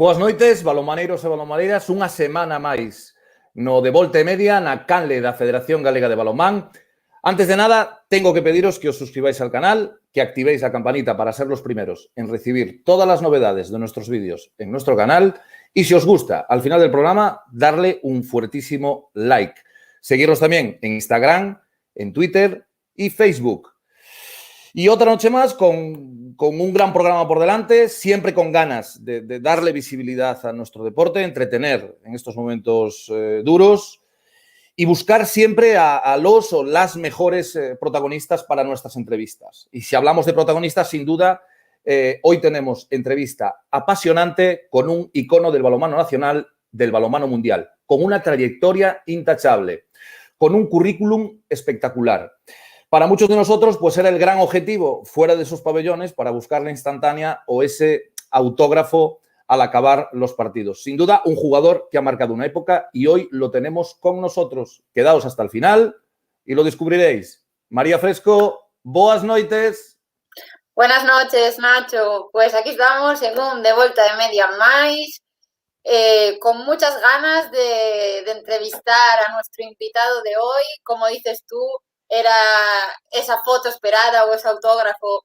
Boas noites, balomaneiros e balomaneiras, unha semana máis no de Volta e Media na canle da Federación Galega de Balonmán. Antes de nada, tengo que pediros que os suscribáis al canal, que activéis la campanita para ser los primeros en recibir todas las novedades de nuestros vídeos en nuestro canal y si os gusta, al final del programa, darle un fuertísimo like. Seguirnos también en Instagram, en Twitter y Facebook. Y otra noche más con un gran programa por delante, siempre con ganas de darle visibilidad a nuestro deporte, entretener en estos momentos duros y buscar siempre a los o las mejores protagonistas para nuestras entrevistas. Y si hablamos de protagonistas, sin duda, hoy tenemos entrevista apasionante con un icono del balonmano nacional, del balonmano mundial, con una trayectoria intachable, con un currículum espectacular. Para muchos de nosotros, pues era el gran objetivo fuera de sus pabellones para buscar la instantánea o ese autógrafo al acabar los partidos. Sin duda, un jugador que ha marcado una época y hoy lo tenemos con nosotros. Quedaos hasta el final y lo descubriréis. María Fresco, boas noites. Buenas noches, Nacho. Pues aquí estamos en un de Volta e Media máis, con muchas ganas de entrevistar a nuestro invitado de hoy. Como dices tú, era esa foto esperada o ese autógrafo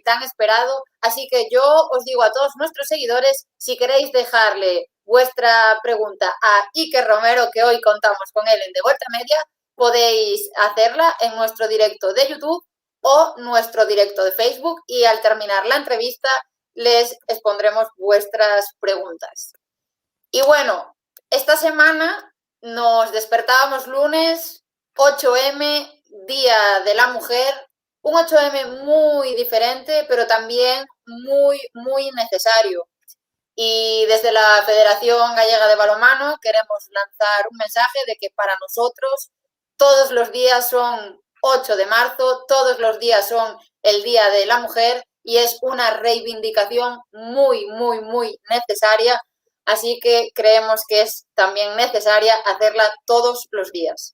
tan esperado. Así que yo os digo a todos nuestros seguidores, si queréis dejarle vuestra pregunta a Iker Romero, que hoy contamos con él en De Volta Media, podéis hacerla en nuestro directo de YouTube o nuestro directo de Facebook y al terminar la entrevista les expondremos vuestras preguntas. Y bueno, esta semana nos despertábamos lunes, 8M, Día de la Mujer, un 8M muy diferente, pero también muy necesario. Y desde la Federación Gallega de Balonmano queremos lanzar un mensaje de que para nosotros todos los días son 8 de marzo, todos los días son el Día de la Mujer y es una reivindicación muy necesaria, así que creemos que es también necesaria hacerla todos los días.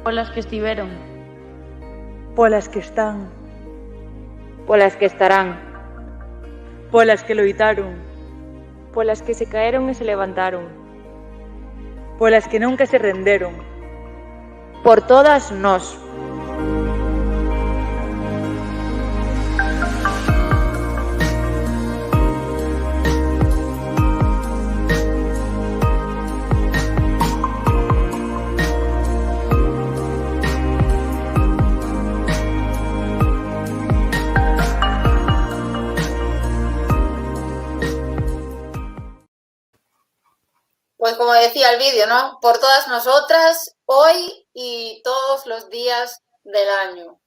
Polas que estiveron, polas que están, polas que estarán, polas que loitaron, polas que se caeron e se levantaron, polas que nunca se renderon, por todas nós. Pues como decía el vídeo, ¿no? Por todas nosotras, hoy y todos los días del año.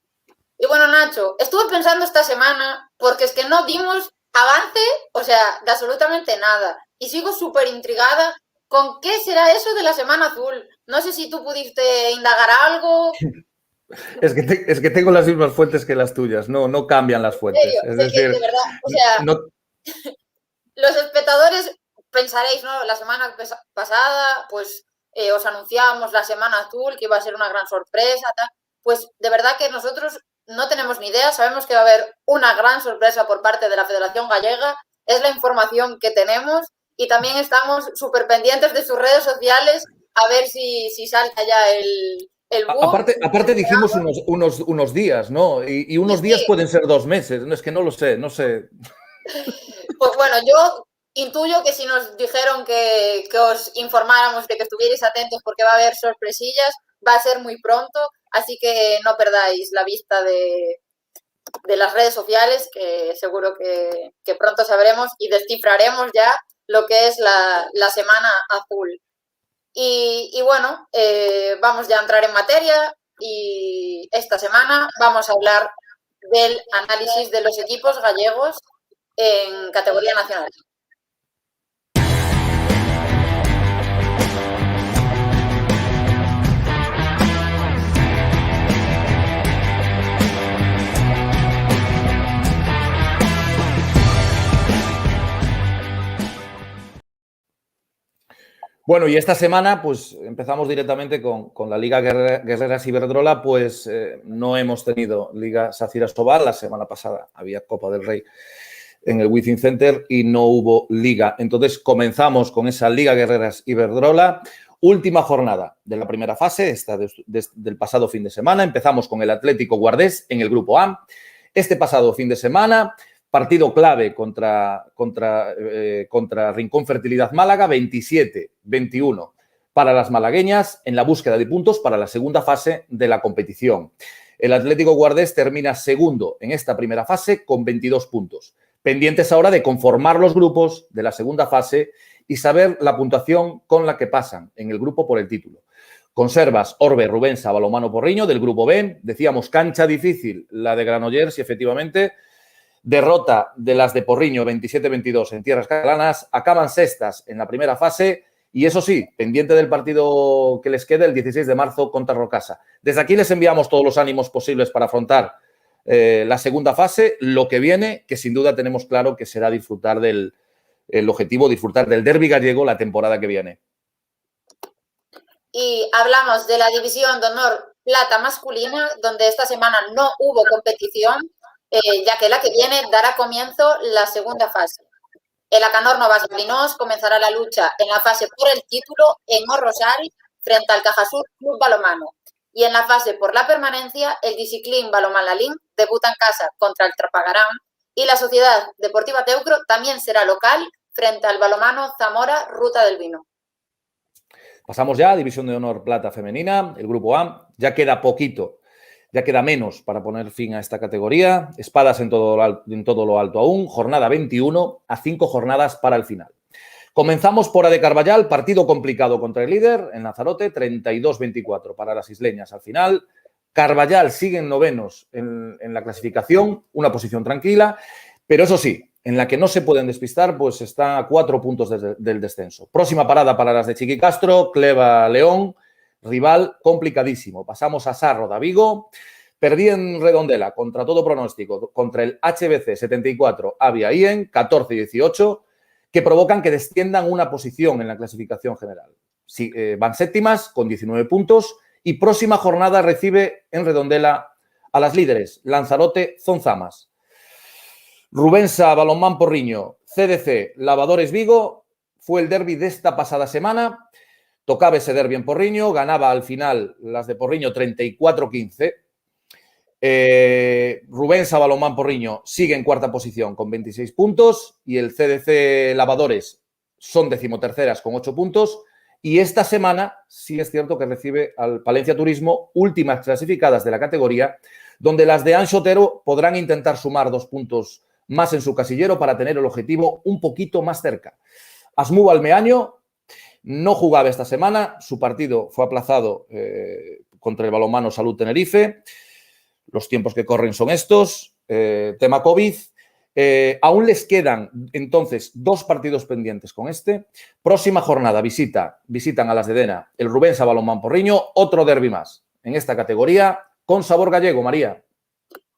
Y bueno, Nacho, estuve pensando esta semana, porque es que no dimos avance, o sea, de absolutamente nada. Y sigo súper intrigada con qué será eso de la Semana Azul. No sé si tú pudiste indagar algo. Es que tengo las mismas fuentes que las tuyas, no cambian las fuentes. Es decir, de verdad, o sea, no... los espectadores... Pensaréis, ¿no? La semana pasada, pues os anunciábamos la Semana Azul, que iba a ser una gran sorpresa, tal. Pues de verdad que nosotros no tenemos ni idea, sabemos que va a haber una gran sorpresa por parte de la Federación Gallega, es la información que tenemos y también estamos súper pendientes de sus redes sociales a ver si salta ya el boom. Aparte dijimos unos días, ¿no? Y unos días pueden ser 2 meses, no, es que no lo sé. Pues bueno, yo... intuyo que si nos dijeron que os informáramos de que estuvierais atentos porque va a haber sorpresillas, va a ser muy pronto, así que no perdáis la vista de las redes sociales, que seguro que pronto sabremos y descifraremos ya lo que es la Semana Azul. Y bueno, vamos ya a entrar en materia y esta semana vamos a hablar del análisis de los equipos gallegos en categoría nacional. Bueno, y esta semana pues empezamos directamente con la Liga Guerreras Iberdrola, pues no hemos tenido Liga Sacyr Asobal, la semana pasada había Copa del Rey en el Wizzing Center y no hubo Liga. Entonces comenzamos con esa Liga Guerreras Iberdrola, última jornada de la primera fase, esta del pasado fin de semana. Empezamos con el Atlético Guardés en el Grupo A. Este pasado fin de semana, partido clave contra Rincón Fertilidad Málaga, 27-21 para las malagueñas en la búsqueda de puntos para la segunda fase de la competición. El Atlético Guardés termina segundo en esta primera fase con 22 puntos. Pendientes ahora de conformar los grupos de la segunda fase y saber la puntuación con la que pasan en el grupo por el título. Conservas Orbe, Rubensa, Balonmano Porriño del Grupo B. Decíamos cancha difícil la de Granollers y efectivamente derrota de las de Porriño 27-22 en tierras catalanas. Acaban sextas en la primera fase y eso sí, pendiente del partido que les queda el 16 de marzo contra Rocasa. Desde aquí les enviamos todos los ánimos posibles para afrontar la segunda fase, lo que viene, que sin duda tenemos claro que será disfrutar del derbi gallego la temporada que viene. Y hablamos de la División de Honor Plata masculina, donde esta semana no hubo competición, ya que la que viene dará comienzo la segunda fase. El Acanor Novas Molinos comenzará la lucha en la fase por el título en Orrosal frente al Cajasur Club Balonmano. Y en la fase por la permanencia, el Disciclín Balonmán Lalín debuta en casa contra el Trapagarán y la Sociedad Deportiva Teucro también será local frente al Balonmano Zamora Ruta del Vino. Pasamos ya a División de Honor Plata Femenina, el Grupo A. Ya queda poquito, ya queda menos para poner fin a esta categoría. Espadas en todo lo alto aún. Jornada 21 a 5 jornadas para el final. Comenzamos por AD Carballal, partido complicado contra el líder en Lanzarote, 32-24 para las isleñas al final. Carballal siguen novenos en la clasificación, una posición tranquila, pero eso sí, en la que no se pueden despistar, pues está a 4 puntos del descenso. Próxima parada para las de Chiqui Castro, Cleva León, rival complicadísimo. Pasamos a Sarro de Vigo, perdí en Redondela contra todo pronóstico, contra el HBC 74 Avia Ien, 14-18, que provocan que desciendan una posición en la clasificación general. Sí, van séptimas con 19 puntos y próxima jornada recibe en Redondela a las líderes Lanzarote Zonzamas. Rubensa Balonmán Porriño, CDC Lavadores Vigo, fue el derbi de esta pasada semana. Tocaba ese derbi en Porriño, ganaba al final las de Porriño 34-15. Rubensa Balonmán Porriño sigue en cuarta posición con 26 puntos y el CDC Lavadores son decimoterceras con 8 puntos. Y esta semana sí es cierto que recibe al Palencia Turismo, últimas clasificadas de la categoría, donde las de Anxo Otero podrán intentar sumar 2 puntos más en su casillero para tener el objetivo un poquito más cerca. Asmú Balmeaño no jugaba esta semana, su partido fue aplazado contra el Balonmano Salud Tenerife. Los tiempos que corren son estos, tema COVID. Aún les quedan entonces 2 partidos pendientes con este. Próxima jornada visitan a las de Dena el Rubensa Balonmán Porriño, otro derbi más en esta categoría con sabor gallego, María.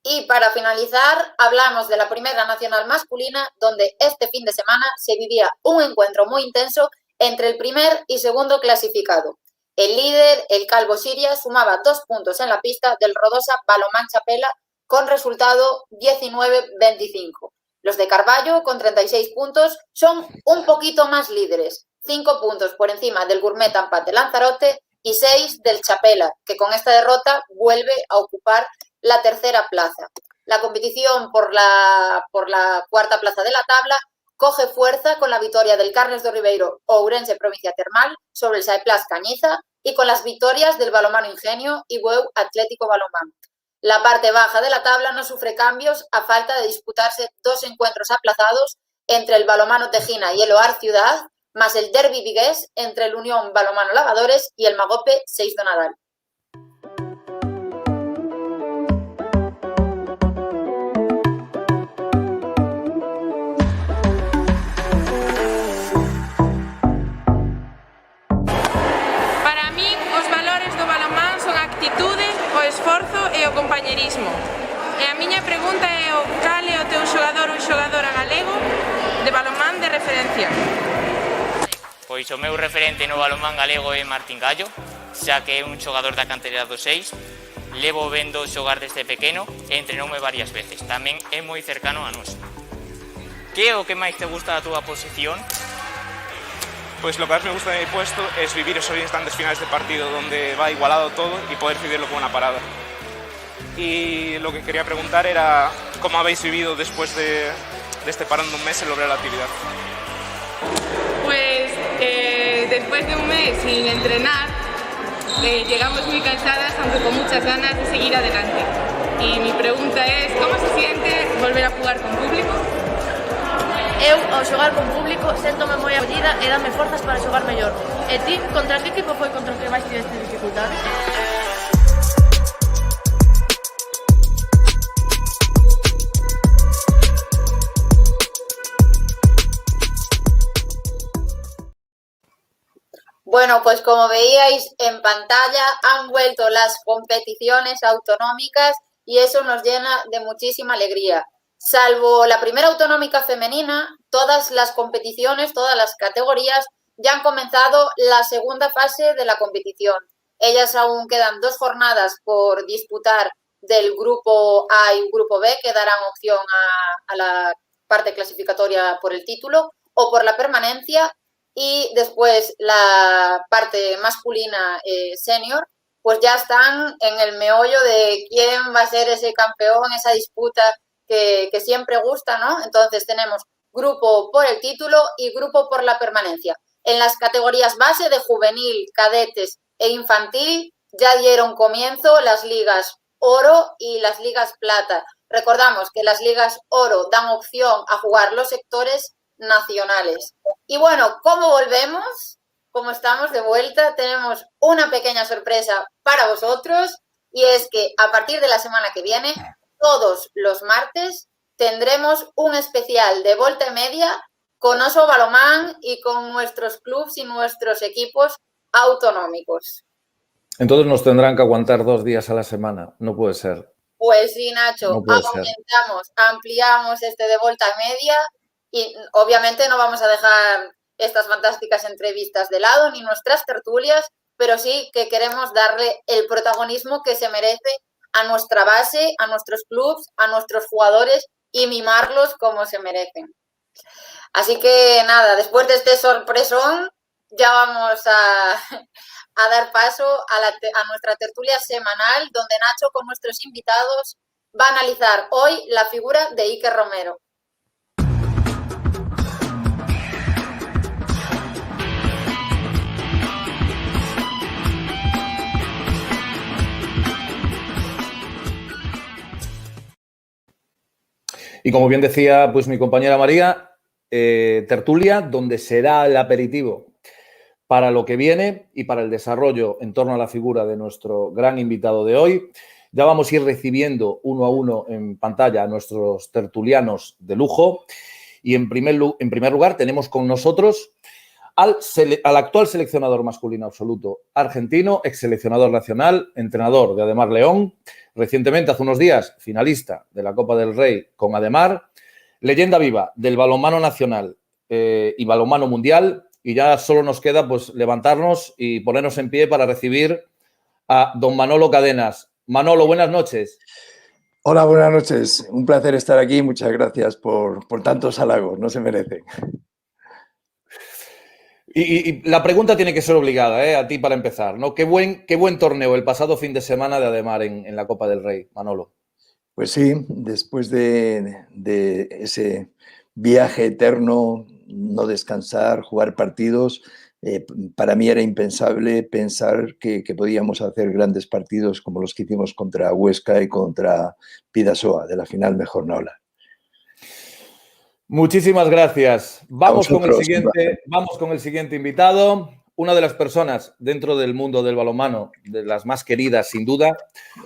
Y para finalizar, hablamos de la Primera Nacional masculina, donde este fin de semana se vivía un encuentro muy intenso entre el primer y segundo clasificado. El líder, el Calvo Siria, sumaba 2 puntos en la pista del Rodosa Balonmán Chapela con resultado 19-25. Los de Carballo, con 36 puntos, son un poquito más líderes. 5 puntos por encima del Gourmet Ampat de Lanzarote y 6 del Chapela, que con esta derrota vuelve a ocupar la tercera plaza. La competición por la cuarta plaza de la tabla coge fuerza con la victoria del Carles do Ribeiro Ourense Provincia Termal sobre el Saeplas Cañiza y con las victorias del Balonmano Ingenio y Bueu Atlético Balonmán. La parte baja de la tabla no sufre cambios a falta de disputarse 2 encuentros aplazados entre el Balonmano Tejina y el Oar Ciudad, más el derbi vigués entre el Unión Balonmano Lavadores y el Magope 6 de Nadal. Esforzo e o compañerismo. E a miña pregunta é cal é o teu xogador ou xogadora galego de balonmán de referencia? Pois o meu referente no balonmán galego é Martín Gallo, xa que é un xogador da cantera do 6, levo vendo xogar desde pequeno e entrenoume varias veces, tamén é moi cercano a nós. Que é o que máis te gusta da túa posición? Pues lo que más me gusta de mi puesto es vivir esos instantes finales de partido donde va igualado todo y poder decidirlo con una parada. Y lo que quería preguntar era cómo habéis vivido después de este parón de un mes el volver a la actividad. Pues después de un mes sin entrenar, llegamos muy cansadas, aunque con muchas ganas de seguir adelante. Y mi pregunta es, ¿cómo se siente volver a jugar con público? Eu, ao xogar con público, séntome moi acollida e dame forzas para xogar mellor. E ti, contra que equipo foi contra o que máis tiveste dificultades? Bueno, pues como veíais en pantalla, han vuelto las competiciones autonómicas y eso nos llena de muchísima alegría. Salvo la primera autonómica femenina, todas las competiciones, todas las categorías ya han comenzado la segunda fase de la competición. Ellas aún quedan 2 jornadas por disputar del grupo A y grupo B, que darán opción a la parte clasificatoria por el título o por la permanencia, y después la parte masculina senior, pues ya están en el meollo de quién va a ser ese campeón, esa disputa que siempre gusta, ¿no? Entonces tenemos grupo por el título y grupo por la permanencia. En las categorías base de juvenil, cadetes e infantil ya dieron comienzo las ligas oro y las ligas plata. Recordamos que las ligas oro dan opción a jugar los sectores nacionales. Y bueno, ¿cómo volvemos? Como estamos de vuelta, tenemos una pequeña sorpresa para vosotros, y es que a partir de la semana que viene, todos los martes, tendremos un especial de Volta y Media con Oso Balomán y con nuestros clubs y nuestros equipos autonómicos. Entonces nos tendrán que aguantar 2 días a la semana. No puede ser. Pues sí, Nacho, No puede ser. ampliamos este de Volta y Media y obviamente no vamos a dejar estas fantásticas entrevistas de lado ni nuestras tertulias, pero sí que queremos darle el protagonismo que se merece a nuestra base, a nuestros clubs, a nuestros jugadores y mimarlos como se merecen. Así que nada, después de este sorpresón, ya vamos a dar paso a nuestra tertulia semanal, donde Nacho con nuestros invitados va a analizar hoy la figura de Iker Romero. Y como bien decía pues mi compañera María, tertulia donde será el aperitivo para lo que viene y para el desarrollo en torno a la figura de nuestro gran invitado de hoy. Ya vamos a ir recibiendo uno a uno en pantalla a nuestros tertulianos de lujo. Y en primer lugar tenemos con nosotros al actual seleccionador masculino absoluto argentino, ex seleccionador nacional, entrenador de Ademar León, recientemente, hace unos días, finalista de la Copa del Rey con Ademar, leyenda viva del balonmano nacional y balonmano mundial, y ya solo nos queda pues levantarnos y ponernos en pie para recibir a don Manolo Cadenas. Manolo, buenas noches. Hola, buenas noches. Un placer estar aquí. Muchas gracias por tantos halagos. No se merecen. Y la pregunta tiene que ser obligada, a ti para empezar, ¿no? Qué buen torneo el pasado fin de semana de Ademar en la Copa del Rey, Manolo. Pues sí, después de ese viaje eterno, no descansar, jugar partidos, para mí era impensable pensar que podíamos hacer grandes partidos como los que hicimos contra Huesca y contra Bidasoa, de la final mejor no hablar. Muchísimas gracias. Vamos con el siguiente invitado. Una de las personas dentro del mundo del balonmano, de las más queridas sin duda,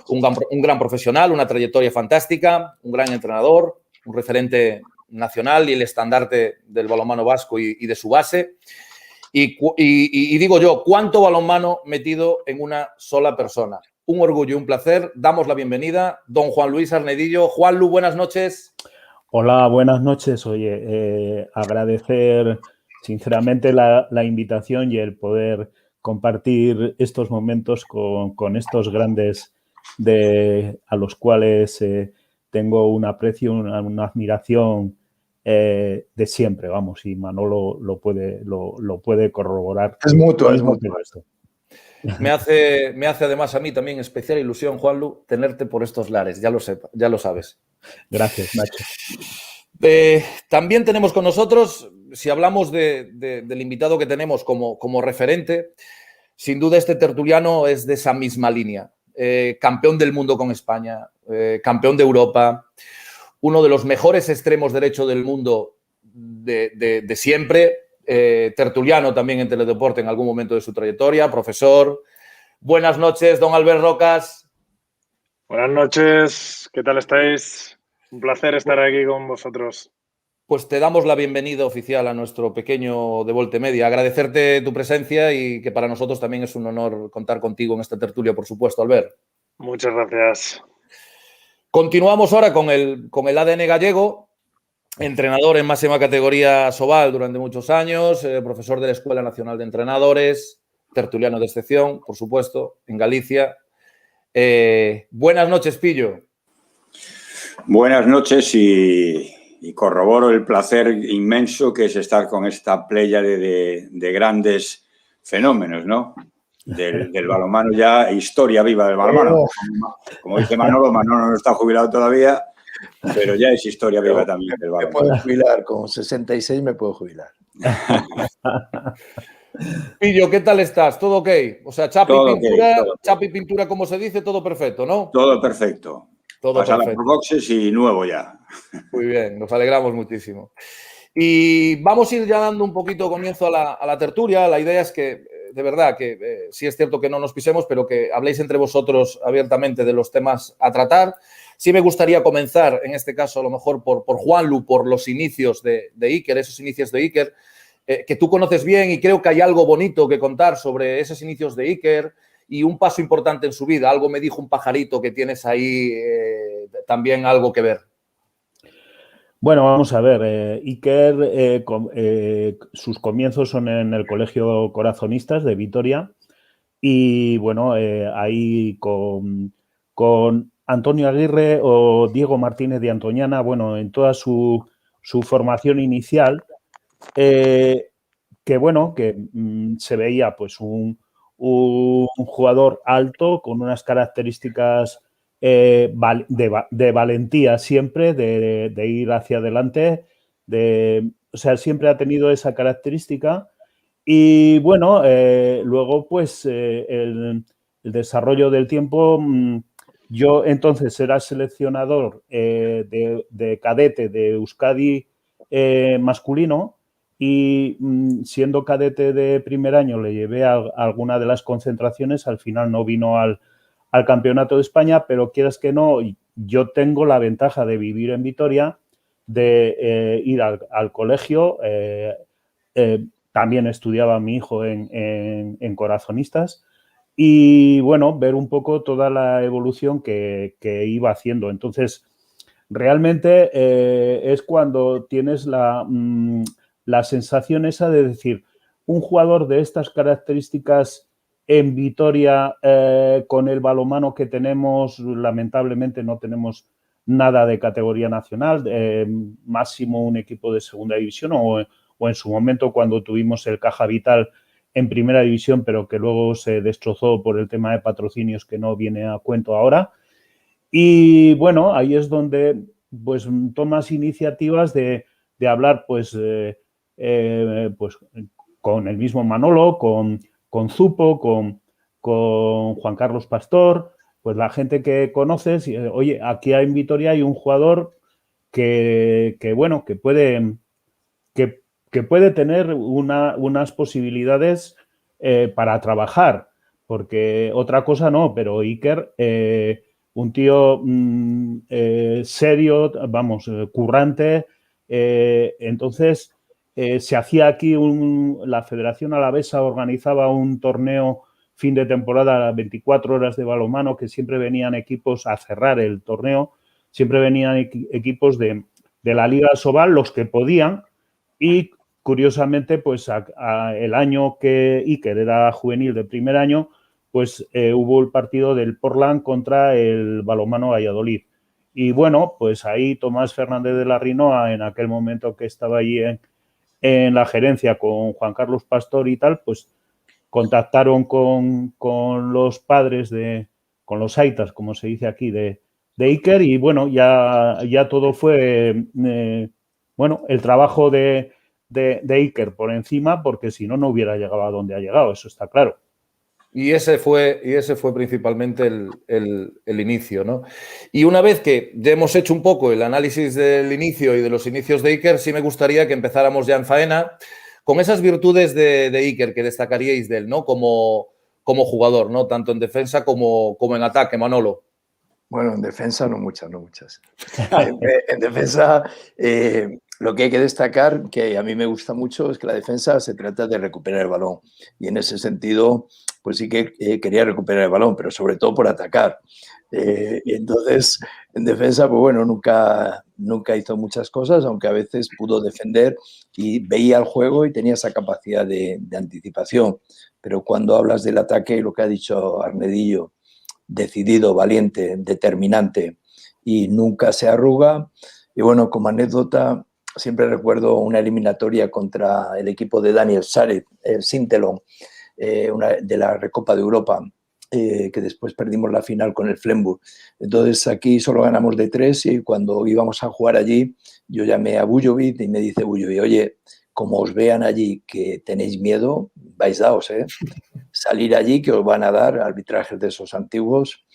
un gran profesional, una trayectoria fantástica, un gran entrenador, un referente nacional y el estandarte del balonmano vasco y de su base. Y digo yo, ¿cuánto balonmano metido en una sola persona? Un orgullo y un placer. Damos la bienvenida, don Juan Luis Arnedillo. Juanlu, buenas noches. Hola, buenas noches. Oye, agradecer sinceramente la invitación y el poder compartir estos momentos con estos grandes a los cuales tengo un aprecio, una admiración de siempre, vamos, y Manolo lo puede corroborar. Es mutuo, es mutuo. Me hace además a mí también especial ilusión, Juanlu, tenerte por estos lares, ya lo sabes. Gracias, Nacho. También tenemos con nosotros, si hablamos del invitado que tenemos como referente, sin duda este tertuliano es de esa misma línea. Campeón del mundo con España, campeón de Europa, uno de los mejores extremos derecho del mundo de siempre, tertuliano también en Teledeporte en algún momento de su trayectoria, profesor. Buenas noches, don Albert Rocas. Buenas noches, ¿qué tal estáis? Un placer estar aquí con vosotros. Pues te damos la bienvenida oficial a nuestro pequeño De Volte Media. Agradecerte tu presencia y que para nosotros también es un honor contar contigo en esta tertulia, por supuesto, Albert. Muchas gracias. Continuamos ahora con el ADN gallego, entrenador en máxima categoría Sobal durante muchos años, profesor de la Escuela Nacional de Entrenadores, tertuliano de excepción, por supuesto, en Galicia. Buenas noches, Pillo. Buenas noches y corroboro el placer inmenso que es estar con esta pléyade de grandes fenómenos, ¿no? Del balonmano ya, historia viva del balonmano. Como dice Manolo, Manolo no está jubilado todavía, pero ya es historia viva también del balonmano. Me puedo jubilar, con 66 me puedo jubilar. Pillo, ¿qué tal estás? ¿Todo ok? O sea, chapa y pintura, como se dice, todo perfecto, ¿no? Todo perfecto. Todo Pasar perfecto. por boxes y nuevo ya. Muy bien, nos alegramos muchísimo. Y vamos a ir ya dando un poquito comienzo a la tertulia. La idea es que, de verdad, que sí es cierto que no nos pisemos, pero que habléis entre vosotros abiertamente de los temas a tratar. Sí me gustaría comenzar, en este caso, a lo mejor por Juanlu, por los inicios de Iker, esos inicios de Iker, que tú conoces bien y creo que hay algo bonito que contar sobre esos inicios de Iker y un paso importante en su vida. Algo me dijo un pajarito que tienes ahí también algo que ver. Bueno, vamos a ver. Iker, sus comienzos son en el Colegio Corazonistas de Vitoria y, bueno, ahí con Antonio Aguirre o Diego Martínez de Antoñana, bueno, en toda su formación inicial, que, bueno, que se veía pues un jugador alto con unas características de valentía siempre, de ir hacia adelante, o sea, siempre ha tenido esa característica y, bueno, luego pues el desarrollo del tiempo, yo entonces era seleccionador de cadete de Euskadi masculino y siendo cadete de primer año le llevé a alguna de las concentraciones, al final no vino al Campeonato de España, pero quieras que no, yo tengo la ventaja de vivir en Vitoria, de ir al colegio, también estudiaba mi hijo en Corazonistas y, bueno, ver un poco toda la evolución que iba haciendo. Entonces, realmente es cuando tienes la sensación esa de decir, un jugador de estas características en Vitoria, con el balonmano que tenemos, lamentablemente no tenemos nada de categoría nacional, máximo un equipo de segunda división o en su momento cuando tuvimos el Caja Vital en primera división, pero que luego se destrozó por el tema de patrocinios que no viene a cuento ahora. Y, bueno, ahí es donde pues tomas iniciativas de hablar pues con el mismo Manolo, con Zupo, con Juan Carlos Pastor, pues la gente que conoces, y, oye, aquí en Vitoria hay un jugador que bueno, que puede tener unas posibilidades para trabajar, porque otra cosa no, pero Iker, un tío serio, vamos, currante, entonces se hacía aquí la Federación Alavesa organizaba un torneo fin de temporada, 24 horas de balonmano, que siempre venían equipos a cerrar el torneo, siempre venían equipos de la Liga Sobal, los que podían, y curiosamente, pues el año que Iker era juvenil de primer año, pues hubo el partido del Portland contra el Balonmano Valladolid. Y bueno, pues ahí Tomás Fernández de la Rinoa, en aquel momento que estaba allí en la gerencia con Juan Carlos Pastor y tal, pues contactaron con los padres con los aitas, como se dice aquí, de Iker, y bueno, ya todo fue, bueno, el trabajo de Iker por encima, porque si no, no hubiera llegado a donde ha llegado, eso está claro. Y ese fue principalmente el inicio, ¿no? Y una vez que ya hemos hecho un poco el análisis del inicio y de los inicios de Iker, sí me gustaría que empezáramos ya en faena con esas virtudes de Iker que destacaríais de él, ¿no? Como jugador, ¿no? Tanto en defensa como en ataque, Manolo. Bueno, en defensa no muchas. En defensa, lo que hay que destacar, que a mí me gusta mucho, es que la defensa se trata de recuperar el balón. Y en ese sentido, pues sí que quería recuperar el balón, pero sobre todo por atacar. Y entonces, en defensa, pues bueno, nunca hizo muchas cosas, aunque a veces pudo defender y veía el juego y tenía esa capacidad de anticipación. Pero cuando hablas del ataque, lo que ha dicho Arnedillo, decidido, valiente, determinante y nunca se arruga. Y bueno, como anécdota, siempre recuerdo una eliminatoria contra el equipo de Daniel Saric, el Sintelon, de la Recopa de Europa, que después perdimos la final con el Flemburg. Entonces aquí solo ganamos de 3 y cuando íbamos a jugar allí, yo llamé a Bujovic y me dice Bujovic, oye, como os vean allí que tenéis miedo, vais daos, salir allí que os van a dar arbitrajes de esos antiguos.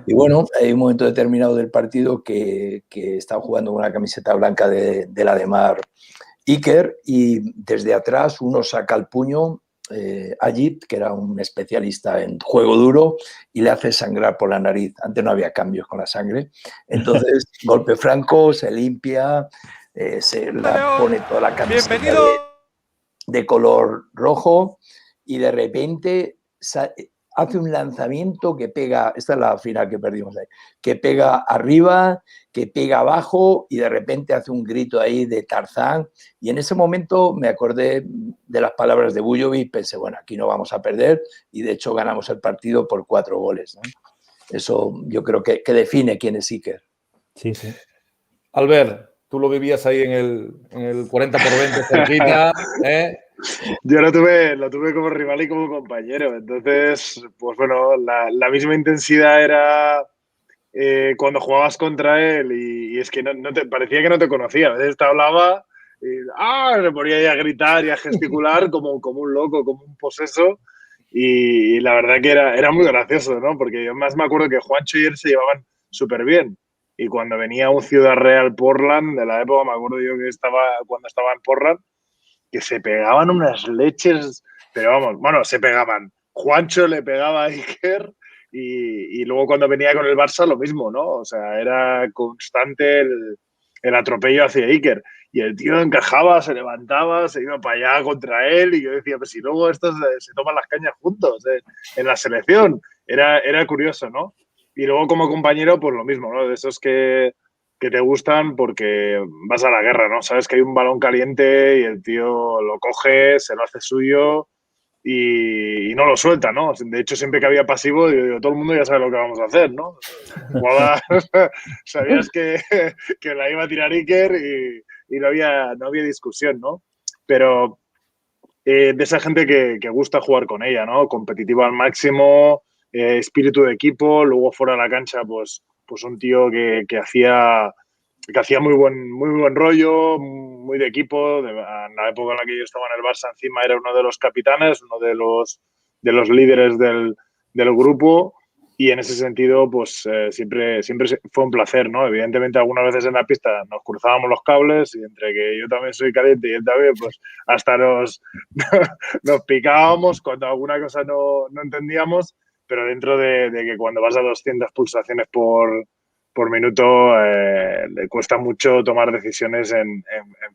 Y bueno, hay un momento determinado del partido que estaba jugando con una camiseta blanca de la de Mar Iker y desde atrás uno saca el puño, Ajit, que era un especialista en juego duro, y le hace sangrar por la nariz. Antes no había cambios con la sangre. Entonces, golpe franco, se limpia, se la pone toda la camiseta de color rojo y de repente hace un lanzamiento que pega, esta es la final que perdimos ahí, que pega arriba, que pega abajo y de repente hace un grito ahí de Tarzán y en ese momento me acordé de las palabras de Bujovic y pensé, bueno, aquí no vamos a perder y de hecho ganamos el partido por 4 goles, ¿no? Eso yo creo que define quién es Iker. Sí. Albert, tú lo vivías ahí en el 40 por 20 cerquita, ¿eh? Yo lo tuve como rival y como compañero. Entonces, pues bueno, la misma intensidad era cuando jugabas contra él y es que no te parecía que no te conocía. A veces te hablaba y me ponía ahí a gritar y a gesticular como un loco, como un poseso. Y la verdad que era muy gracioso, ¿no? Porque yo más me acuerdo que Juancho y él se llevaban súper bien. Y cuando venía un Ciudad Real Portland, de la época, me acuerdo yo que cuando estaba en Portland, que se pegaban unas leches, pero vamos, bueno, se pegaban. Juancho le pegaba a Iker y luego cuando venía con el Barça lo mismo, ¿no? O sea, era constante el atropello hacia Iker. Y el tío encajaba, se levantaba, se iba para allá contra él y yo decía, pues si luego estos se toman las cañas juntos en la selección. Era curioso, ¿no? Y luego como compañero, pues lo mismo, ¿no? De esos que te gustan porque vas a la guerra, ¿no? Sabes que hay un balón caliente y el tío lo coge, se lo hace suyo y no lo suelta, ¿no? De hecho, siempre que había pasivo, digo, todo el mundo ya sabe lo que vamos a hacer, ¿no? Sabías que la iba a tirar Iker y no había discusión, ¿no? Pero de esa gente que gusta jugar con ella, ¿no? Competitiva al máximo, espíritu de equipo, luego fuera de la cancha, pues un tío que hacía muy buen rollo, muy de equipo. En la época en la que yo estaba en el Barça, encima era uno de los capitanes, uno de los líderes del grupo. Y en ese sentido, pues siempre fue un placer, ¿no? Evidentemente, algunas veces en la pista nos cruzábamos los cables y entre que yo también soy caliente y él también, pues hasta nos picábamos cuando alguna cosa no entendíamos. Pero dentro de que cuando vas a 200 pulsaciones por minuto le cuesta mucho tomar decisiones en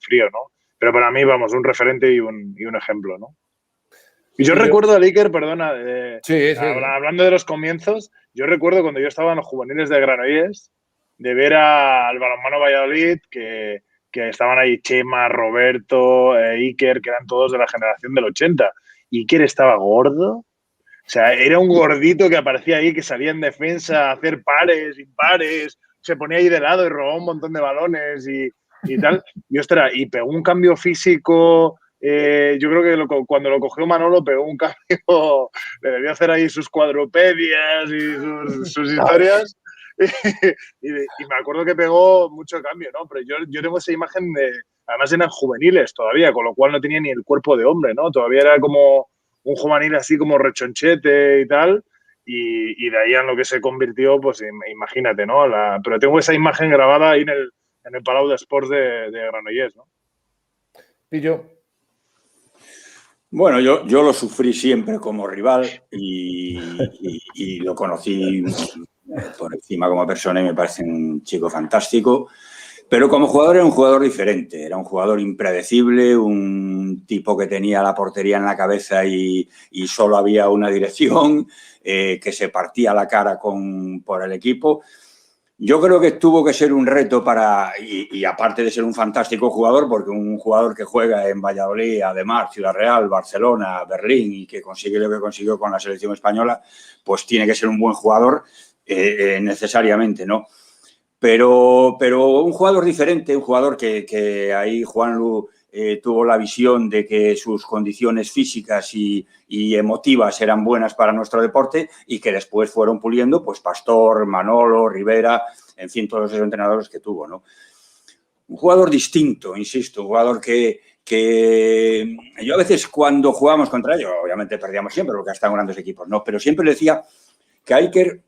frío, ¿no? Pero para mí, vamos, un referente y un ejemplo, ¿no? Y yo recuerdo a Iker, perdona, hablando de los comienzos, yo recuerdo cuando yo estaba en los juveniles de Granollers, de ver al Balonmano Valladolid, que que estaban ahí Chema, Roberto, Iker, que eran todos de la generación del 80. Iker estaba gordo. O sea, era un gordito que aparecía ahí, que salía en defensa a hacer pares, impares, se ponía ahí de lado y robaba un montón de balones y tal. Y, ostras, y pegó un cambio físico. Yo creo que cuando lo cogió Manolo pegó un cambio, le debió hacer ahí sus cuadrupedias y sus historias. Y me acuerdo que pegó mucho cambio, ¿no? Pero yo tengo esa imagen de, además eran juveniles todavía, con lo cual no tenía ni el cuerpo de hombre, ¿no? Todavía era como un juvenil así como rechonchete y tal, y de ahí en lo que se convirtió, pues imagínate, ¿no? Pero tengo esa imagen grabada ahí en el Palau de Sports de Granollers, ¿no? Pillo. Bueno, yo lo sufrí siempre como rival y lo conocí por encima como persona y me parece un chico fantástico. Pero como jugador era un jugador diferente, era un jugador impredecible, un tipo que tenía la portería en la cabeza y solo había una dirección, que se partía la cara por el equipo. Yo creo que tuvo que ser un reto y aparte de ser un fantástico jugador, porque un jugador que juega en Valladolid, además, Ciudad Real, Barcelona, Berlín y que consigue lo que consiguió con la selección española, pues tiene que ser un buen jugador necesariamente, ¿no? Pero un jugador diferente, un jugador que ahí Juanlu tuvo la visión de que sus condiciones físicas y emotivas eran buenas para nuestro deporte y que después fueron puliendo, pues Pastor, Manolo, Rivera, en fin, todos esos entrenadores que tuvo, ¿no? Un jugador distinto, insisto, un jugador que yo a veces cuando jugábamos contra ellos, obviamente perdíamos siempre porque estaban grandes equipos, ¿no? Pero siempre le decía que Iker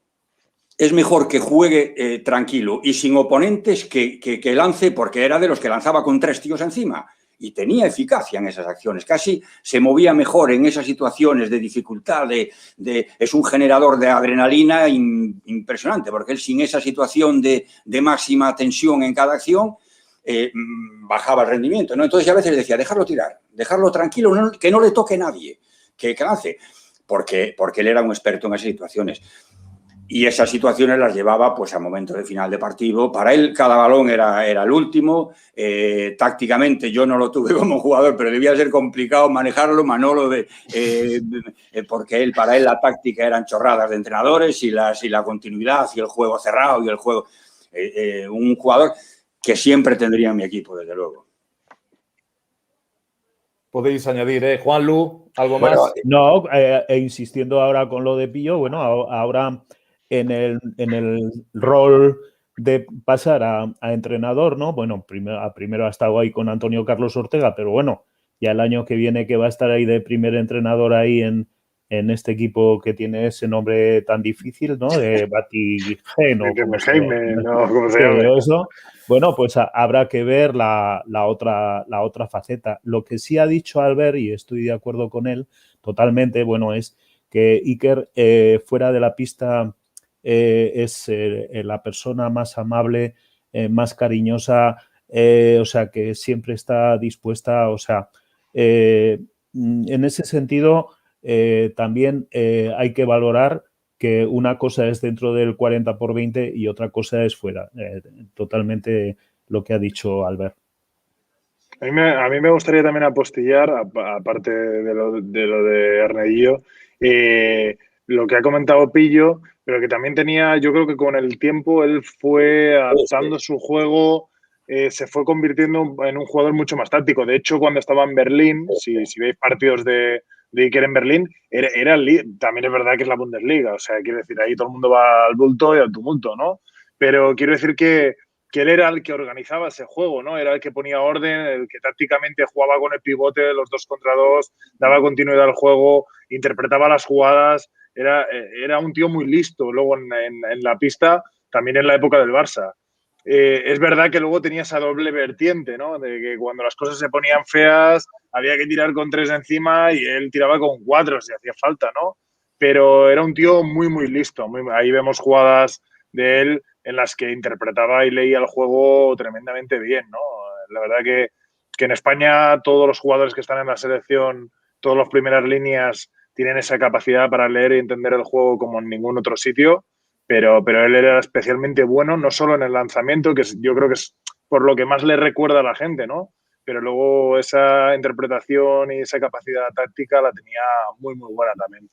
es mejor que juegue tranquilo y sin oponentes que lance, porque era de los que lanzaba con 3 tíos encima y tenía eficacia en esas acciones. Casi se movía mejor en esas situaciones de dificultad, es un generador de adrenalina impresionante, porque él sin esa situación de máxima tensión en cada acción bajaba el rendimiento, ¿no? Entonces a veces decía, dejarlo tirar, dejarlo tranquilo, que no le toque nadie, que lance, porque él era un experto en esas situaciones. Y esas situaciones las llevaba pues a momentos de final de partido. Para él cada balón era el último. Tácticamente yo no lo tuve como jugador, pero debía ser complicado manejarlo, Manolo, porque para él la táctica eran chorradas de entrenadores y la continuidad y el juego cerrado y el juego. Un jugador que siempre tendría en mi equipo, desde luego. Podéis añadir, Juanlu, ¿algo más? No, insistiendo ahora con lo de Pillo, bueno, ahora en el rol de pasar a entrenador, ¿no? Bueno, primero ha estado ahí con Antonio Carlos Ortega, pero bueno, ya el año que viene que va a estar ahí de primer entrenador ahí en este equipo que tiene ese nombre tan difícil, ¿no? De Batigeno. ¿Cómo se llama? Eso. Bueno, pues habrá que ver la otra faceta. Lo que sí ha dicho Albert, y estoy de acuerdo con él totalmente, bueno, es que Iker fuera de la pista es la persona más amable, más cariñosa, o sea, que siempre está dispuesta, o sea, en ese sentido también hay que valorar que una cosa es dentro del 40x20 y otra cosa es fuera. Totalmente lo que ha dicho Albert. A mí me gustaría también apostillar, aparte de lo de Arnedillo, lo que ha comentado Pillo, pero que también tenía, yo creo que con el tiempo él fue adaptando su juego, se fue convirtiendo en un jugador mucho más táctico. De hecho, cuando estaba en Berlín, si veis partidos de Iker en Berlín, también es verdad que es la Bundesliga, o sea, quiero decir, ahí todo el mundo va al bulto y al tumulto, ¿no? Pero quiero decir que él era el que organizaba ese juego, ¿no? Era el que ponía orden, el que tácticamente jugaba con el pivote, los 2 contra 2, daba continuidad al juego, interpretaba las jugadas, era un tío muy listo. Luego en la pista, también en la época del Barça. Es verdad que luego tenía esa doble vertiente, ¿no? De que cuando las cosas se ponían feas había que tirar con 3 encima y él tiraba con 4 si hacía falta, ¿no? Pero era un tío muy, muy listo. Ahí vemos jugadas de él en las que interpretaba y leía el juego tremendamente bien, ¿no? La verdad que en España todos los jugadores que están en la selección, todas las primeras líneas, tienen esa capacidad para leer y entender el juego como en ningún otro sitio, pero él era especialmente bueno, no solo en el lanzamiento, que yo creo que es por lo que más le recuerda a la gente, ¿no? Pero luego esa interpretación y esa capacidad táctica la tenía muy, muy buena también.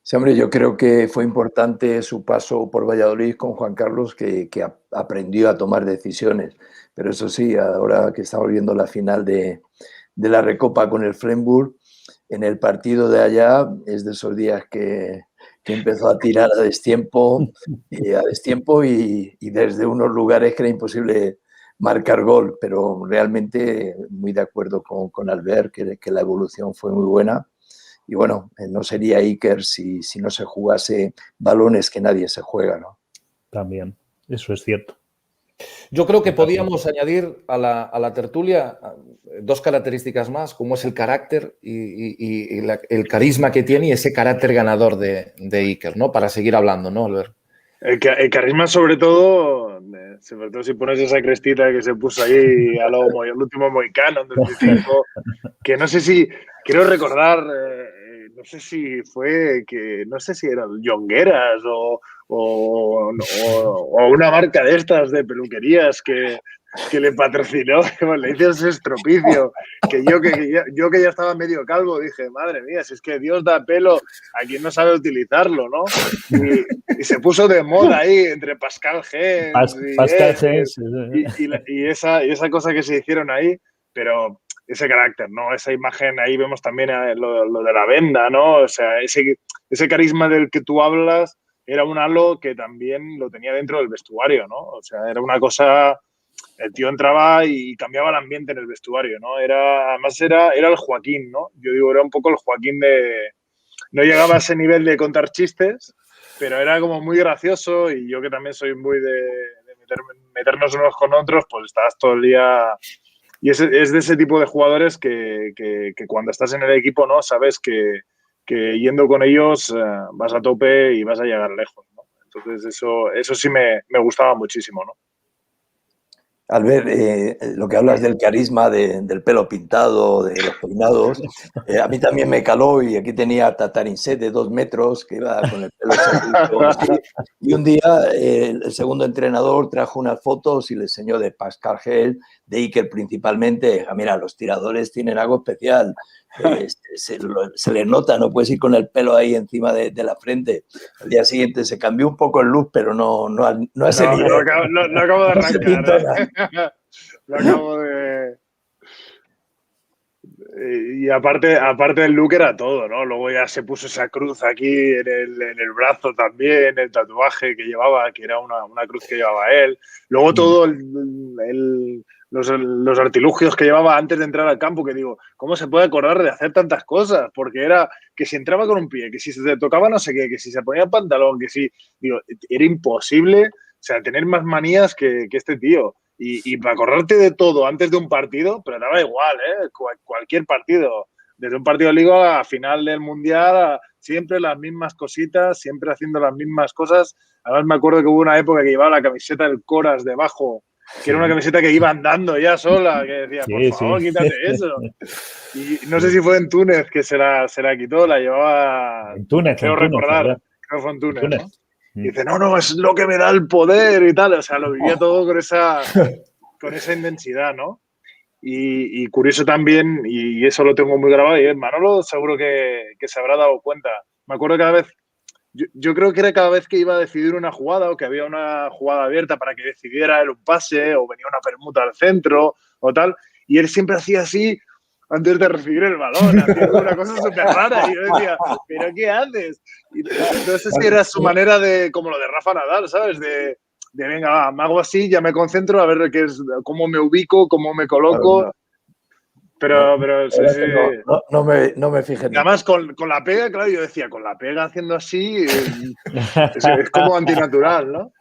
Sí, hombre, yo creo que fue importante su paso por Valladolid con Juan Carlos, que aprendió a tomar decisiones. Pero eso sí, ahora que estamos viendo la final de la Recopa con el Freiburg, en el partido de allá es de esos días que empezó a tirar a destiempo y desde unos lugares que era imposible marcar gol. Pero realmente muy de acuerdo con Albert, que la evolución fue muy buena. Y bueno, no sería Iker si no se jugase balones que nadie se juega, ¿no? También, eso es cierto. Yo creo que podíamos añadir a la tertulia dos características más, como es el carácter y el carisma que tiene y ese carácter ganador de Iker, ¿no? Para seguir hablando, ¿no, Albert? El carisma, sobre todo si pones esa crestita que se puso ahí a lo el último Moicano en 2005, que no sé si, quiero recordar, no sé si fue que, no sé si eran Jongueras o una marca de estas de peluquerías que le patrocinó, le hizo ese estropicio, que yo que ya estaba medio calvo dije, madre mía, si es que Dios da pelo a quien no sabe utilizarlo, ¿no? Y se puso de moda ahí entre Pascal Gens y esa cosa que se hicieron ahí, pero ese carácter, ¿no? Esa imagen, ahí vemos también lo de la venda, ¿no? O sea, ese carisma del que tú hablas era un halo que también lo tenía dentro del vestuario, ¿no? O sea, era una cosa... El tío entraba y cambiaba el ambiente en el vestuario, ¿no? Además era el Joaquín, ¿no? Yo digo, era un poco el Joaquín de... No llegaba a ese nivel de contar chistes, pero era como muy gracioso y yo que también soy muy de meternos unos con otros, pues estabas todo el día... Y es de ese tipo de jugadores que cuando estás en el equipo, ¿no? Sabes que yendo con ellos vas a tope y vas a llegar lejos, ¿no? Entonces eso sí me gustaba muchísimo, ¿no? Albert, lo que hablas del carisma, del pelo pintado, de los peinados, a mí también me caló y aquí tenía a Tatarinset de 2 metros que iba con el pelo así. Y un día el segundo entrenador trajo unas fotos y le enseñó de Pascal Gens, de Iker principalmente. Mira, los tiradores tienen algo especial. Se les nota, no puedes ir con el pelo ahí encima de la frente. Al día siguiente se cambió un poco el look, pero no a ese nivel. No acabo de arrancar. Lo acabo de... Y aparte del look era todo, ¿no? Luego ya se puso esa cruz aquí en el brazo también, el tatuaje que llevaba, que era una cruz que llevaba él. Luego todo los artilugios que llevaba antes de entrar al campo, que digo, ¿cómo se puede acordar de hacer tantas cosas? Porque era que si entraba con un pie, que si se tocaba no sé qué, que si se ponía el pantalón, que si... Digo, era imposible, o sea, tener más manías que este tío. Y para acordarte de todo antes de un partido, pero daba igual, ¿eh? Cualquier partido. Desde un partido de liga a final del mundial, siempre las mismas cositas, siempre haciendo las mismas cosas. Además me acuerdo que hubo una época que llevaba la camiseta del Coras debajo, que era una camiseta que iba andando ya sola, que decía, por favor, quítate eso. Y no sé si fue en Túnez que se la quitó, la llevaba... En Túnez, creo recordar, creo que fue en Túnez, ¿no? Y dice, no, es lo que me da el poder y tal. O sea, lo vivía todo con esa intensidad, ¿no? Y curioso también, y eso lo tengo muy grabado, y Manolo seguro que se habrá dado cuenta. Me acuerdo cada vez, yo creo que era cada vez que iba a decidir una jugada o que había una jugada abierta para que decidiera él un pase o venía una permuta al centro o tal, y él siempre hacía así antes de recibir el balón, haciendo una cosa súper rara. Y yo decía, ¿pero qué haces? Y entonces sí era su manera de, como lo de Rafa Nadal, ¿sabes? De venga, me hago así, ya me concentro, a ver qué es, cómo me ubico, cómo me coloco. Pero sí. No me fijé. Además, con la pega, claro, yo decía, con la pega haciendo así, es como antinatural, ¿no?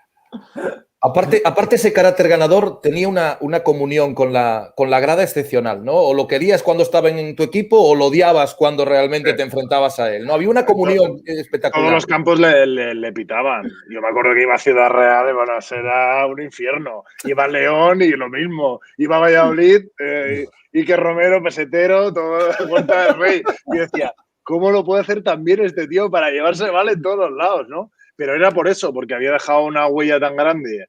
Aparte ese carácter ganador tenía una comunión con la grada excepcional, ¿no? O lo querías cuando estaba en tu equipo o lo odiabas cuando realmente te enfrentabas a él, ¿no? Había una comunión espectacular. Todos los campos le pitaban. Yo me acuerdo que iba a Ciudad Real y bueno, era un infierno. Iba a León y lo mismo. Iba a Valladolid, Iker Romero, pesetero, todo Puerta del Rey. Y decía, ¿cómo lo puede hacer tan bien este tío para llevarse mal en todos los lados, no? Pero era por eso, porque había dejado una huella tan grande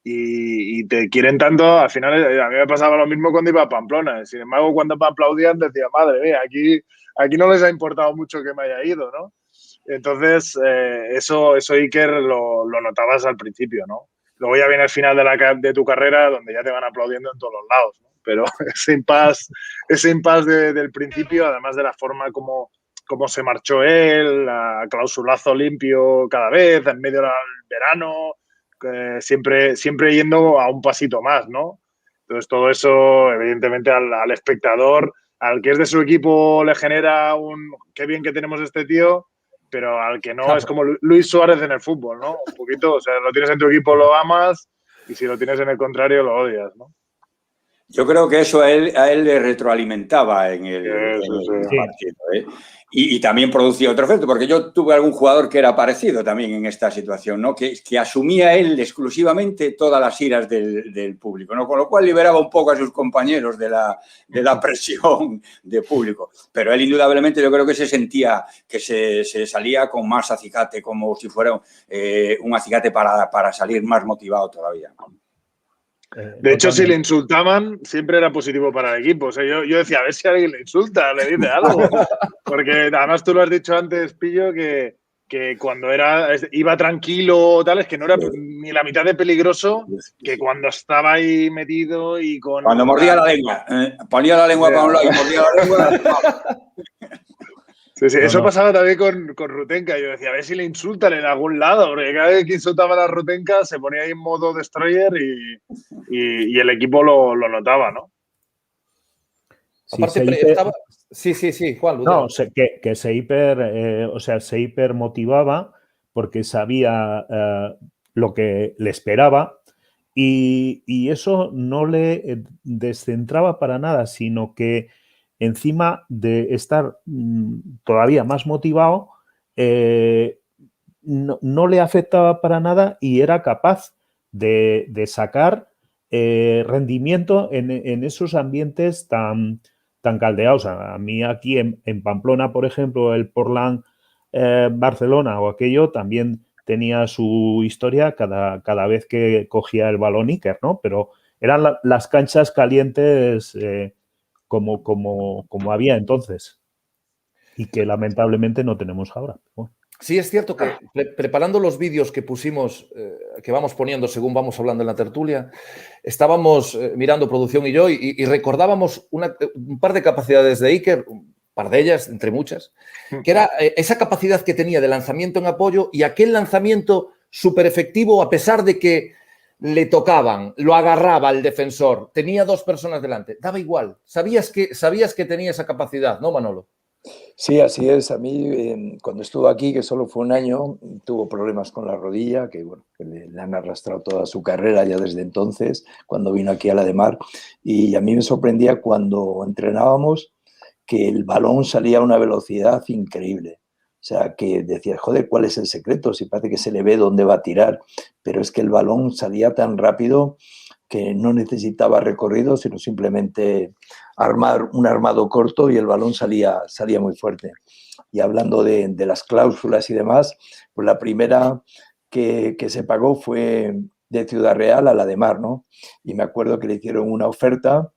y te quieren tanto. Al final, a mí me pasaba lo mismo cuando iba a Pamplona. Sin embargo, cuando me aplaudían, decía, madre mía, aquí no les ha importado mucho que me haya ido, ¿no? Entonces, eso Iker lo notabas al principio, ¿no? Luego ya viene el final de tu carrera donde ya te van aplaudiendo en todos los lados, ¿no? Pero ese impasse del principio, además de la forma como se marchó él, a clausulazo limpio cada vez, en medio del verano, siempre yendo a un pasito más, ¿no? Entonces todo eso, evidentemente, al espectador, al que es de su equipo, le genera qué bien que tenemos este tío, pero al que no, claro, es como Luis Suárez en el fútbol, ¿no? Un poquito, o sea, lo tienes en tu equipo, lo amas, y si lo tienes en el contrario, lo odias, ¿no? Yo creo que eso a él le retroalimentaba en el partido, ¿eh? Y también producía otro efecto, porque yo tuve algún jugador que era parecido también en esta situación, ¿no? Que asumía él exclusivamente todas las iras del público, ¿no? Con lo cual liberaba un poco a sus compañeros de la presión de público. Pero él indudablemente yo creo que se sentía que se salía con más acicate, como si fuera un acicate para salir más motivado todavía, ¿no? De hecho, si le insultaban, siempre era positivo para el equipo. O sea, yo decía, a ver si alguien le insulta, le dice algo. Porque además tú lo has dicho antes, Pillo, que cuando iba tranquilo, tal, es que no era ni la mitad de peligroso que cuando estaba ahí metido y con... Cuando mordía la lengua. Ponía la lengua para un lado y mordía la lengua. Sí, eso pasaba también con Rutenka. Yo decía, a ver si le insultan en algún lado, porque cada vez que insultaban a Rutenka se ponía ahí en modo destroyer y el equipo lo notaba, ¿no? Sí, sí, Juan. No, que se hipermotivaba porque sabía lo que le esperaba y eso no le descentraba para nada, sino que encima de estar todavía más motivado, no le afectaba para nada y era capaz de sacar rendimiento en esos ambientes tan caldeados. A mí aquí en Pamplona, por ejemplo, el Portland Barcelona o aquello también tenía su historia cada vez que cogía el balón Iker, ¿no? Pero eran las canchas calientes como había entonces y que lamentablemente no tenemos ahora. Bueno. Sí, es cierto que preparando los vídeos que pusimos, que vamos poniendo según vamos hablando en la tertulia, estábamos mirando producción y yo y recordábamos un par de capacidades de Iker, un par de ellas, entre muchas, que era esa capacidad que tenía de lanzamiento en apoyo y aquel lanzamiento súper efectivo a pesar de que le tocaban, lo agarraba el defensor, tenía dos personas delante, daba igual. Sabías que tenía esa capacidad, ¿no, Manolo? Sí, así es. A mí, cuando estuvo aquí, que solo fue un año, tuvo problemas con la rodilla, que le han arrastrado toda su carrera ya desde entonces, cuando vino aquí a la de Mar. Y a mí me sorprendía cuando entrenábamos que el balón salía a una velocidad increíble. O sea, que decías, joder, ¿cuál es el secreto? Si parece que se le ve dónde va a tirar, pero es que el balón salía tan rápido que no necesitaba recorrido, sino simplemente armar un armado corto y el balón salía muy fuerte. Y hablando de las cláusulas y demás, pues la primera que se pagó fue de Ciudad Real a la de Mar, ¿no? Y me acuerdo que le hicieron una oferta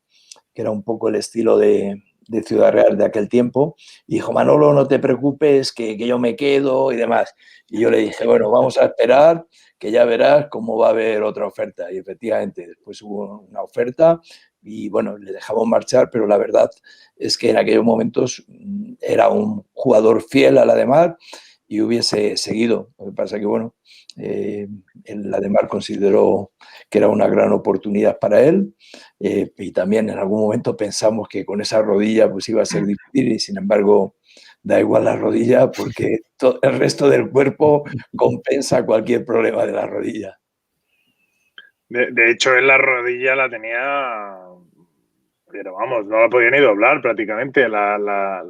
que era un poco el estilo de Ciudad Real de aquel tiempo, y dijo, Manolo, no te preocupes, que yo me quedo y demás. Y yo le dije, bueno, vamos a esperar, que ya verás cómo va a haber otra oferta. Y efectivamente, después hubo una oferta y, bueno, le dejamos marchar, pero la verdad es que en aquellos momentos era un jugador fiel a la de Mar y hubiese seguido. Lo que pasa que, bueno, la de Mar consideró que era una gran oportunidad para él y también en algún momento pensamos que con esa rodilla pues iba a ser difícil y sin embargo da igual la rodilla porque el resto del cuerpo compensa cualquier problema de la rodilla. De hecho, él la rodilla la tenía, pero vamos, no la podía ni doblar prácticamente, la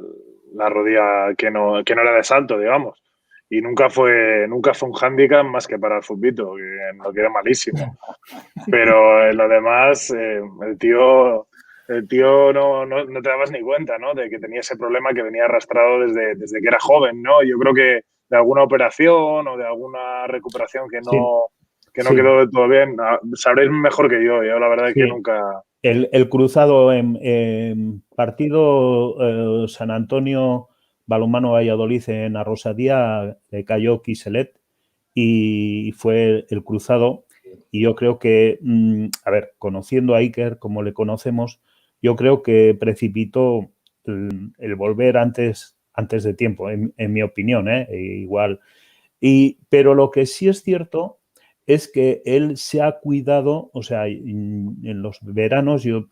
rodilla que no era de salto, digamos. Y nunca fue un hándicap más que para el futbito, que era malísimo. Pero en lo demás, el tío no te dabas ni cuenta, ¿no? De que tenía ese problema que venía arrastrado desde que era joven, ¿no? Yo creo que de alguna operación o de alguna recuperación que que no Sí. quedó todo bien. Sabréis mejor que yo la verdad es que Sí. nunca... El cruzado en partido San Antonio Balonmano Valladolid en Arrosadía cayó Kiselet y fue el cruzado. Y yo creo que, a ver, conociendo a Iker como le conocemos, yo creo que precipitó el volver antes de tiempo, en mi opinión, igual. Pero lo que sí es cierto es que él se ha cuidado, o sea, en los veranos yo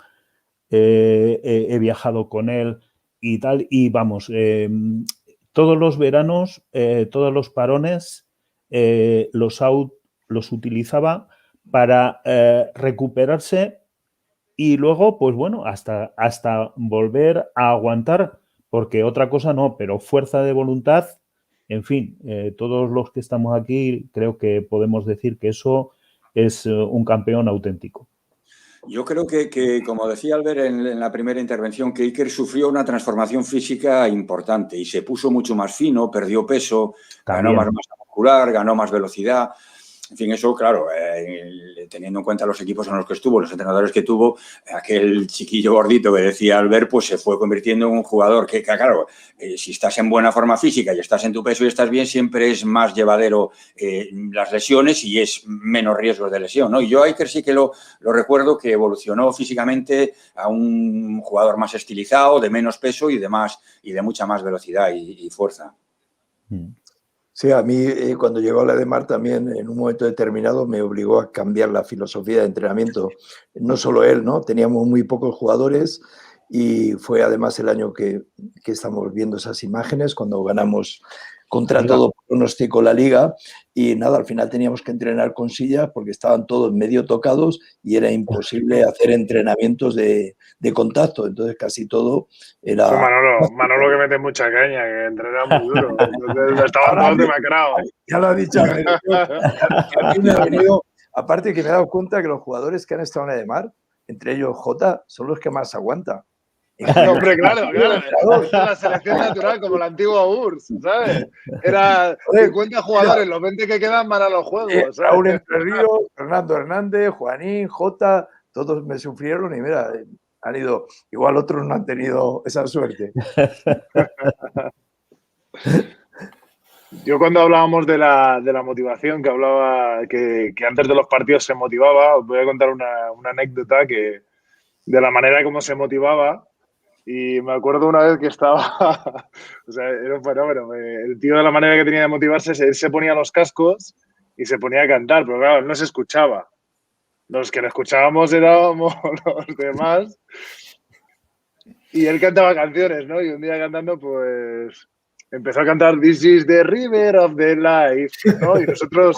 he viajado con él y tal, y vamos, todos los veranos, todos los parones, los utilizaba para recuperarse y luego, pues bueno, hasta volver a aguantar, porque otra cosa no, pero fuerza de voluntad, en fin, todos los que estamos aquí creo que podemos decir que eso es un campeón auténtico. Yo creo que, como decía Albert en la primera intervención, que Iker sufrió una transformación física importante y se puso mucho más fino, perdió peso, ganó más masa muscular, ganó más velocidad. En fin, eso, claro, teniendo en cuenta los equipos en los que estuvo, los entrenadores que tuvo, aquel chiquillo gordito que decía Albert, pues se fue convirtiendo en un jugador que claro, si estás en buena forma física y estás en tu peso y estás bien, siempre es más llevadero las lesiones y es menos riesgo de lesión, ¿no? Y yo a Iker sí que lo recuerdo que evolucionó físicamente a un jugador más estilizado, de menos peso y de mucha más velocidad y fuerza. Sí, a mí cuando llegó a la Edemar también en un momento determinado me obligó a cambiar la filosofía de entrenamiento. No solo él, ¿no? Teníamos muy pocos jugadores y fue además el año que estamos viendo esas imágenes cuando ganamos contra todo pronóstico la liga y nada, al final teníamos que entrenar con sillas porque estaban todos medio tocados y era imposible hacer entrenamientos de contacto, entonces casi todo era... Fue Manolo que mete mucha caña, que entrena muy duro, entonces estaban todos demacrados. Ya lo ha dicho. A mí me ha venido, aparte que me he dado cuenta que los jugadores que han estado en Edemar, entre ellos Jota, son los que más aguantan. No, hombre, claro. Es la selección natural, como la antigua URSS, ¿sabes? Era 50 jugadores, los 20 que quedan van a los juegos. Raúl Entre Ríos, Fernando Hernández, Juanín, Jota, todos me sufrieron y mira, han ido. Igual otros no han tenido esa suerte. Yo cuando hablábamos de la motivación, que hablaba que antes de los partidos se motivaba, os voy a contar una anécdota de la manera como se motivaba. Y me acuerdo una vez que estaba, o sea, era un fenómeno. El tío de la manera que tenía de motivarse, él se ponía los cascos y se ponía a cantar, pero claro, él no se escuchaba. Los que lo escuchábamos éramos los demás. Y él cantaba canciones, ¿no? Y un día cantando, pues, empezó a cantar This is the River of the Life, ¿no? Y nosotros,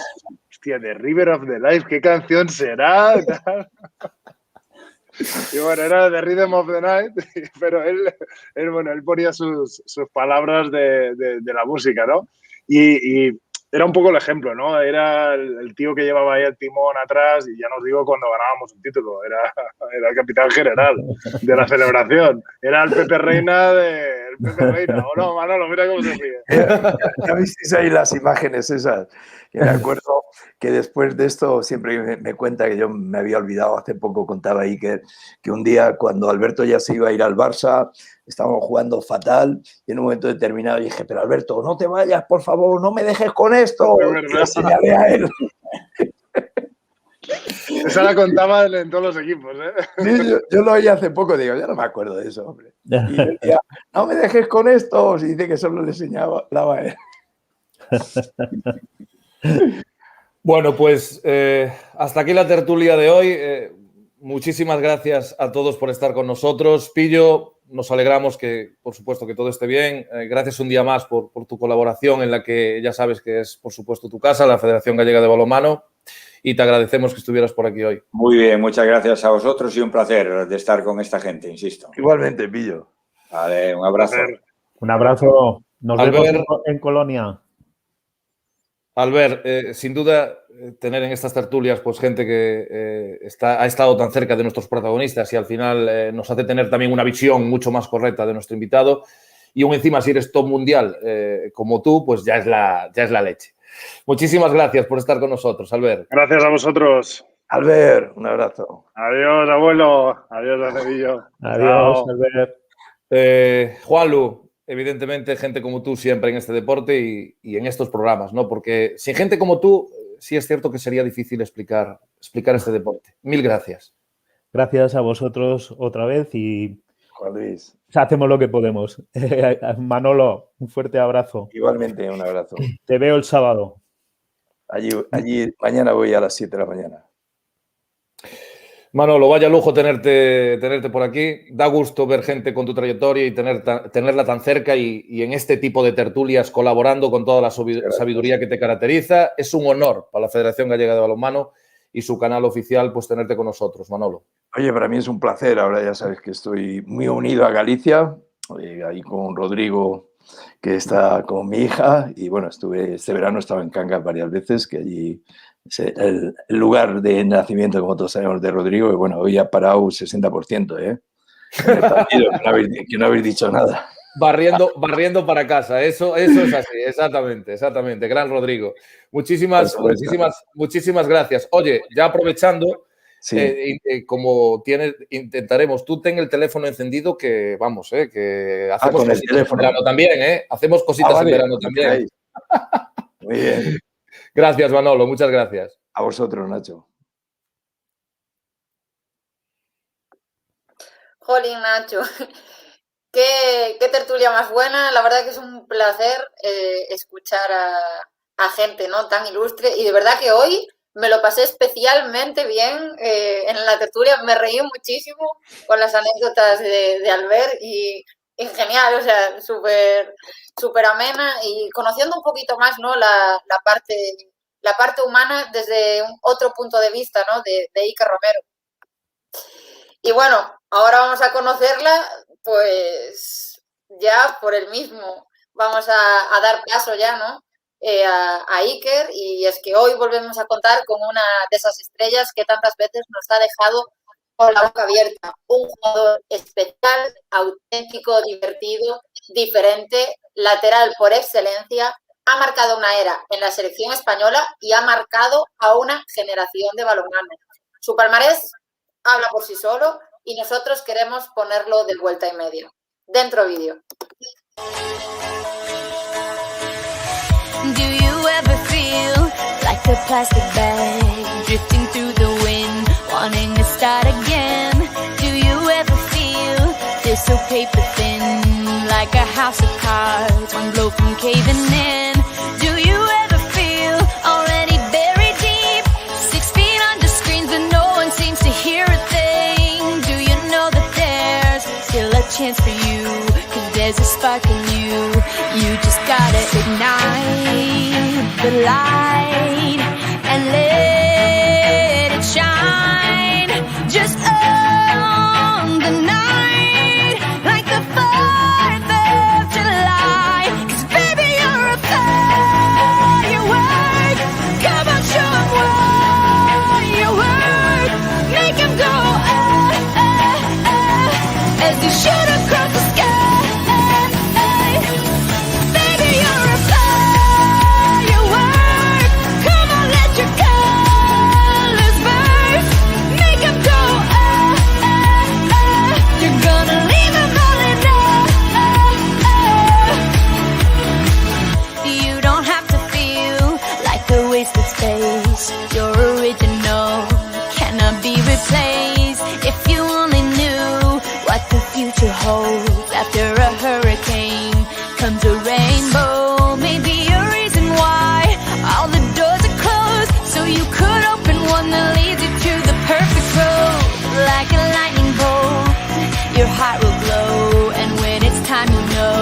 hostia, The River of the Life, ¿qué canción será? Y bueno, era The Rhythm of the Night, pero él ponía sus palabras de la música, ¿no? Y era un poco el ejemplo, ¿no? Era el tío que llevaba ahí el timón atrás y ya no os digo cuando ganábamos un título, era el capitán general de la celebración, era el Pepe Reina ¿o no, Manolo? Mira cómo se ríe. Ya visteis ahí las imágenes esas. Que me acuerdo que después de esto siempre me cuenta que yo me había olvidado, hace poco contaba ahí que un día cuando Alberto ya se iba a ir al Barça, estábamos jugando fatal y en un momento determinado dije, pero Alberto, no te vayas, por favor, no me dejes con esto. Y le señalé a él. Esa la contaban en todos los equipos, ¿eh? Sí, yo lo oí hace poco, digo, ya no me acuerdo de eso, hombre. Y decía, no me dejes con esto, y dice que solo le señalaba a él. Bueno, pues hasta aquí la tertulia de hoy. Muchísimas gracias a todos por estar con nosotros. Pillo, nos alegramos que, por supuesto, que todo esté bien. Gracias un día más por tu colaboración en la que ya sabes que es, por supuesto, tu casa, la Federación Gallega de Balonmano. Y te agradecemos que estuvieras por aquí hoy. Muy bien, muchas gracias a vosotros y un placer de estar con esta gente, insisto. Igualmente, Pillo. Vale, un abrazo. Un abrazo. Nos Albert, vemos en Colonia. Albert, sin duda, tener en estas tertulias pues gente que ha estado tan cerca de nuestros protagonistas y al final nos hace tener también una visión mucho más correcta de nuestro invitado. Y aún encima, si eres top mundial como tú, pues ya es la leche. Muchísimas gracias por estar con nosotros, Albert. Gracias a vosotros. Albert, un abrazo. Adiós, abuelo. Adiós, Acevillo. Adiós, Albert. Juanlu, evidentemente gente como tú siempre en este deporte y en estos programas, ¿no? Porque sin gente como tú, sí es cierto que sería difícil explicar este deporte. Mil gracias. Gracias a vosotros otra vez y Juan Luis. Hacemos lo que podemos. Manolo, un fuerte abrazo. Igualmente, un abrazo. Te veo el sábado. Allí mañana voy a las 7 de la mañana. Manolo, vaya lujo tenerte por aquí. Da gusto ver gente con tu trayectoria y tenerla tan cerca y en este tipo de tertulias colaborando con toda la sabiduría que te caracteriza. Es un honor para la Federación Gallega de Balonmano y su canal oficial, pues tenerte con nosotros, Manolo. Oye, para mí es un placer. Ahora ya sabes que estoy muy unido a Galicia, ahí con Rodrigo, que está con mi hija. Y bueno, este verano estaba en Cangas varias veces, que allí es el lugar de nacimiento, como todos sabemos, de Rodrigo. Y bueno, hoy ha parado 60%, ¿eh? En el partido, que no habéis dicho nada. Barriendo para casa, eso es así, exactamente. Gran Rodrigo. Muchísimas gracias. Oye, ya aprovechando, sí. Como intentaremos, tú ten el teléfono encendido, que vamos, que hacemos cositas en verano también, hacemos cositas en verano también. Muy bien. Gracias, Manolo, muchas gracias. A vosotros, Nacho. Jolín, Nacho. Qué tertulia más buena. La verdad que es un placer escuchar a gente, ¿no?, tan ilustre. Y de verdad que hoy me lo pasé especialmente bien en la tertulia. Me reí muchísimo con las anécdotas de Albert y genial, o sea, súper amena y conociendo un poquito más, ¿no?, la parte humana desde otro punto de vista, ¿no?, de Iker Romero. Y bueno, ahora vamos a conocerla, pues ya por el mismo. Vamos a dar paso ya, ¿no?, a Iker, y es que hoy volvemos a contar con una de esas estrellas que tantas veces nos ha dejado con la boca abierta. Un jugador especial, auténtico, divertido, diferente, lateral por excelencia. Ha marcado una era en la selección española y ha marcado a una generación de balonmano. Su palmarés habla por sí solo y nosotros queremos ponerlo de vuelta y media. Dentro vídeo. Do you ever feel like a plastic bag drifting through the wind, wanting to start again? Do you ever feel this so paper thin, like a house of cards, one blow from caving in? Do you ever feel already buried deep, 6 feet under screens but no one seems to hear a thing? Do you know that there's still a chance for you, 'cause there's a spark in you? You just gotta ignite the light and let it shine. Just on the night, like the 4th of July. 'Cause baby, you're a firework. Come on, show 'em what you work. Make 'em go as you shoot across the sky. You're original, cannot be replaced. If you only knew what the future holds. After a hurricane comes a rainbow. Maybe a reason why all the doors are closed, so you could open one that leads you to the perfect road. Like a lightning bolt, your heart will glow, and when it's time you know,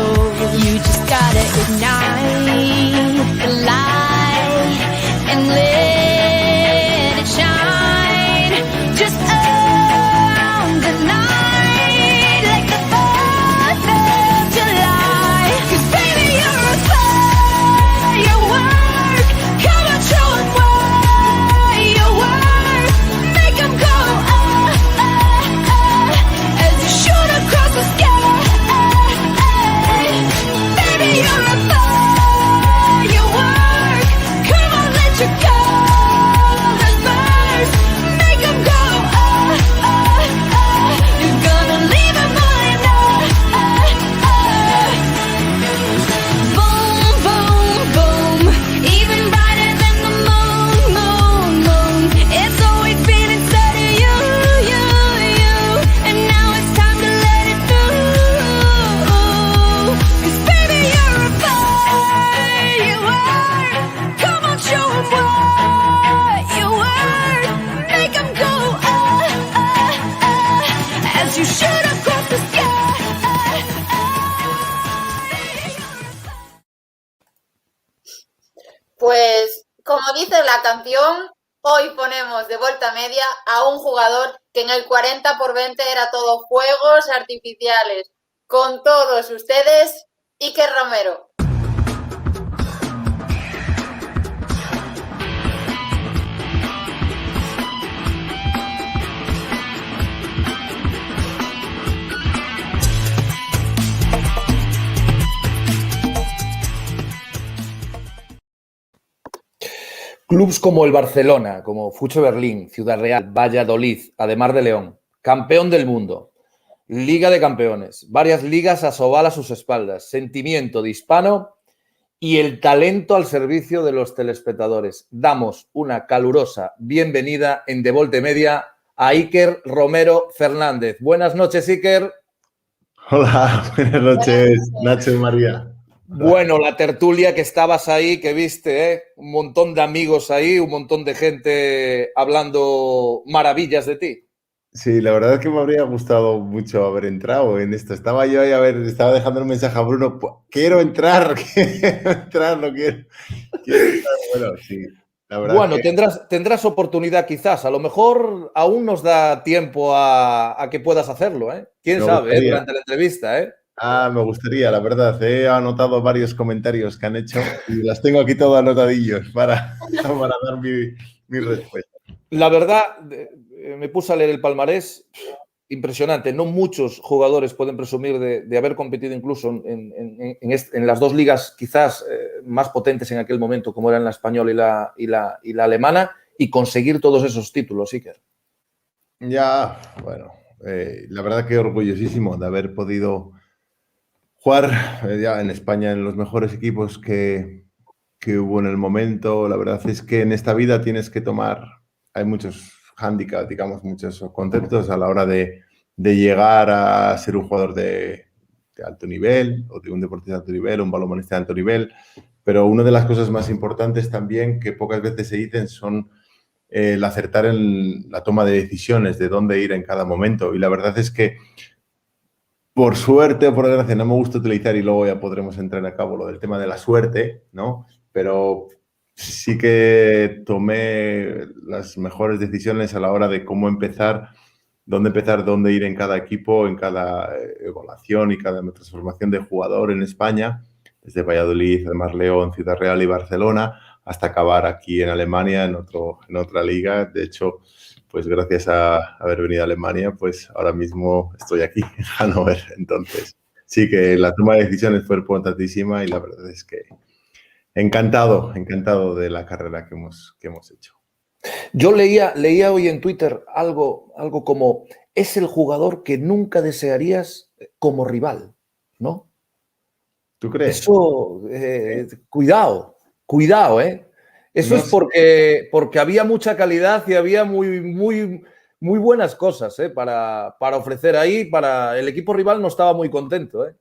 you just gotta ignite the light and let it shine. Just la canción, hoy ponemos de vuelta media a un jugador que en el 40x20 era todo fuegos artificiales. Con todos ustedes, Iker Romero. Clubs como el Barcelona, como Fucho Berlín, Ciudad Real, Valladolid, además de León, campeón del mundo, Liga de Campeones, varias ligas a Sobal a sus espaldas, sentimiento de hispano y el talento al servicio de los telespectadores. Damos una calurosa bienvenida en De Volte Media a Iker Romero Fernández. Buenas noches, Iker. Hola, buenas noches, Nacho y María. Bueno, la tertulia que estabas ahí, que viste, ¿eh? Un montón de amigos ahí, un montón de gente hablando maravillas de ti. Sí, la verdad es que me habría gustado mucho haber entrado en esto. Estaba yo ahí, estaba dejando un mensaje a Bruno, quiero entrar, no quiero entrar. Bueno, sí, la verdad. Bueno, que tendrás oportunidad quizás, a lo mejor aún nos da tiempo a que puedas hacerlo, ¿eh? ¿Quién sabe, durante la entrevista, eh? Me gustaría, la verdad. He anotado varios comentarios que han hecho y las tengo aquí todos anotadillos para dar mi respuesta. La verdad, me puse a leer el palmarés, impresionante. No muchos jugadores pueden presumir de haber competido incluso en las dos ligas quizás más potentes en aquel momento, como eran la española y la alemana, y conseguir todos esos títulos, Iker. Ya, bueno, la verdad que orgullosísimo de haber podido jugar ya en España en los mejores equipos que hubo en el momento. La verdad es que en esta vida tienes que hay muchos hándicaps, digamos, muchos conceptos a la hora de llegar a ser un jugador de alto nivel o de un deportista de alto nivel, un balonmanista de alto nivel. Pero una de las cosas más importantes también que pocas veces se dicen son el acertar en la toma de decisiones de dónde ir en cada momento. Y la verdad es que por suerte o por desgracia, no me gusta utilizar, y luego ya podremos entrar a cabo lo del tema de la suerte, ¿no? Pero sí que tomé las mejores decisiones a la hora de cómo empezar, dónde ir en cada equipo, en cada evaluación y cada transformación de jugador en España, desde Valladolid, además León, Ciudad Real y Barcelona, hasta acabar aquí en Alemania, en otra liga. De hecho, pues gracias a haber venido a Alemania, pues ahora mismo estoy aquí en Hannover. Entonces, sí que la toma de decisiones fue importantísima y la verdad es que encantado de la carrera que hemos hecho. Yo leía hoy en Twitter algo como, es el jugador que nunca desearías como rival, ¿no? ¿Tú crees? Eso, cuidado, ¿eh? Eso no es porque había mucha calidad y había muy buenas cosas para ofrecer ahí. El equipo rival no estaba muy contento, ¿eh?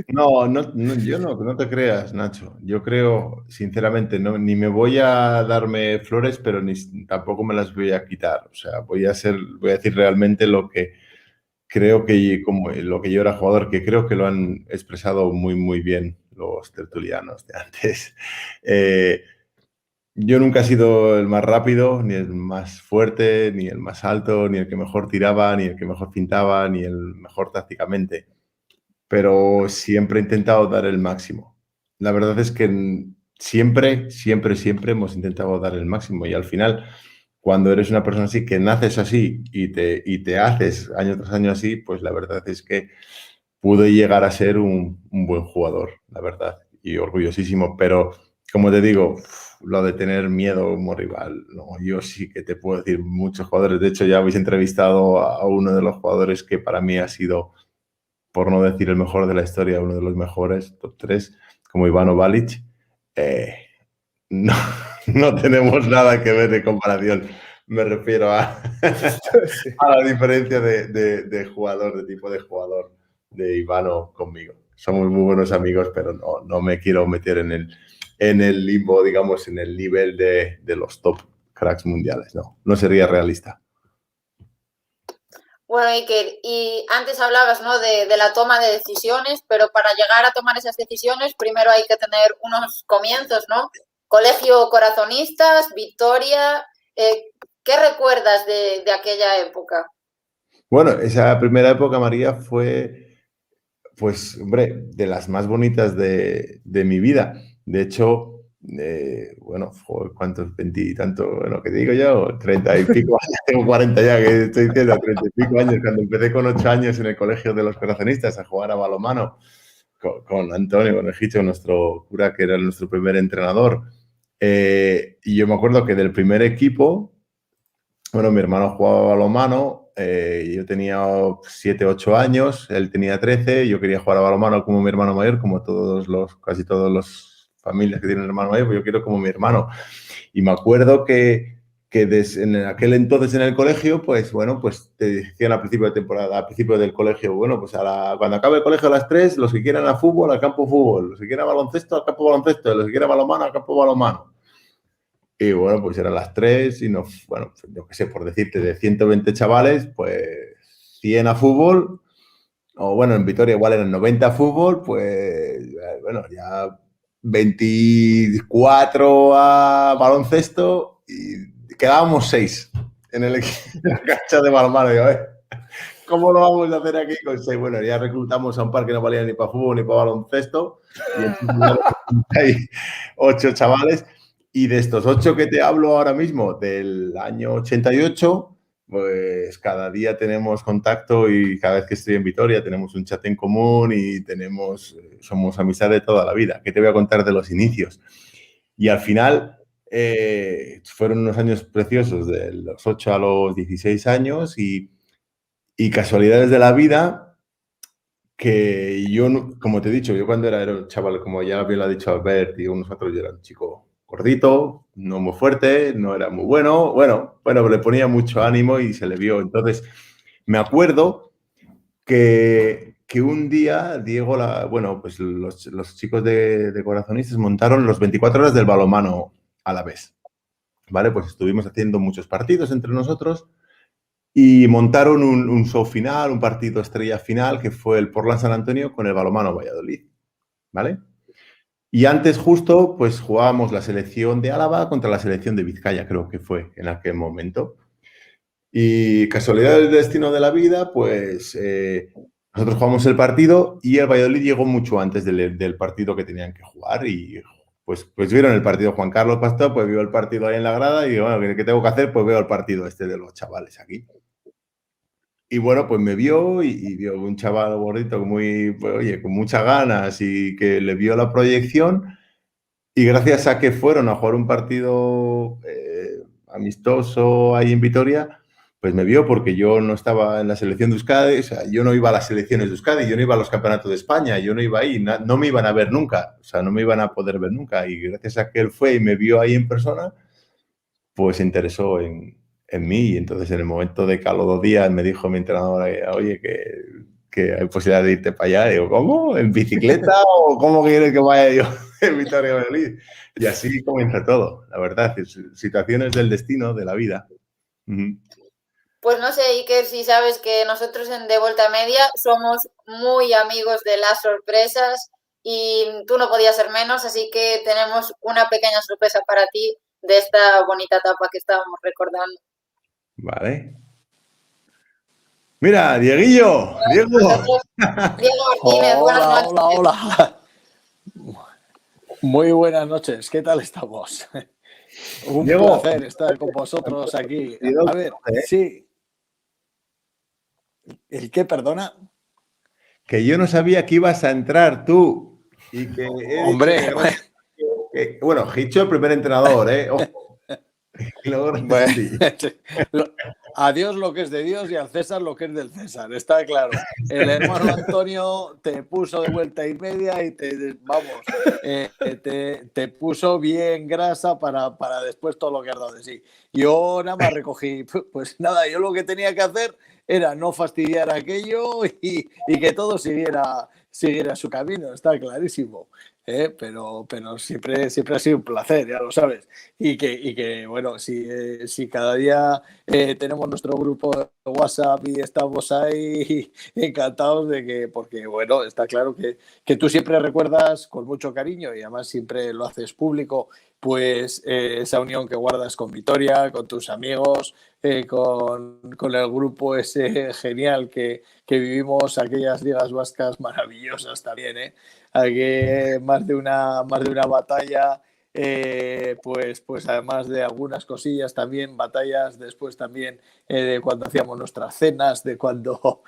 No te creas, Nacho. Yo creo, sinceramente, ni me voy a darme flores, pero tampoco me las voy a quitar. O sea, voy a decir realmente lo que creo que, como lo que yo era jugador, que creo que lo han expresado muy bien los tertulianos de antes. Yo nunca he sido el más rápido, ni el más fuerte, ni el más alto, ni el que mejor tiraba, ni el que mejor pintaba, ni el mejor tácticamente. Pero siempre he intentado dar el máximo. La verdad es que siempre hemos intentado dar el máximo. Y al final, cuando eres una persona así, que naces así y te haces año tras año así, pues la verdad es que pude llegar a ser un buen jugador, la verdad. Y orgullosísimo. Pero, como te digo, lo de tener miedo como rival, no, yo sí que te puedo decir muchos jugadores. De hecho, ya habéis entrevistado a uno de los jugadores que para mí ha sido, por no decir el mejor de la historia, uno de los mejores, top 3, como Ivano Balic. No tenemos nada que ver de comparación. Me refiero a la diferencia de jugador, de tipo de jugador de Ivano conmigo. Somos muy buenos amigos, pero no me quiero meter en el limbo, digamos, en el nivel de los top cracks mundiales. No sería realista. Bueno, Iker, y antes hablabas, ¿no?, de la toma de decisiones, pero para llegar a tomar esas decisiones primero hay que tener unos comienzos, ¿no? Colegio Corazonistas, Victoria. ¿Qué recuerdas de aquella época? Bueno, esa primera época, María, fue, pues, hombre, de las más bonitas de mi vida. De hecho, bueno, ¿cuántos? 20 y tanto, bueno, ¿qué digo yo? 30 y pico años, tengo 40 ya, que estoy diciendo, 30 y pico años, cuando empecé con 8 años en el Colegio de los Corazonistas a jugar a balonmano con Antonio, con el Hicho, nuestro cura, que era nuestro primer entrenador. Y yo me acuerdo que del primer equipo, bueno, mi hermano jugaba a balonmano, yo tenía 7, 8 años, él tenía 13, yo quería jugar a balonmano como mi hermano mayor, como casi todos los familias que tienen un hermano mayor, pues yo quiero como mi hermano. Y me acuerdo que en aquel entonces en el colegio, pues bueno, pues te decían al principio de temporada, al principio del colegio, bueno, pues cuando acabe el colegio a las 3, los que quieran a fútbol, al campo fútbol, los que quieran baloncesto, al campo baloncesto, los que quieran balonmano, al campo balonmano. Y bueno, pues eran las 3 y bueno, yo qué sé, por decirte, de 120 chavales, pues 100 a fútbol, o bueno, en Vitoria igual eran 90 a fútbol, pues bueno, ya 24 a baloncesto y quedábamos 6 en la cancha de balonmano. Y, ¿cómo lo vamos a hacer aquí con 6? Bueno, ya reclutamos a un par que no valía ni para fútbol ni para baloncesto y hay 8 chavales. Y de estos 8 que te hablo ahora mismo, del año 88, pues cada día tenemos contacto y cada vez que estoy en Vitoria tenemos un chat en común y somos amistad de toda la vida. ¿Qué te voy a contar de los inicios? Y al final fueron unos años preciosos, de los 8 a los 16 años y casualidades de la vida que yo, como te he dicho, yo cuando era un chaval, como ya bien lo ha dicho Albert y unos otros, yo era un chico gordito, no muy fuerte, no era muy bueno, pero le ponía mucho ánimo y se le vio. Entonces, me acuerdo que un día Diego, bueno, pues los chicos de Corazonistas montaron los 24 horas del balonmano a la vez, ¿vale? Pues estuvimos haciendo muchos partidos entre nosotros y montaron un show final, un partido estrella final, que fue el Portland San Antonio con el balonmano Valladolid, ¿vale? Y antes justo, pues jugábamos la selección de Álava contra la selección de Vizcaya, creo que fue en aquel momento. Y casualidad del destino de la vida, pues nosotros jugamos el partido y el Valladolid llegó mucho antes del partido que tenían que jugar. Y pues vieron el partido Juan Carlos Pastor, pues vio el partido ahí en la grada y digo, bueno, ¿qué tengo que hacer? Pues veo el partido este de los chavales aquí. Y bueno, pues me vio y vio un chaval gordito con muchas ganas y que le vio la proyección y gracias a que fueron a jugar un partido amistoso ahí en Vitoria, pues me vio porque yo no estaba en la selección de Euskadi, o sea, yo no iba a las selecciones de Euskadi, yo no iba a los campeonatos de España, yo no iba ahí, no me iban a ver nunca, o sea, no me iban a poder ver nunca y gracias a que él fue y me vio ahí en persona, pues se interesó en mí y entonces en el momento de que a los 2 días me dijo mi entrenador, oye, que hay posibilidad de irte para allá. Digo, ¿cómo? ¿En bicicleta o cómo quieres que vaya yo en Vitoria Valladolid? Y así comienza todo, la verdad, situaciones del destino, de la vida. Pues no sé, Iker, si sabes que nosotros en De Volta Media somos muy amigos de las sorpresas y tú no podías ser menos, así que tenemos una pequeña sorpresa para ti de esta bonita etapa que estábamos recordando. Vale. Mira, Dieguillo. Diego. Diego Martínez, buenas noches. Hola. Muy buenas noches, ¿qué tal estamos? Un Diego, placer estar con vosotros aquí. A ver, sí. ¿El qué, perdona? Que yo no sabía que ibas a entrar tú. Y que hombre, bueno, Hicho el primer entrenador, ¿eh? Ojo. A Dios lo que es de Dios y al César lo que es del César, está claro. El hermano Antonio te puso de vuelta y media y te puso bien grasa para después todo lo que has dado de sí. Yo nada más recogí, pues nada, yo lo que tenía que hacer era no fastidiar aquello y que todo siguiera su camino, está clarísimo. Pero siempre ha sido un placer, ya lo sabes. Y que bueno, si cada día tenemos nuestro grupo WhatsApp y estamos ahí encantados de que, porque bueno, está claro que tú siempre recuerdas con mucho cariño y además siempre lo haces público, pues esa unión que guardas con Vitoria, con tus amigos, con el grupo ese genial que vivimos, aquellas ligas vascas maravillosas también, ¿eh? Aquí más de una batalla. Pues además de algunas cosillas también, batallas después también de cuando hacíamos nuestras cenas, de cuando,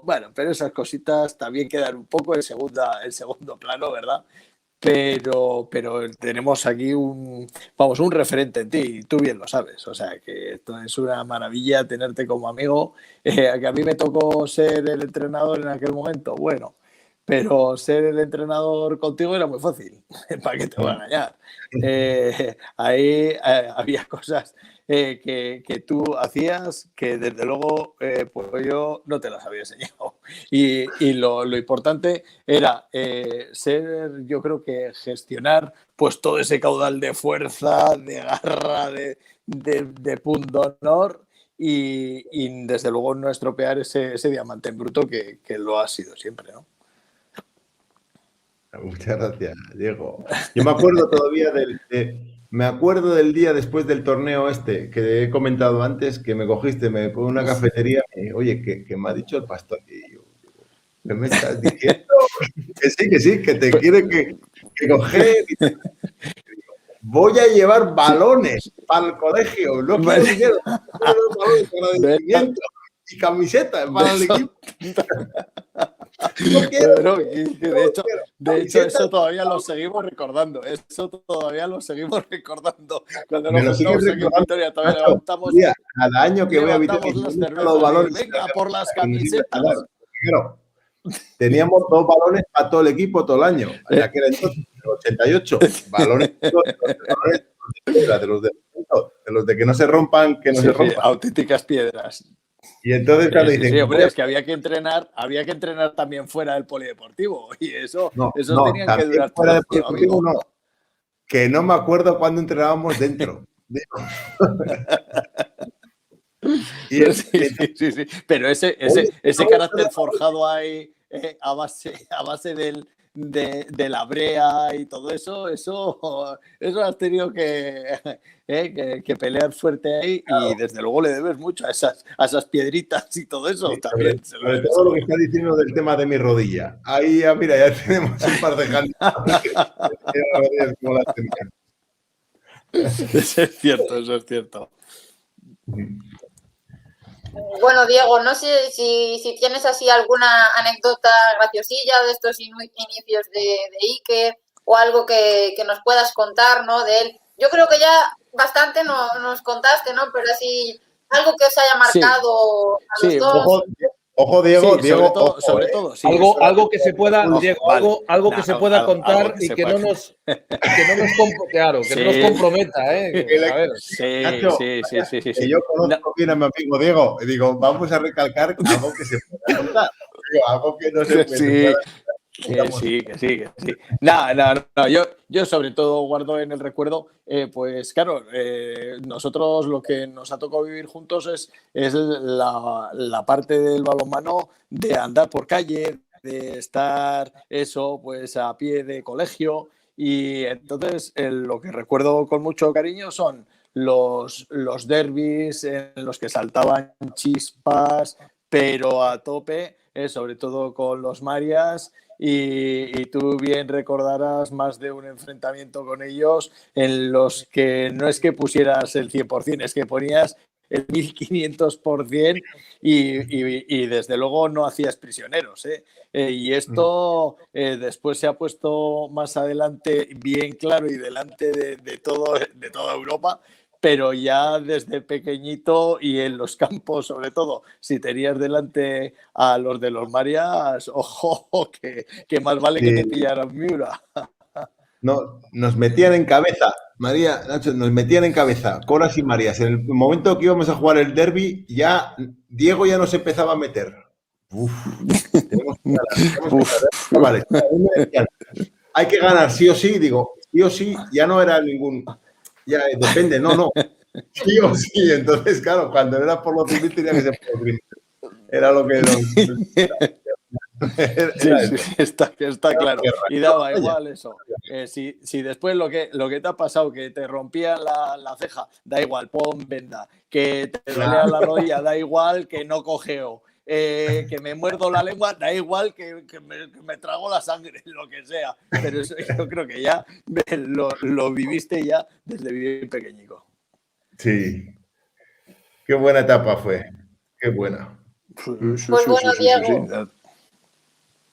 bueno, pero esas cositas también quedan un poco en segundo plano, ¿verdad? Pero tenemos aquí un referente en ti, y tú bien lo sabes, o sea que esto es una maravilla tenerte como amigo, que a mí me tocó ser el entrenador en aquel momento, bueno, pero ser el entrenador contigo era muy fácil, ¿para qué te voy a engañar? Ahí había cosas que tú hacías que desde luego pues yo no te las había enseñado. Y lo importante era yo creo que gestionar pues todo ese caudal de fuerza, de garra, de punto honor y desde luego no estropear ese diamante en bruto que lo ha sido siempre, ¿no? Muchas gracias, Diego. Yo me acuerdo todavía del día después del torneo que he comentado antes, que me cogiste, me fue a una cafetería y, oye, que me ha dicho el pastor. Y yo, ¿qué me estás diciendo? Que sí, que te quiere que coger. Voy a llevar balones para el colegio, no quiero dinero, balones para el rendimiento y camisetas para el equipo. No quiero, de hecho, eso todavía lo seguimos recordando. Cuando nos juntamos aquí en Vitoria, todavía levantamos. Cada año que voy a Vitoria, los balones. Venga, por las camisetas. Claro. Teníamos 2 balones para todo el equipo todo el año. En aquel entonces, en el 88. Balones de los de que no se rompan, que no se rompan. Auténticas piedras. Y entonces cuando dicen... Sí, hombre, es que había que entrenar también fuera del polideportivo y eso tenían que durar fuera del polideportivo no. Que no me acuerdo cuándo entrenábamos dentro. Sí. Pero ese carácter forjado ahí a base de la brea y todo eso has tenido que pelear fuerte ahí y desde luego le debes mucho a esas piedritas y todo eso también. Sobre todo lo que está diciendo del tema de mi rodilla. Ahí mira, ya tenemos un par de cantos. Eso es cierto. Bueno, Diego, no sé si tienes así alguna anécdota graciosilla de estos inicios de Iker o algo que nos puedas contar, ¿no? De él. Yo creo que ya bastante nos contaste, ¿no? Pero así, algo que os haya marcado a los dos. Ojo, Diego, sobre todo, sí. Algo que se pueda, Diego, algo que se pueda contar y que no nos comprometa, ¿eh? A ver. Sí. Que yo conozco bien a mi amigo Diego y digo, vamos a recalcar algo que se pueda contar. Algo que no se puede contar. Que sí. No. Yo sobre todo guardo en el recuerdo, pues claro, nosotros lo que nos ha tocado vivir juntos es la parte del balonmano de andar por calle, de estar pues a pie de colegio y entonces lo que recuerdo con mucho cariño son los derbis en los que saltaban chispas, pero a tope, sobre todo con los Marias. Y tú bien recordarás más de un enfrentamiento con ellos en los que no es que pusieras el 100%, es que ponías el 1500% y desde luego no hacías prisioneros, ¿eh? Y esto después se ha puesto más adelante bien claro y delante de toda Europa. Pero ya desde pequeñito y en los campos, sobre todo, si tenías delante a los de los Marias, ojo, que más vale que te pillaran Miura. No, nos metían en cabeza, María, Nacho, nos metían en cabeza, Coras y Marías. En el momento que íbamos a jugar el derbi, ya Diego ya nos empezaba a meter. Tenemos que ganar. Vale, hay que ganar sí o sí, digo, sí o sí, ya no era ningún... Ya depende, no. Sí o sí. Entonces, claro, cuando era por lo civil tenía que ser por lo civil. Era lo que... Sí, está claro. Y daba igual eso. Si después lo que te ha pasado, que te rompía la ceja, da igual, pon venda. Que te dolía la rodilla, da igual, que no cojeo. Que me muerdo la lengua, da igual, que me trago la sangre, lo que sea. Pero eso yo creo que ya lo viviste ya desde bien pequeñico. Sí. Qué buena etapa fue. Qué buena. Pues bueno, Diego,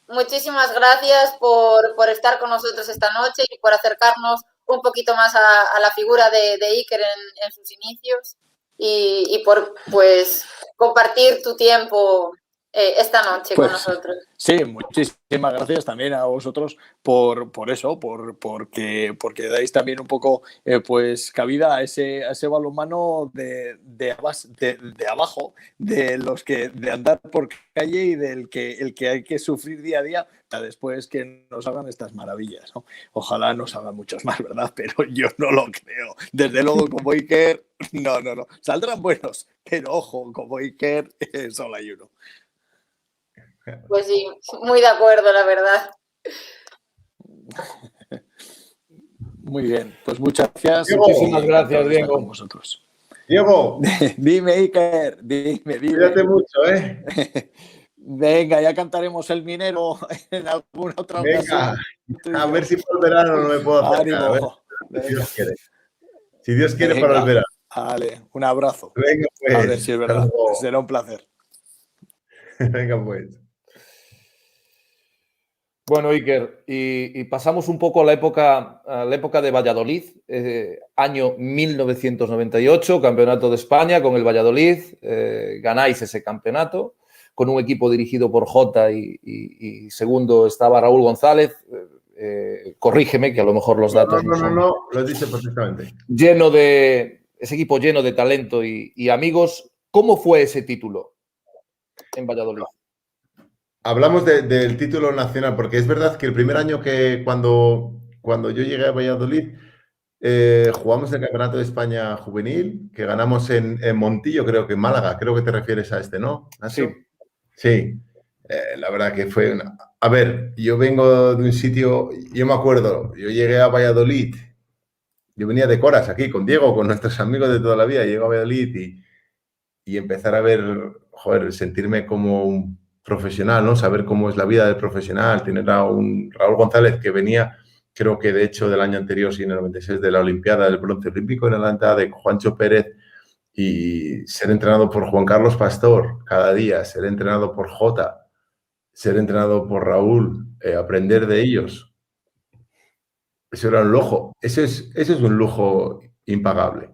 muchísimas gracias por estar con nosotros esta noche y por acercarnos un poquito más a la figura de Iker en sus inicios y por pues compartir tu tiempo esta noche con nosotros. Sí, muchísimas gracias también a vosotros por eso, porque dais también un poco pues cabida a ese balonmano de abajo, de los que de andar por calle y del que el que hay que sufrir día a día para después que nos hagan estas maravillas, ¿no? Ojalá nos hagan muchos más, ¿verdad? Pero yo no lo creo. Desde luego, como Iker, no. Saldrán buenos, pero ojo, como Iker, solo hay uno. Pues sí, muy de acuerdo, la verdad. Muy bien, pues muchas gracias. Diego, muchísimas gracias, Diego. Con vosotros. Diego. Dime, Iker, dime. Cuídate mucho, ¿eh? Venga, ya cantaremos El Minero en alguna otra ocasión. A ver si por el verano no me puedo acercar. A ver, si Dios quiere. Si Dios quiere, para el verano. Vale, un abrazo. Venga, pues. A ver si es verdad. Será un placer. Venga, pues. Bueno, Iker, y pasamos un poco a la época de Valladolid, año 1998, campeonato de España con el Valladolid, ganáis ese campeonato con un equipo dirigido por Jota y segundo estaba Raúl González, corrígeme que a lo mejor los datos No, lo dice perfectamente. Ese equipo lleno de talento y amigos. ¿Cómo fue ese título en Valladolid? Hablamos del título nacional, porque es verdad que el primer año que cuando yo llegué a Valladolid, jugamos el Campeonato de España Juvenil, que ganamos en Montillo, creo que en Málaga, creo que te refieres a este, ¿no? Sí. Sí, la verdad que fue una... A ver, yo vengo de un sitio, yo me acuerdo, yo llegué a Valladolid, yo venía de Coras aquí con Diego, con nuestros amigos de toda la vida, llego a Valladolid y empezar a ver, sentirme como un profesional, ¿no? Saber cómo es la vida del profesional, tener a un Raúl González que venía, creo que de hecho del año anterior, sí, en el 96, de la Olimpiada del Bronce Olímpico, en la entrada de Juancho Pérez, y ser entrenado por Juan Carlos Pastor cada día, ser entrenado por Jota, ser entrenado por Raúl, aprender de ellos. Eso era un lujo. Eso es un lujo impagable.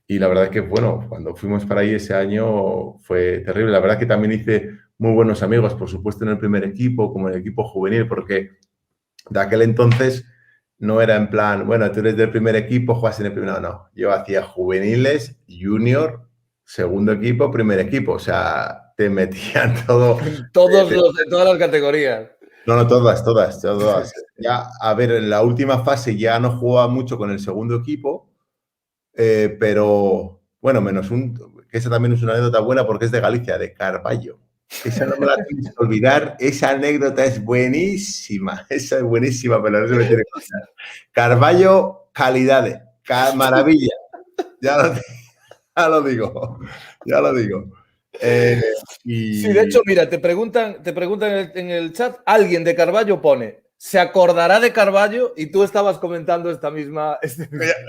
Y la verdad es que, bueno, cuando fuimos para ahí ese año fue terrible. La verdad que también hice muy buenos amigos, por supuesto, en el primer equipo, como en el equipo juvenil, porque de aquel entonces no era en plan, bueno, tú eres del primer equipo, juegas en el primer... No. Yo hacía juveniles, junior, segundo equipo, primer equipo. O sea, te metían todo... Todos los de todas las categorías. No, todas. Ya, a ver, en la última fase ya no jugaba mucho con el segundo equipo, pero, bueno, menos que esa también es una anécdota buena porque es de Galicia, de Carballo. Esa no me la tienes que olvidar, esa anécdota es buenísima, pero no se me tiene que olvidar. Carballo, calidades, maravilla, ya lo digo. Sí, de hecho, mira, te preguntan en el chat, alguien de Carballo pone, ¿se acordará de Carballo? Y tú estabas comentando esta misma...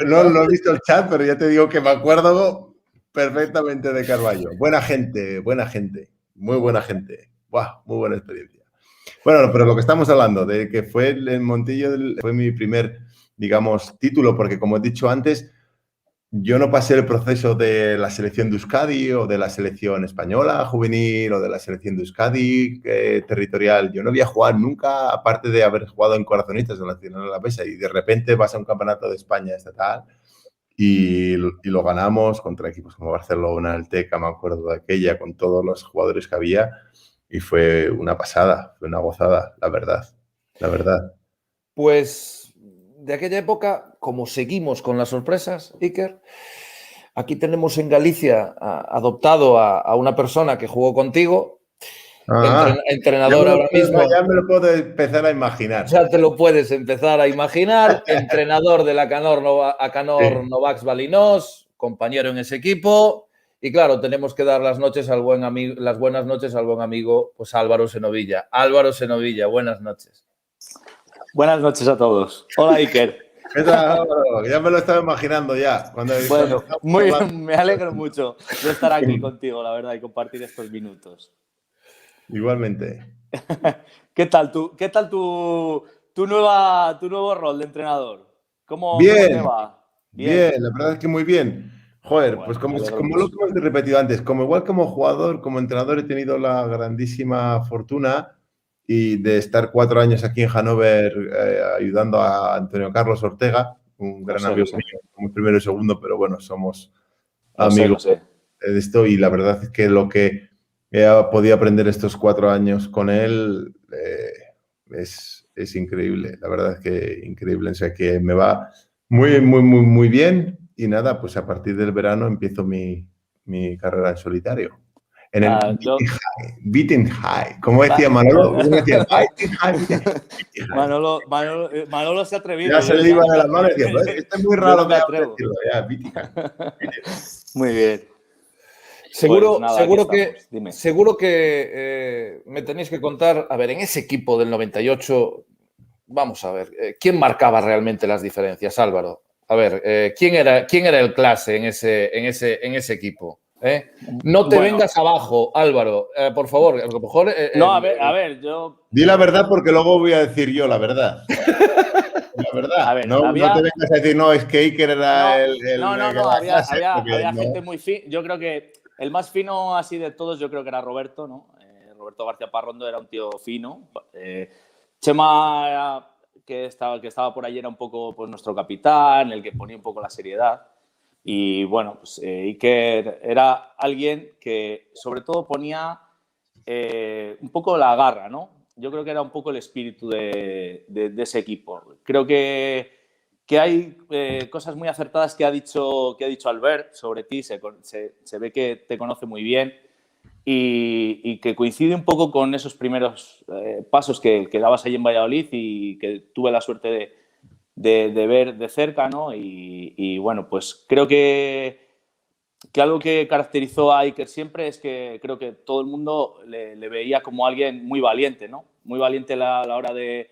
No he visto el chat, pero ya te digo que me acuerdo perfectamente de Carballo. Buena gente, muy buena gente. ¡Buah! Muy buena experiencia. Bueno, pero lo que estamos hablando, de que fue el Montillo, fue mi primer, digamos, título, porque como he dicho antes, yo no pasé el proceso de la selección de Euskadi o de la selección española juvenil o de la selección de Euskadi territorial. Yo no había jugado nunca, aparte de haber jugado en Corazonitas en la Nacional de la Pesa, y de repente vas a un campeonato de España estatal y lo ganamos contra equipos como Barcelona, el Teca, me acuerdo de aquella, con todos los jugadores que había, y fue una pasada, fue una gozada, la verdad. Pues de aquella época, como seguimos con las sorpresas, Iker, aquí tenemos en Galicia adoptado a una persona que jugó contigo, entrenador ahora mismo. Ya me lo puedo empezar a imaginar. Ya te lo puedes empezar a imaginar. Entrenador de la Acanor Novax Balinós, compañero en ese equipo. Y claro, tenemos que dar las buenas noches al buen amigo, pues Álvaro Senovilla. Álvaro Senovilla, buenas noches. Buenas noches a todos. Hola, Iker. ¿Qué tal, Álvaro? Ya me lo estaba imaginando ya. Bueno, muy bien, me alegro mucho de estar aquí contigo, la verdad, y compartir estos minutos. Igualmente. ¿Qué tal tu nuevo rol de entrenador? ¿Cómo te va? Bien, la verdad es que muy bien. Joder, bueno, pues como lo que hemos repetido antes, igual como jugador, como entrenador he tenido la grandísima fortuna de estar 4 años aquí en Hannover ayudando a Antonio Carlos Ortega, un gran amigo mío, como primero y segundo, pero bueno, somos amigos de esto y la verdad es que lo que he podido aprender estos 4 años con él es increíble, la verdad es que increíble, o sea que me va muy bien y nada, pues a partir del verano empiezo mi carrera en solitario. En el Beating High, como decía Manolo, Manolo se ha atrevido. Ya se le iba de las manos y decía, esto es muy raro de decirlo, ya, Beating High. Muy bien. Seguro que me tenéis que contar, a ver, en ese equipo del 98, vamos a ver, ¿quién marcaba realmente las diferencias, Álvaro? A ver, ¿quién era el clase en ese equipo? No te vengas abajo, Álvaro, por favor. A lo mejor, no, a ver, yo... Di la verdad porque luego voy a decir yo la verdad. La verdad. A ver, no te vengas a decir, no, es que Iker era No, había gente muy fina. Yo creo que el más fino así de todos, yo creo que era Roberto, ¿no? Roberto García Parrondo era un tío fino. Chema, que estaba por allí, era un poco pues, nuestro capitán, el que ponía un poco la seriedad. Y bueno, pues Iker era alguien que sobre todo ponía un poco la garra, ¿no? Yo creo que era un poco el espíritu de ese equipo. Creo que hay cosas muy acertadas que ha dicho Albert sobre ti, se ve que te conoce muy bien y que coincide un poco con esos primeros pasos que dabas ahí en Valladolid y que tuve la suerte de ver de cerca, ¿no? Y bueno, pues creo que algo que caracterizó a Iker siempre es que creo que todo el mundo le veía como alguien muy valiente, ¿no? Muy valiente a la hora de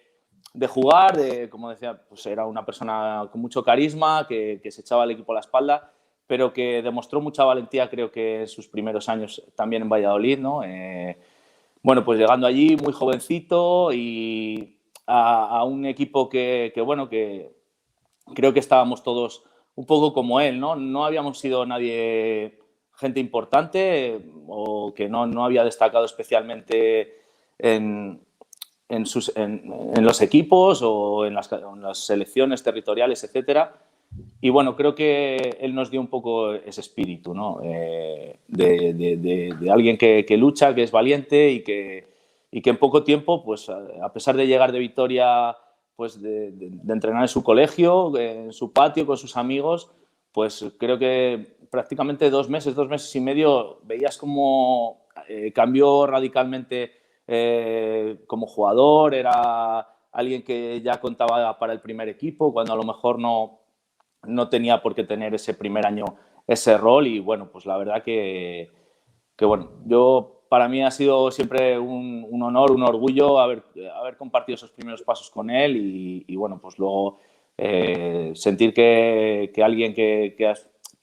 jugar, como decía, pues era una persona con mucho carisma, que se echaba al equipo a la espalda, pero que demostró mucha valentía, creo que en sus primeros años también en Valladolid, ¿no? Bueno, pues llegando allí muy jovencito y a un equipo que creo que estábamos todos un poco como él, ¿no? No habíamos sido gente importante o que no había destacado especialmente en los equipos o en las selecciones territoriales, etcétera. Y bueno, creo que él nos dio un poco ese espíritu, ¿no? De alguien que lucha, que es valiente y que en poco tiempo, pues a pesar de llegar de Vitoria, pues de entrenar en su colegio, en su patio, con sus amigos, pues creo que prácticamente 2 meses y medio, veías cómo cambió radicalmente como jugador, era alguien que ya contaba para el primer equipo, cuando a lo mejor no tenía por qué tener ese primer año ese rol y bueno, pues la verdad que bueno, para mí ha sido siempre un honor, un orgullo haber compartido esos primeros pasos con él y bueno, pues luego sentir que alguien que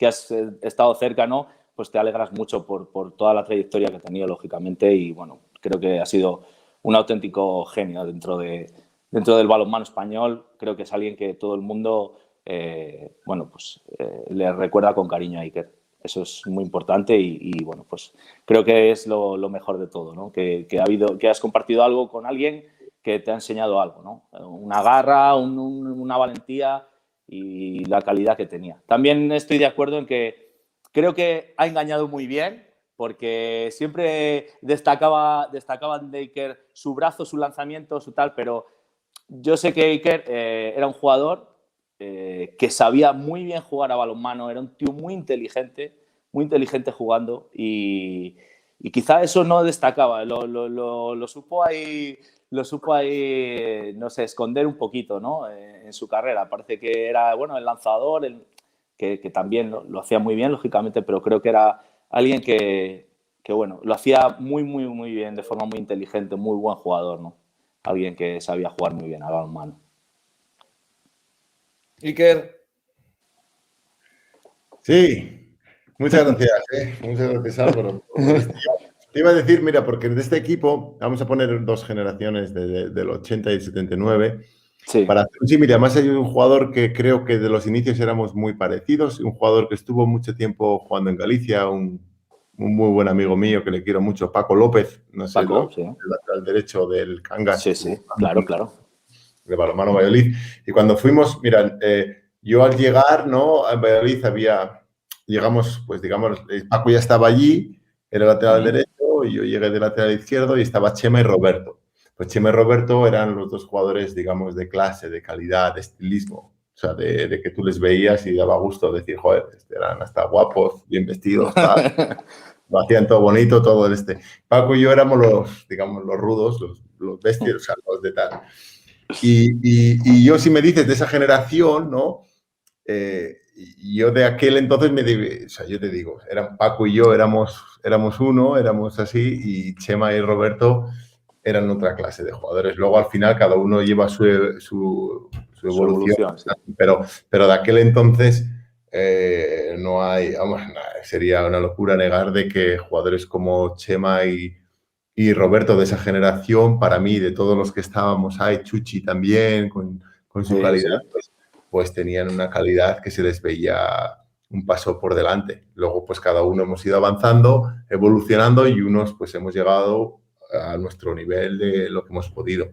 has estado cerca, ¿no? Pues te alegras mucho por toda la trayectoria que ha tenido, lógicamente, y bueno, creo que ha sido un auténtico genio dentro del balonmano español. Creo que es alguien que todo el mundo le recuerda con cariño a Iker. Eso es muy importante y bueno, pues creo que es lo mejor de todo, ¿no? Que has compartido algo con alguien que te ha enseñado algo, ¿no? Una garra, una valentía y la calidad que tenía. También estoy de acuerdo en que creo que ha engañado muy bien, porque siempre destacaban de Iker su brazo, su lanzamiento, su tal, pero yo sé que Iker era un jugador que sabía muy bien jugar a balonmano, era un tío muy inteligente jugando y quizá eso no destacaba, lo supo ahí, no sé, esconder un poquito, ¿no? En su carrera. Parece que era, bueno, el lanzador, que también lo hacía muy bien, lógicamente, pero creo que era alguien que bueno, lo hacía muy bien, de forma muy inteligente, muy buen jugador, ¿no? Alguien que sabía jugar muy bien al balonmano. Iker. Sí, muchas gracias. Muchas gracias, Álvaro. Te iba a decir, mira, porque de este equipo vamos a poner dos generaciones del 80 y el 79. Sí. Para hacer un símil, además hay un jugador que creo que de los inicios éramos muy parecidos, un jugador que estuvo mucho tiempo jugando en Galicia, un muy buen amigo mío que le quiero mucho, Paco López, no sé, Paco, sí. el lateral derecho del Cangas. Sí, claro. De balonmano Valladolid. Y cuando fuimos, mira, yo al llegar, ¿no? En Valladolid llegamos, pues digamos, Paco ya estaba allí, era lateral derecho, y yo llegué de lateral izquierdo y estaba Chema y Roberto. Pues Chema y Roberto eran los dos jugadores, digamos, de clase, de calidad, de estilismo. O sea, de que tú les veías y daba gusto decir, joder, eran hasta guapos, bien vestidos, tal. Lo hacían todo bonito, todo Paco y yo éramos los, digamos, los rudos, los bestias, o sea, los de tal. Y yo, si me dices de esa generación, ¿no? Yo de aquel entonces o sea, yo te digo, eran Paco y yo éramos uno, éramos así, y Chema y Roberto eran otra clase de jugadores. Luego, al final, cada uno lleva su evolución. Pero de aquel entonces no hay, vamos, sería una locura negar de que jugadores como Chema y Roberto de esa generación, para mí, de todos los que estábamos ahí, Chuchi también, con su calidad, pues tenían una calidad que se les veía un paso por delante. Luego, pues cada uno hemos ido avanzando, evolucionando y unos pues hemos llegado a nuestro nivel de lo que hemos podido,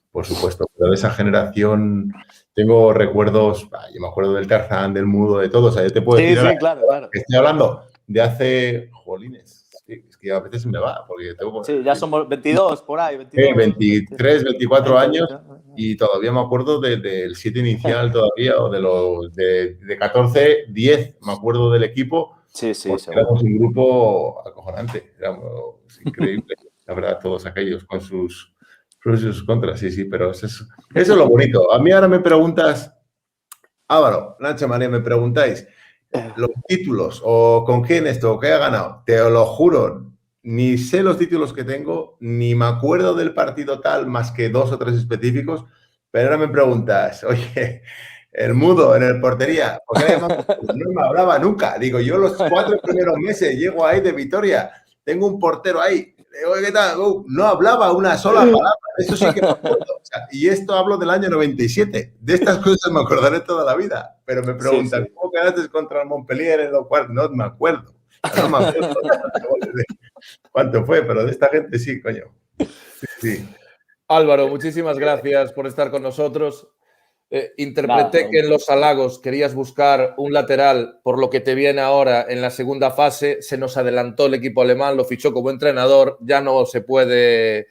por supuesto. Pero de esa generación tengo recuerdos, yo me acuerdo del Tarzán, del Mudo, de todo. O sea, yo te puedo decir ahora, claro. que estoy hablando de hace, jolines, es que a veces se me va, porque tengo... Sí, ya somos 22 por ahí. 23, 24 años y todavía me acuerdo del 7 inicial todavía, o de 14, 10, me acuerdo del equipo. Sí, éramos un grupo acojonante, éramos increíbles, la verdad, todos aquellos con sus pros y sus contras, sí, pero eso es lo bonito. A mí ahora me preguntas, Álvaro, Nacho, María, me preguntáis los títulos o con quién o qué ha ganado, te lo juro, ni sé los títulos que tengo, ni me acuerdo del partido tal, más que 2 o 3 específicos, pero ahora me preguntas, oye, el Mudo en el portería, ¿por qué no me hablaba nunca? Digo, yo los 4 primeros meses llego ahí de Vitoria, tengo un portero ahí, oye, ¿qué tal? No hablaba una sola palabra, eso sí que me acuerdo. O sea, y esto hablo del año 97, de estas cosas me acordaré toda la vida, pero me preguntan, ¿cómo quedaste contra el Montpellier en lo cual? No me acuerdo. No me acuerdo cuánto fue, pero de esta gente sí, coño. Sí. Álvaro, muchísimas gracias por estar con nosotros. Interpreté que en los halagos querías buscar un lateral, por lo que te viene ahora en la segunda fase. Se nos adelantó el equipo alemán, lo fichó como entrenador, ya no se puede,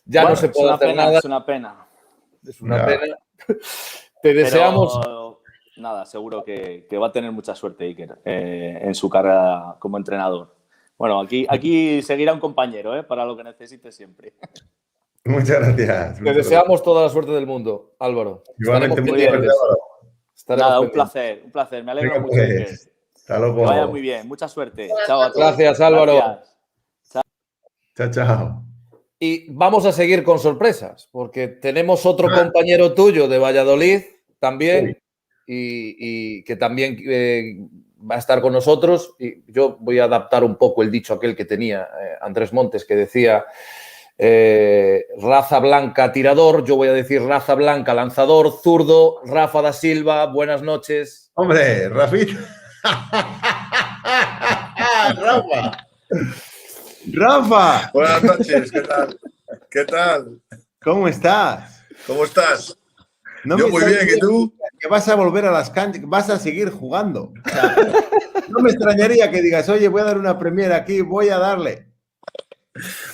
no se puede hacer nada. Es una pena. Es una pena. Te deseamos... Pero, nada, seguro que va a tener mucha suerte Iker en su carrera como entrenador. Bueno, aquí seguirá un compañero, para lo que necesite siempre. Muchas gracias. Te deseamos toda la suerte del mundo, Álvaro. Igualmente, muy bien. Nada, un placer. Me alegro mucho. Hasta luego. Que vaya muy bien. Mucha suerte. Chao a todos. Gracias, Álvaro. Gracias. Chao. Y vamos a seguir con sorpresas, porque tenemos otro compañero tuyo de Valladolid también, y que también va a estar con nosotros. Y yo voy a adaptar un poco el dicho aquel que tenía Andrés Montes, que decía... raza blanca tirador, yo voy a decir raza blanca lanzador, zurdo, Rafa da Silva, buenas noches. Hombre, Rafita. Rafa. Buenas noches, ¿qué tal? ¿Cómo estás? ¿Cómo estás? Yo muy bien, ¿y tú? Que vas a volver a las canchas, vas a seguir jugando. O sea, no me extrañaría que digas, oye, voy a dar una premiera aquí, voy a darle.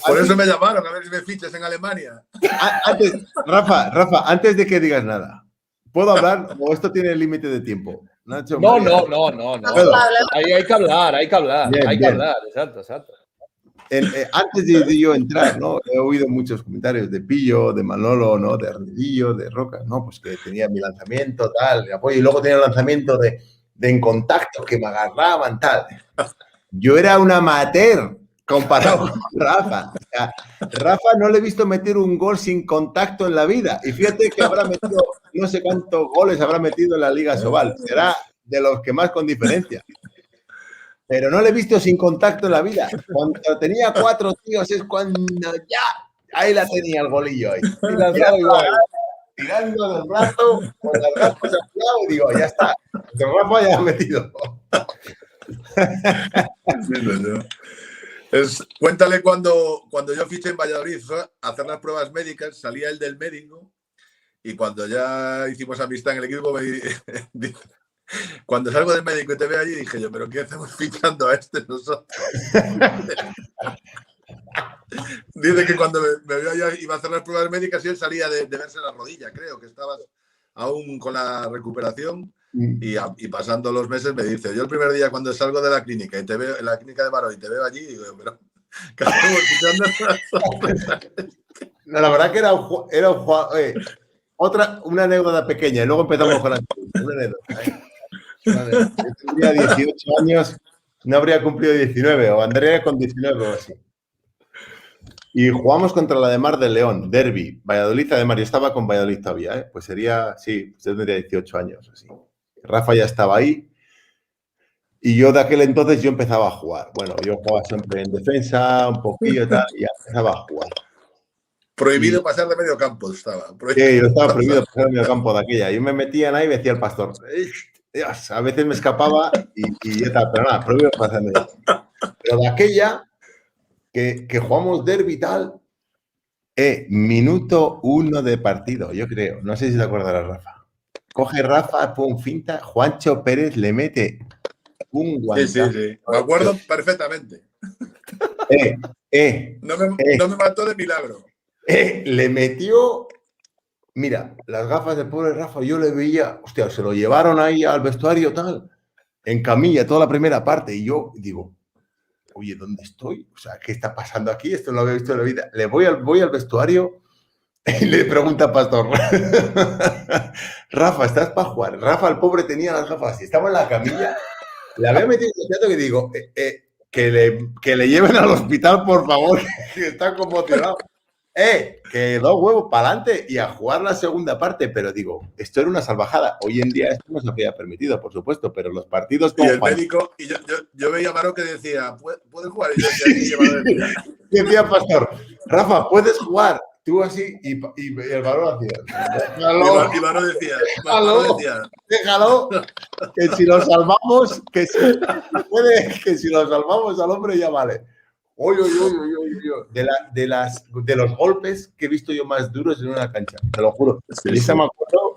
Por eso me llamaron, a ver si me fichas en Alemania. Rafa, antes de que digas nada, ¿Puedo hablar o esto tiene límite de tiempo? Nacho, No. ¿Puedo? Ahí hay que hablar, Bien, hay que bien. hablar, exacto. Antes de yo entrar, ¿no? He oído muchos comentarios de Pillo, de Manolo, ¿no? De Ardillo, de Roca, ¿no? Pues que tenía mi lanzamiento, tal, de apoyo, y luego tenía el lanzamiento de En Contacto, que me agarraban, tal. Yo era un amateur comparado con Rafa. O sea, Rafa no le he visto meter un gol sin contacto en la vida. Y fíjate que habrá metido, no sé cuántos goles habrá metido en la Liga Sobal. Será de los que más con diferencia. Pero no le he visto sin contacto en la vida. Cuando tenía 4 tíos es cuando ya, ahí la tenía el golillo ahí. Tirando del brazo, con las gafas al lado y digo, ya está. El Rafa ya ha metido. Cuéntale cuando yo fiché en Valladolid a hacer las pruebas médicas, salía el del médico y cuando ya hicimos amistad en el equipo cuando salgo del médico y te veo allí, dije yo, ¿pero qué hacemos fichando a este nosotros? Dice que cuando me vio yo iba a hacer las pruebas médicas y él salía de verse la rodilla, creo que estabas aún con la recuperación y pasando los meses me dice, yo el primer día cuando salgo de la clínica y te veo en la clínica de Baró y te veo allí, digo, pero ¿qué hacemos fichando? No, la verdad que era un jugador. Una anécdota pequeña y luego empezamos con la una anécdota. Yo tendría 18 años, no habría cumplido 19 o andaría con 19 o así. Y jugamos contra la de Mar del León, derbi, Valladolid de Mar. Yo estaba con Valladolid todavía, pues sería, sí, pues yo tendría 18 años. Así. Rafa ya estaba ahí y yo de aquel entonces yo empezaba a jugar. Bueno, yo jugaba siempre en defensa, un poquillo y tal, y ya empezaba a jugar. Prohibido pasar de medio campo estaba. Sí, yo estaba prohibido pasar de medio campo de aquella. Yo me metía ahí y me decía el pastor, Dios, a veces me escapaba y ya está, pero nada, prohibido pasar de medio campo. Pero de aquella que jugamos derbi y tal, minuto 1 de partido, yo creo. No sé si te acordarás, Rafa. Coge Rafa, pum, finta, Juancho Pérez le mete un guantazo. Sí. Me acuerdo perfectamente. No me mató de milagro. Le metió, mira, las gafas del pobre Rafa, yo le veía, hostia, se lo llevaron ahí al vestuario tal, en camilla, toda la primera parte, y yo digo, oye, ¿dónde estoy? O sea, ¿qué está pasando aquí? Esto no lo había visto en la vida. Voy al vestuario y le pregunta a Pastor, Rafa, ¿estás para jugar? Rafa, el pobre, tenía las gafas así, estaba en la camilla, le había metido en el teatro que digo, que le lleven al hospital, por favor, que está conmocionado. Que 2 huevos para adelante y a jugar la segunda parte, pero digo, esto era una salvajada. Hoy en día esto no se había permitido, por supuesto, pero los partidos con y el médico, y yo veía a Maró que decía, ¿puedes jugar? Y yo decía Pastor, Rafa, ¿puedes jugar? Tú así, y el balón hacía. Y Maró decía, déjalo, que si lo salvamos, que si lo salvamos al hombre ya vale. De los golpes que he visto yo más duros en una cancha, te lo juro. Sí, y esa me acuerdo.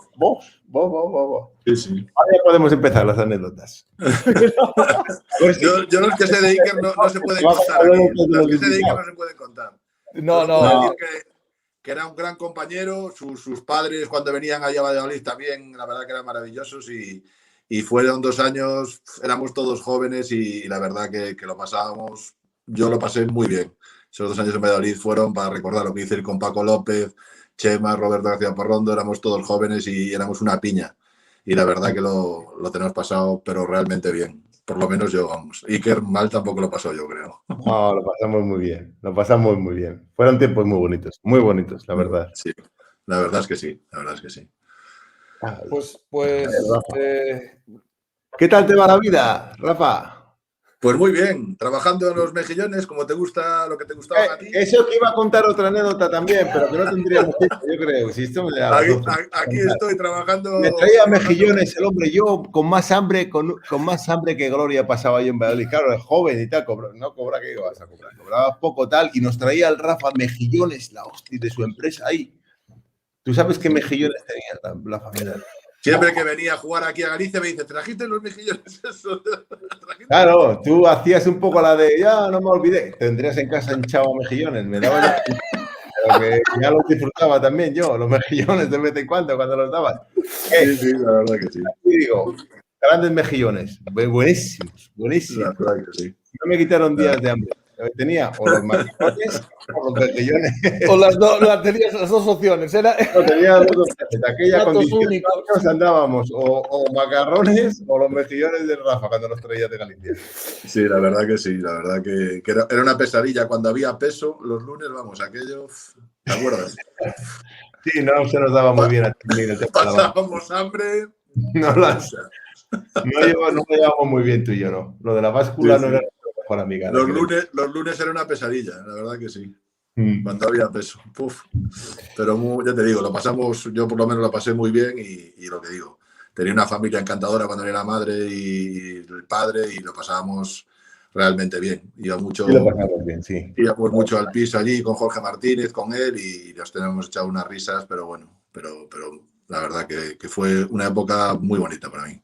Sí. Ahora ya podemos empezar las anécdotas. Pues yo los que sé de Iker no se pueden contar. Los que sé de Iker no se pueden contar. No. Que era un gran compañero. Sus padres, cuando venían allá a Valladolid, también, la verdad que eran maravillosos. Y fueron 2 años, éramos todos jóvenes y la verdad que lo pasábamos. Yo lo pasé muy bien. Esos 2 años en Valladolid fueron para recordar lo que hice con Paco López, Chema, Roberto García Parrondo. Éramos todos jóvenes y éramos una piña. Y la verdad que lo tenemos pasado, pero realmente bien. Por lo menos yo, vamos. Iker mal tampoco lo pasó, yo creo. No, lo pasamos muy bien. Lo pasamos muy bien. Fueron tiempos muy bonitos, la verdad. Sí, la verdad es que sí. La verdad es que sí. Pues ¿qué tal te va la vida, Rafa? Pues muy bien, trabajando en los mejillones, como te gusta, lo que te gustaba a ti. Eso que iba a contar otra anécdota también, pero que no tendríamos tiempo, yo creo. Si esto aquí estoy trabajando. Me traía mejillones el hombre, yo con más hambre, con más hambre que gloria pasaba yo en Valladolid. Claro, es joven y tal, no cobra, ¿qué ibas a cobrar? Cobraba poco tal, y nos traía el Rafa mejillones, la hostia de su empresa ahí. ¿Tú sabes qué mejillones tenía la familia? Siempre que venía a jugar aquí a Galicia me dice, ¿trajiste los mejillones? Claro, tú hacías un poco la de, ya no me olvidé, tendrías en casa hinchado mejillones, me daba porque ya los disfrutaba también yo, los mejillones de vez en cuando los dabas. Sí, la verdad que sí. Y digo, grandes mejillones, buenísimos, buenísimos. La verdad que sí. No me quitaron días de hambre. Tenía o los macarrones o los mejillones. O tenías las dos opciones. Tenía las dos opciones. Aquella Platos condición únicos. nos andábamos o macarrones o los mejillones de Rafa cuando nos traía de Galicia. Sí, la verdad que sí. La verdad que era una pesadilla. Cuando había peso, los lunes, vamos, aquello... ¿Te acuerdas? Sí, no se nos daba muy bien a ti. Pasábamos hambre. No lo llevamos muy bien tú y yo, ¿no? Lo de la báscula no era nuestra mejor amiga. Los lunes era una pesadilla, la verdad que sí. Cuando había peso. Uf. Pero ya te digo, lo pasamos, yo por lo menos lo pasé muy bien y lo que digo, tenía una familia encantadora cuando era la madre y el padre y lo pasábamos realmente bien. Iba mucho, Sí, lo pasamos bien, sí. íbamos mucho al piso allí con Jorge Martínez, con él y nos tenemos echado unas risas, pero bueno, pero la verdad que fue una época muy bonita para mí.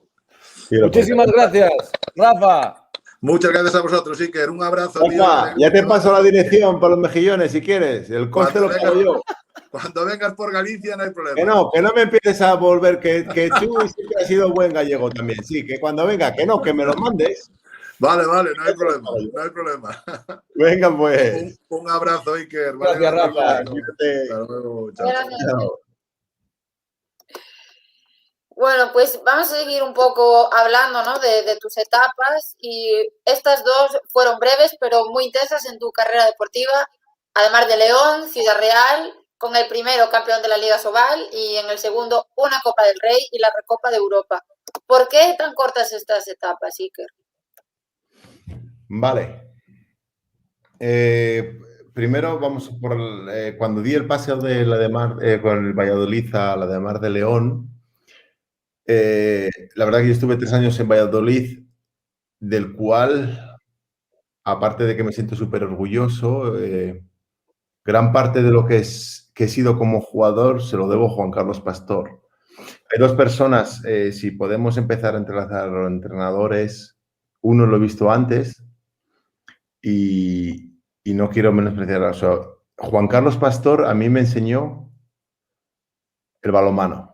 Muchísimas gracias, Rafa. Muchas gracias a vosotros, Iker. Un abrazo. Rafa, ya te paso la dirección para los mejillones si quieres. El coste lo pago yo. Cuando vengas por Galicia no hay problema. Que no me empieces a volver, que tú siempre has sido buen gallego también. Sí, que cuando venga, que me lo mandes. Vale, no hay problema, no hay problema. Venga, pues. Un abrazo, Iker. Gracias, Rafa. Hasta luego. Chao. Bueno, pues vamos a seguir un poco hablando, ¿no? de tus etapas y estas dos fueron breves pero muy intensas en tu carrera deportiva, además de León, Ciudad Real, con el primero campeón de la Liga Sobal y en el segundo una Copa del Rey y la Recopa de Europa. ¿Por qué tan cortas estas etapas, Iker? Vale. Primero vamos por cuando di el paseo de la de Mar con el Valladolid a la de Mar de León. La verdad que yo estuve 3 años en Valladolid, del cual, aparte de que me siento súper orgulloso, gran parte de lo que he sido como jugador se lo debo a Juan Carlos Pastor. Hay dos personas, si podemos empezar a entrelazar los entrenadores, uno lo he visto antes y no quiero menospreciar. O sea, Juan Carlos Pastor a mí me enseñó el balonmano.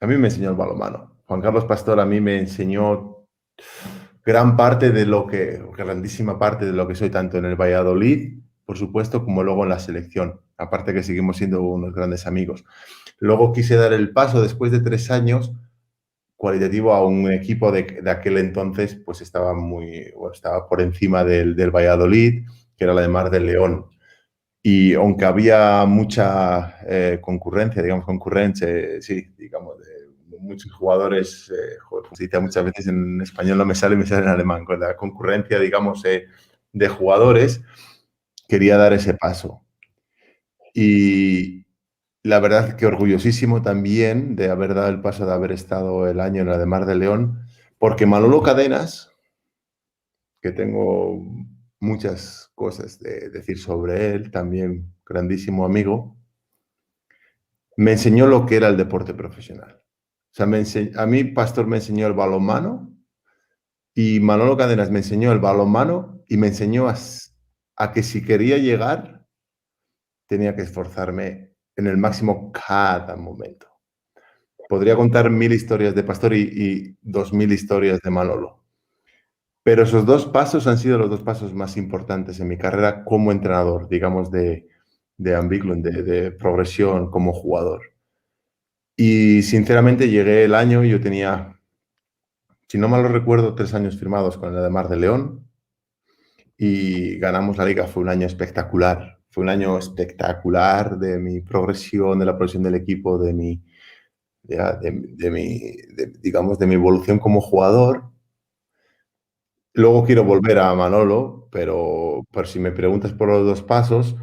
A mí me enseñó el balonmano. Juan Carlos Pastor a mí me enseñó grandísima parte de lo que soy tanto en el Valladolid, por supuesto, como luego en la selección. Aparte que seguimos siendo unos grandes amigos. Luego quise dar el paso después de 3 años cualitativo a un equipo de aquel entonces, pues estaba por encima del Valladolid, que era la de Mar del León. Y aunque había mucha concurrencia, sí, digamos, de muchos jugadores, se dice muchas veces en español, no me sale en alemán, con la concurrencia, digamos, de jugadores, quería dar ese paso. Y la verdad que orgullosísimo también de haber dado el paso de haber estado el año en la de Mar del León, porque Manolo Cadenas, que tengo muchas cosas de decir sobre él, también grandísimo amigo, me enseñó lo que era el deporte profesional. O sea, a mí Pastor me enseñó el balonmano y Manolo Cadenas me enseñó el balonmano y me enseñó a que si quería llegar tenía que esforzarme en el máximo cada momento. Podría contar 1000 historias de Pastor y 2000 historias de Manolo. Pero esos 2 pasos han sido los 2 pasos más importantes en mi carrera como entrenador, digamos, de ambivalent, de progresión como jugador. Y sinceramente llegué el año, yo tenía, si no mal lo recuerdo, 3 años firmados con la de Mar de León y ganamos la liga. Fue un año espectacular. Fue un año espectacular de mi progresión, de la progresión del equipo, de mi evolución como jugador. Luego quiero volver a Manolo, pero por si me preguntas por los 2 pasos,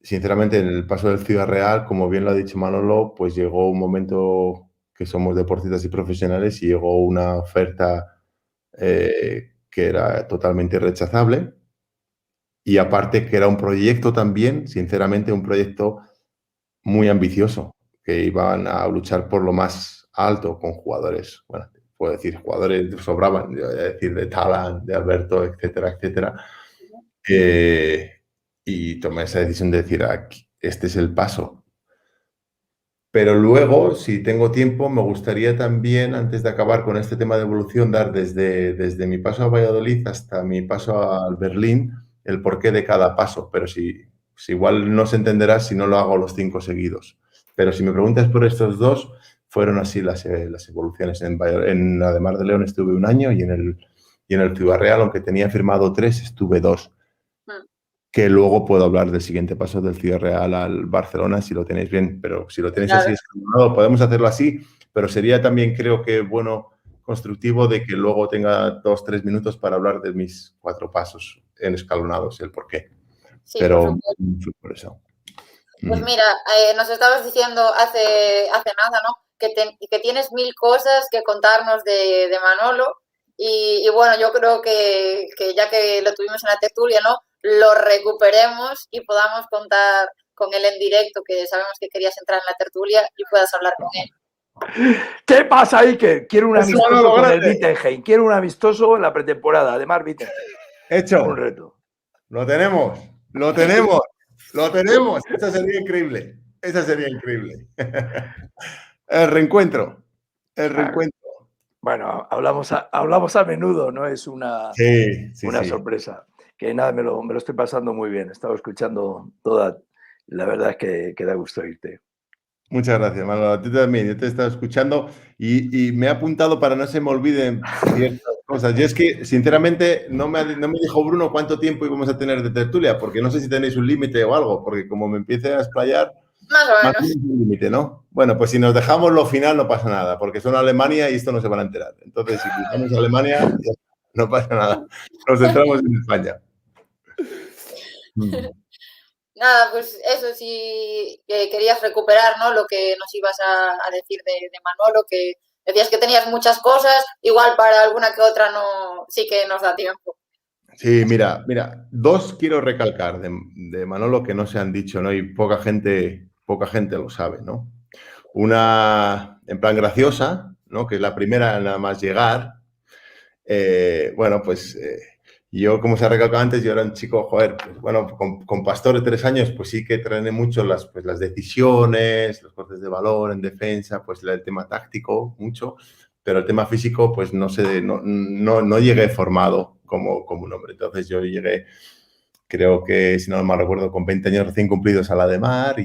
sinceramente en el paso del Ciudad Real, como bien lo ha dicho Manolo, pues llegó un momento que somos deportistas y profesionales y llegó una oferta que era totalmente irrechazable. Y aparte que era un proyecto también, sinceramente, un proyecto muy ambicioso, que iban a luchar por lo más alto con jugadores, bueno, puedo decir, jugadores sobraban, voy a decir, de Talan, de Alberto, etcétera, etcétera. Y tomé esa decisión de decir, este es el paso. Pero luego, si tengo tiempo, me gustaría también, antes de acabar con este tema de evolución, dar desde mi paso a Valladolid hasta mi paso al Berlín el porqué de cada paso. Pero si igual no se entenderá si no lo hago los 5 seguidos. Pero si me preguntas por estos 2, fueron así las evoluciones. En Ademar de León estuve 1 año y en el Ciudad Real, aunque tenía firmado 3, estuve 2. Que luego puedo hablar del siguiente paso del Ciudad Real al Barcelona, si lo tenéis bien, pero si lo tenéis así escalonado, podemos hacerlo así, pero sería también, creo que, bueno, constructivo de que luego tenga 2-3 minutos para hablar de mis 4 pasos en escalonados, el por qué. Sí, pero por eso. Pues mira, nos estabas diciendo hace nada, ¿no? Que tienes 1000 cosas que contarnos de Manolo y bueno, yo creo que ya que lo tuvimos en la tertulia, ¿no? Lo recuperemos y podamos contar con él en directo, que sabemos que querías entrar en la tertulia y puedas hablar con él. ¿Qué pasa, Iker? Quiero un amistoso Manolo, con el grande. Wittenheim. Quiero un amistoso en la pretemporada. Además, Wittenheim. Hecho. Un reto. Lo tenemos. Lo tenemos. Lo tenemos. Esa sería increíble. Esa sería increíble. El reencuentro. El reencuentro. Bueno, hablamos a menudo, ¿no? Es una Sí. sorpresa. Que nada, me lo estoy pasando muy bien. He estado escuchando toda. La verdad es que da gusto irte. Muchas gracias, Manolo. A ti también. Yo te he estado escuchando y me he apuntado para no se me olviden ciertas cosas. Y es que, sinceramente, no me dijo Bruno cuánto tiempo íbamos a tener de tertulia, porque no sé si tenéis un límite o algo, porque como me empiece a explayar, más o menos. Más un límite, ¿no? Bueno, pues si nos dejamos lo final no pasa nada, porque son Alemania y esto no se van a enterar. Entonces, si quitamos a Alemania, ya no pasa nada. Nos centramos en España. Nada, pues eso sí, que querías recuperar, ¿no? Lo que nos ibas a decir de Manolo, que decías que tenías muchas cosas, igual para alguna que otra no, sí que nos da tiempo. Sí, mira, 2 quiero recalcar de Manolo que no se han dicho, ¿no? Y poca gente lo sabe, ¿no? Una, en plan graciosa, ¿no? Que es la primera nada más llegar. Bueno, pues yo, como se ha recalcado antes, yo era un chico, joder, pues, bueno, con Pastor de 3 años, pues sí que trené mucho las decisiones, los cortes de balón en defensa, pues el tema táctico, mucho, pero el tema físico, pues no llegué formado como un hombre. Entonces yo llegué, creo que, si no mal recuerdo, con 20 años recién cumplidos a la de Mar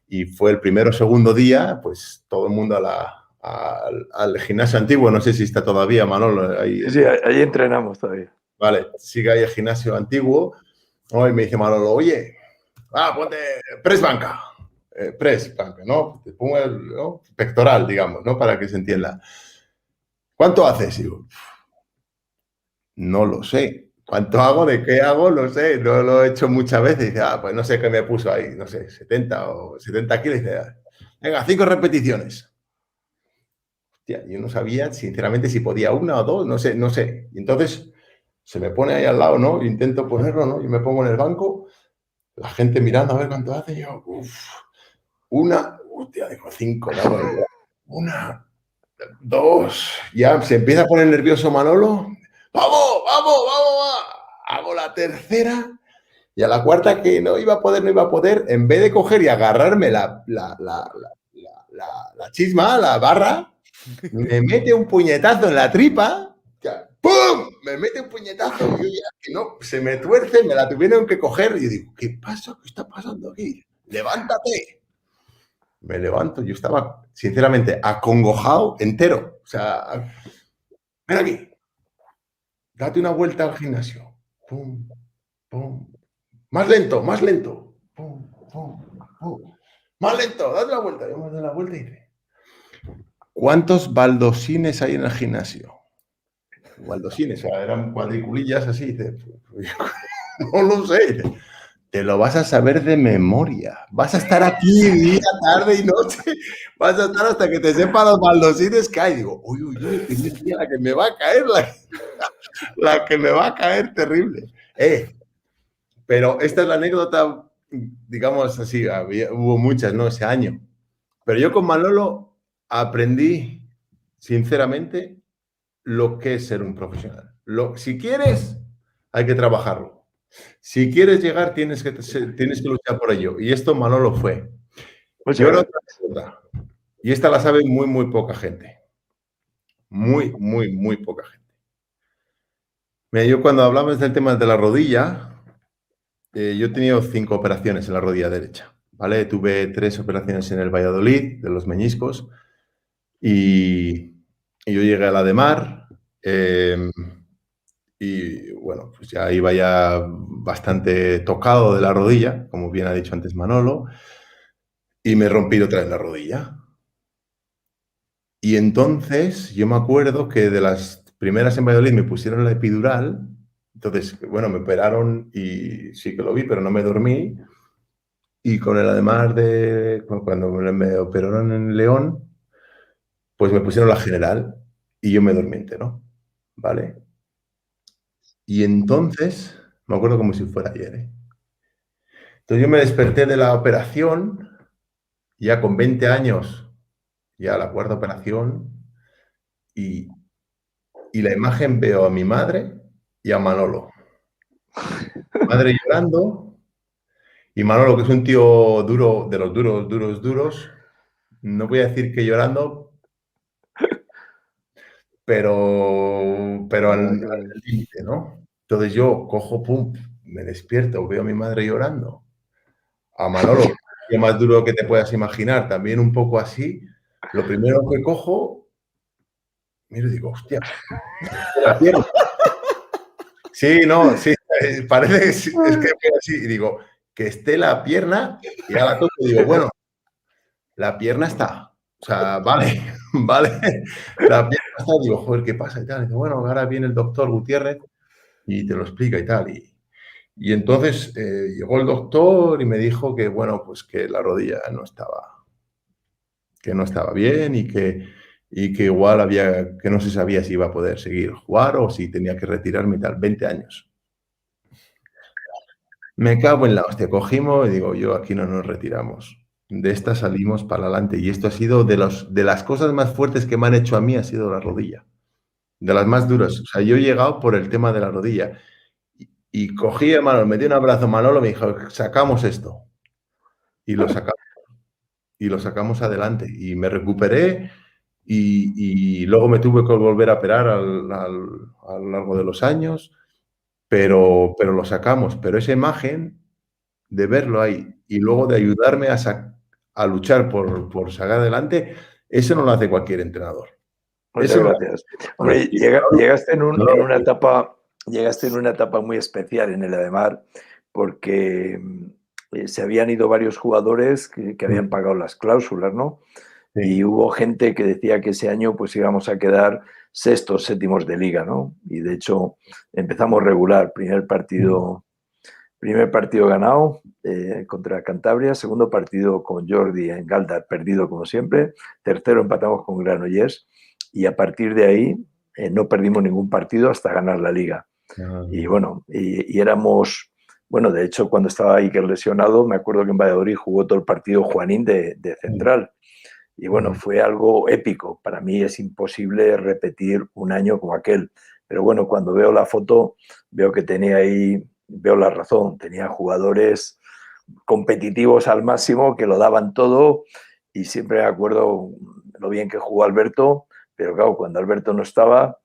y fue el primero o segundo día, pues todo el mundo al gimnasio antiguo, no sé si está todavía, Manolo. Ahí, Sí, ahí entrenamos todavía. Vale, sigue ahí el gimnasio antiguo. Hoy me dice Manolo, oye, ponte press banca. Press banca, ¿no? Te pongo el pectoral, digamos, ¿no? Para que se entienda. ¿Cuánto haces? Y digo, no lo sé. ¿Cuánto hago? ¿De qué hago? No sé. No lo he hecho muchas veces. Y dice, pues no sé qué me puso ahí. No sé, 70 o 70 kilos. Y dice, venga, 5 repeticiones. Hostia, yo no sabía, sinceramente, si podía 1 o 2. No sé. Y entonces se me pone ahí al lado, ¿no? Intento ponerlo, ¿no? Y me pongo en el banco. La gente mirando a ver cuánto hace. Y yo, 1. Hostia, digo, 5. ¿No? 1, 2. Ya se empieza a poner nervioso Manolo. ¡Vamos! Hago la tercera y a la cuarta que no iba a poder, en vez de coger y agarrarme la chisma, la barra, me mete un puñetazo en la tripa, ¡pum! Me mete un puñetazo y yo ya que no, se me tuerce, me la tuvieron que coger y digo, ¿qué pasa? ¿Qué está pasando aquí? ¡Levántate! Me levanto, yo estaba, sinceramente, acongojado entero. O sea, ven aquí. Date una vuelta al gimnasio. Pum, pum. Más lento. Pum, pum, pum. Más lento, date una vuelta. Yo me doy la vuelta y dice, ¿cuántos baldosines hay en el gimnasio? Baldosines, o sea, eran cuadriculillas así. Dice, no lo sé. Dice, te lo vas a saber de memoria. Vas a estar aquí día, tarde y noche. Vas a estar hasta que te sepa los baldosines que hay. Digo, uy, la que me va a caer, la que me va a caer terrible. Pero esta es la anécdota, digamos así, hubo muchas, ¿no? Ese año. Pero yo con Manolo aprendí, sinceramente, lo que es ser un profesional. Si quieres, hay que trabajarlo. Si quieres llegar, tienes que luchar por ello. Y esto Manolo fue. Yo era otra cosa, y esta la sabe muy, muy poca gente. Muy, muy, muy poca gente. Mira, yo cuando hablamos del tema de la rodilla, yo he tenido 5 operaciones en la rodilla derecha, ¿vale? Tuve 3 operaciones en el Valladolid, de los meñiscos, y yo llegué a la de Mar, y bueno, pues ya iba ya bastante tocado de la rodilla, como bien ha dicho antes Manolo, y me rompí otra vez la rodilla. Y entonces yo me acuerdo que de las primeras en Valladolid me pusieron la epidural. Entonces, bueno, me operaron y sí que lo vi, pero no me dormí. Y con el además de cuando me operaron en León, pues me pusieron la general y yo me dormí entero, ¿vale? Y entonces, me acuerdo como si fuera ayer, ¿eh? Entonces yo me desperté de la operación, ya con 20 años, ya la 4ª operación, y la imagen veo a mi madre y a Manolo. Madre llorando y Manolo, que es un tío duro, de los duros, no voy a decir que llorando, pero al límite, ¿no? Entonces yo cojo, pum, me despierto, veo a mi madre llorando, a Manolo, que más duro que te puedas imaginar, también un poco así. Lo primero que cojo, miro y digo, hostia, la pierna. Sí, no, sí, parece que es que fue así. Y digo, que esté la pierna, y a la toco y digo, bueno, la pierna está. O sea, vale, vale. La pierna está, digo, joder, ¿qué pasa? Y tal. Y digo, bueno, ahora viene el doctor Gutiérrez y te lo explica y tal. Y entonces llegó el doctor y me dijo que, bueno, pues que la rodilla no estaba bien y que igual que no se sabía si iba a poder seguir jugar o si tenía que retirarme y tal. 20 años. Me cago en la hostia. Cogimos y digo, yo aquí no nos retiramos. De esta salimos para adelante. Y esto ha sido de las cosas más fuertes que me han hecho a mí, ha sido la rodilla. De las más duras. O sea, yo he llegado por el tema de la rodilla. Y cogí a Manolo, me dio un abrazo a Manolo, me dijo, sacamos esto. Y lo sacamos. Y lo sacamos adelante. Y me recuperé y luego me tuve que volver a operar a lo largo de los años. Pero lo sacamos. Pero esa imagen de verlo ahí y luego de ayudarme a luchar por sacar adelante, eso no lo hace cualquier entrenador. Muchas gracias. Hombre, llegaste en una etapa muy especial en el Ademar, porque se habían ido varios jugadores que habían pagado las cláusulas, ¿no? Sí. Y hubo gente que decía que ese año pues íbamos a quedar 6º, 7º de liga, ¿no? Y de hecho empezamos regular, primer partido ganado contra Cantabria, segundo partido con Jordi en Galdar, perdido como siempre, tercero empatamos con Granollers y a partir de ahí no perdimos ningún partido hasta ganar la liga. Y bueno, y éramos, bueno, de hecho cuando estaba Iker lesionado, me acuerdo que en Valladolid jugó todo el partido Juanín de central. Y bueno, fue algo épico. Para mí es imposible repetir un año como aquel. Pero bueno, cuando veo la foto, veo que tenía ahí, veo la razón, tenía jugadores competitivos al máximo que lo daban todo y siempre me acuerdo lo bien que jugó Alberto, pero claro, cuando Alberto no estaba,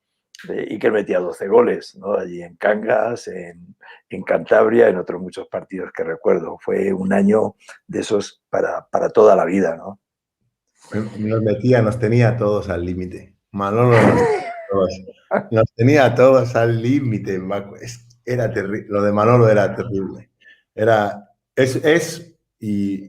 Iker metía 12 goles, ¿no? Allí en Cangas, en Cantabria, en otros muchos partidos que recuerdo. Fue un año de esos para toda la vida, ¿no? Nos tenía todos al límite. Manolo nos tenía todos al límite. Era terrible. Lo de Manolo era terrible. Y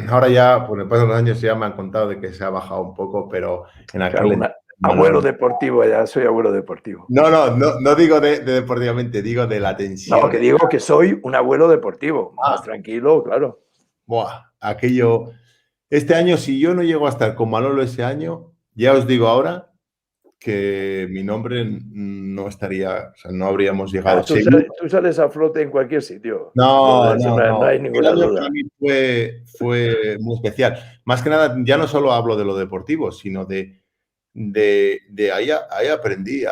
ahora ya, por el paso de los años, ya me han contado de que se ha bajado un poco, pero en aquel... Abuelo deportivo, ya soy abuelo deportivo. No digo de deportivamente, digo de la tensión. No, que digo que soy un abuelo deportivo. Más tranquilo, claro. Buah, aquello... Este año, si yo no llego a estar con Manolo ese año, ya os digo ahora que mi nombre no estaría, o sea, no habríamos llegado. Tú sales a flote en cualquier sitio. No hay ninguna duda. Para mí fue muy especial. Más que nada, ya no solo hablo de lo deportivo, sino de ahí aprendí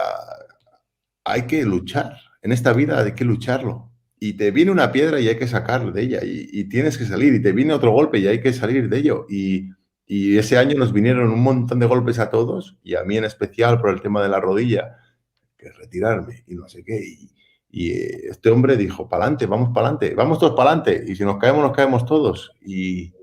hay que luchar. En esta vida hay que lucharlo. y te viene una piedra y hay que sacar de ella y tienes que salir y te viene otro golpe y hay que salir de ello. Y ese año nos vinieron un montón de golpes a todos y a mí en especial por el tema de la rodilla, que retirarme y no sé qué. Y este hombre dijo, pa'lante, vamos todos pa'lante. Y si nos caemos todos. Y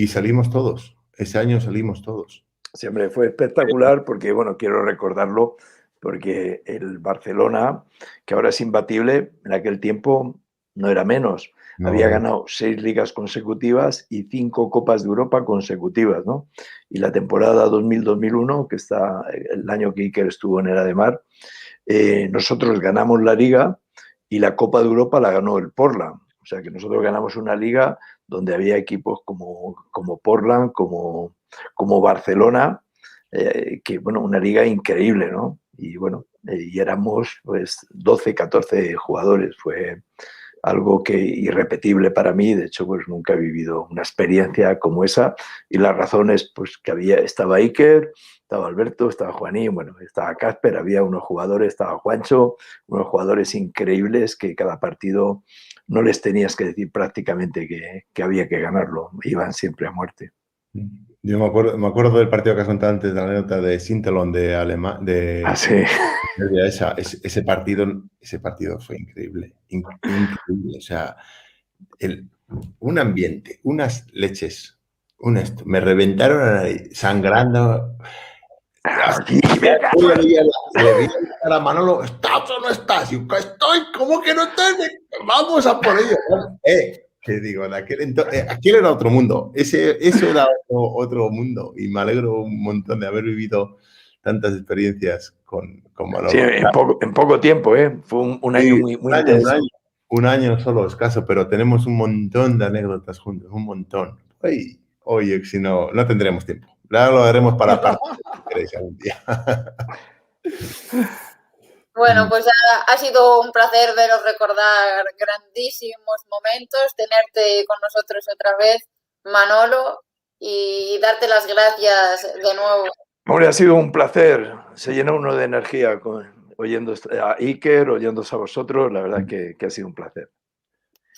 salimos todos. Ese año salimos todos. Sí, hombre, fue espectacular porque, bueno, quiero recordarlo, porque el Barcelona, que ahora es imbatible, en aquel tiempo no era menos. No. Había ganado 6 ligas consecutivas y 5 Copas de Europa consecutivas, ¿no? Y la temporada 2000-2001, que está el año que Iker estuvo en el Ademar, nosotros ganamos la liga y la Copa de Europa la ganó el Portland. O sea que nosotros ganamos una liga donde había equipos como Portland, como Barcelona, que, bueno, una liga increíble, ¿no? Y, bueno, y éramos, pues, 12, 14 jugadores. Fue algo que irrepetible para mí. De hecho, pues nunca he vivido una experiencia como esa. Y la razón es, pues, que estaba Iker, estaba Alberto, estaba Juanín, bueno, estaba Casper, había unos jugadores, estaba Juancho, unos jugadores increíbles que cada partido no les tenías que decir prácticamente que había que ganarlo. Iban siempre a muerte. Yo me acuerdo del partido que has contado antes, de la anécdota de Sintelon de Alemania. Sí. Ese partido fue increíble. Increíble. O sea, un ambiente, unas leches, me reventaron la nariz, sangrando. Le vi a Manolo, ¿estás o no estás? Y yo, estoy, ¿cómo que no estoy? Vamos a por ello. Te digo, aquel era otro mundo. Eso era otro mundo. Y me alegro un montón de haber vivido tantas experiencias con Manolo. Sí, en poco tiempo, ¿eh? Fue un año muy intenso. Un año solo escaso, pero tenemos un montón de anécdotas juntos, un montón. Oye, si no tendremos tiempo. Ya lo haremos para parte, si queréis algún día. Bueno, pues ha sido un placer veros recordar grandísimos momentos, tenerte con nosotros otra vez, Manolo, y darte las gracias de nuevo. Hombre, ha sido un placer. Se llena uno de energía oyendo a Iker, oyéndose a vosotros. La verdad que ha sido un placer.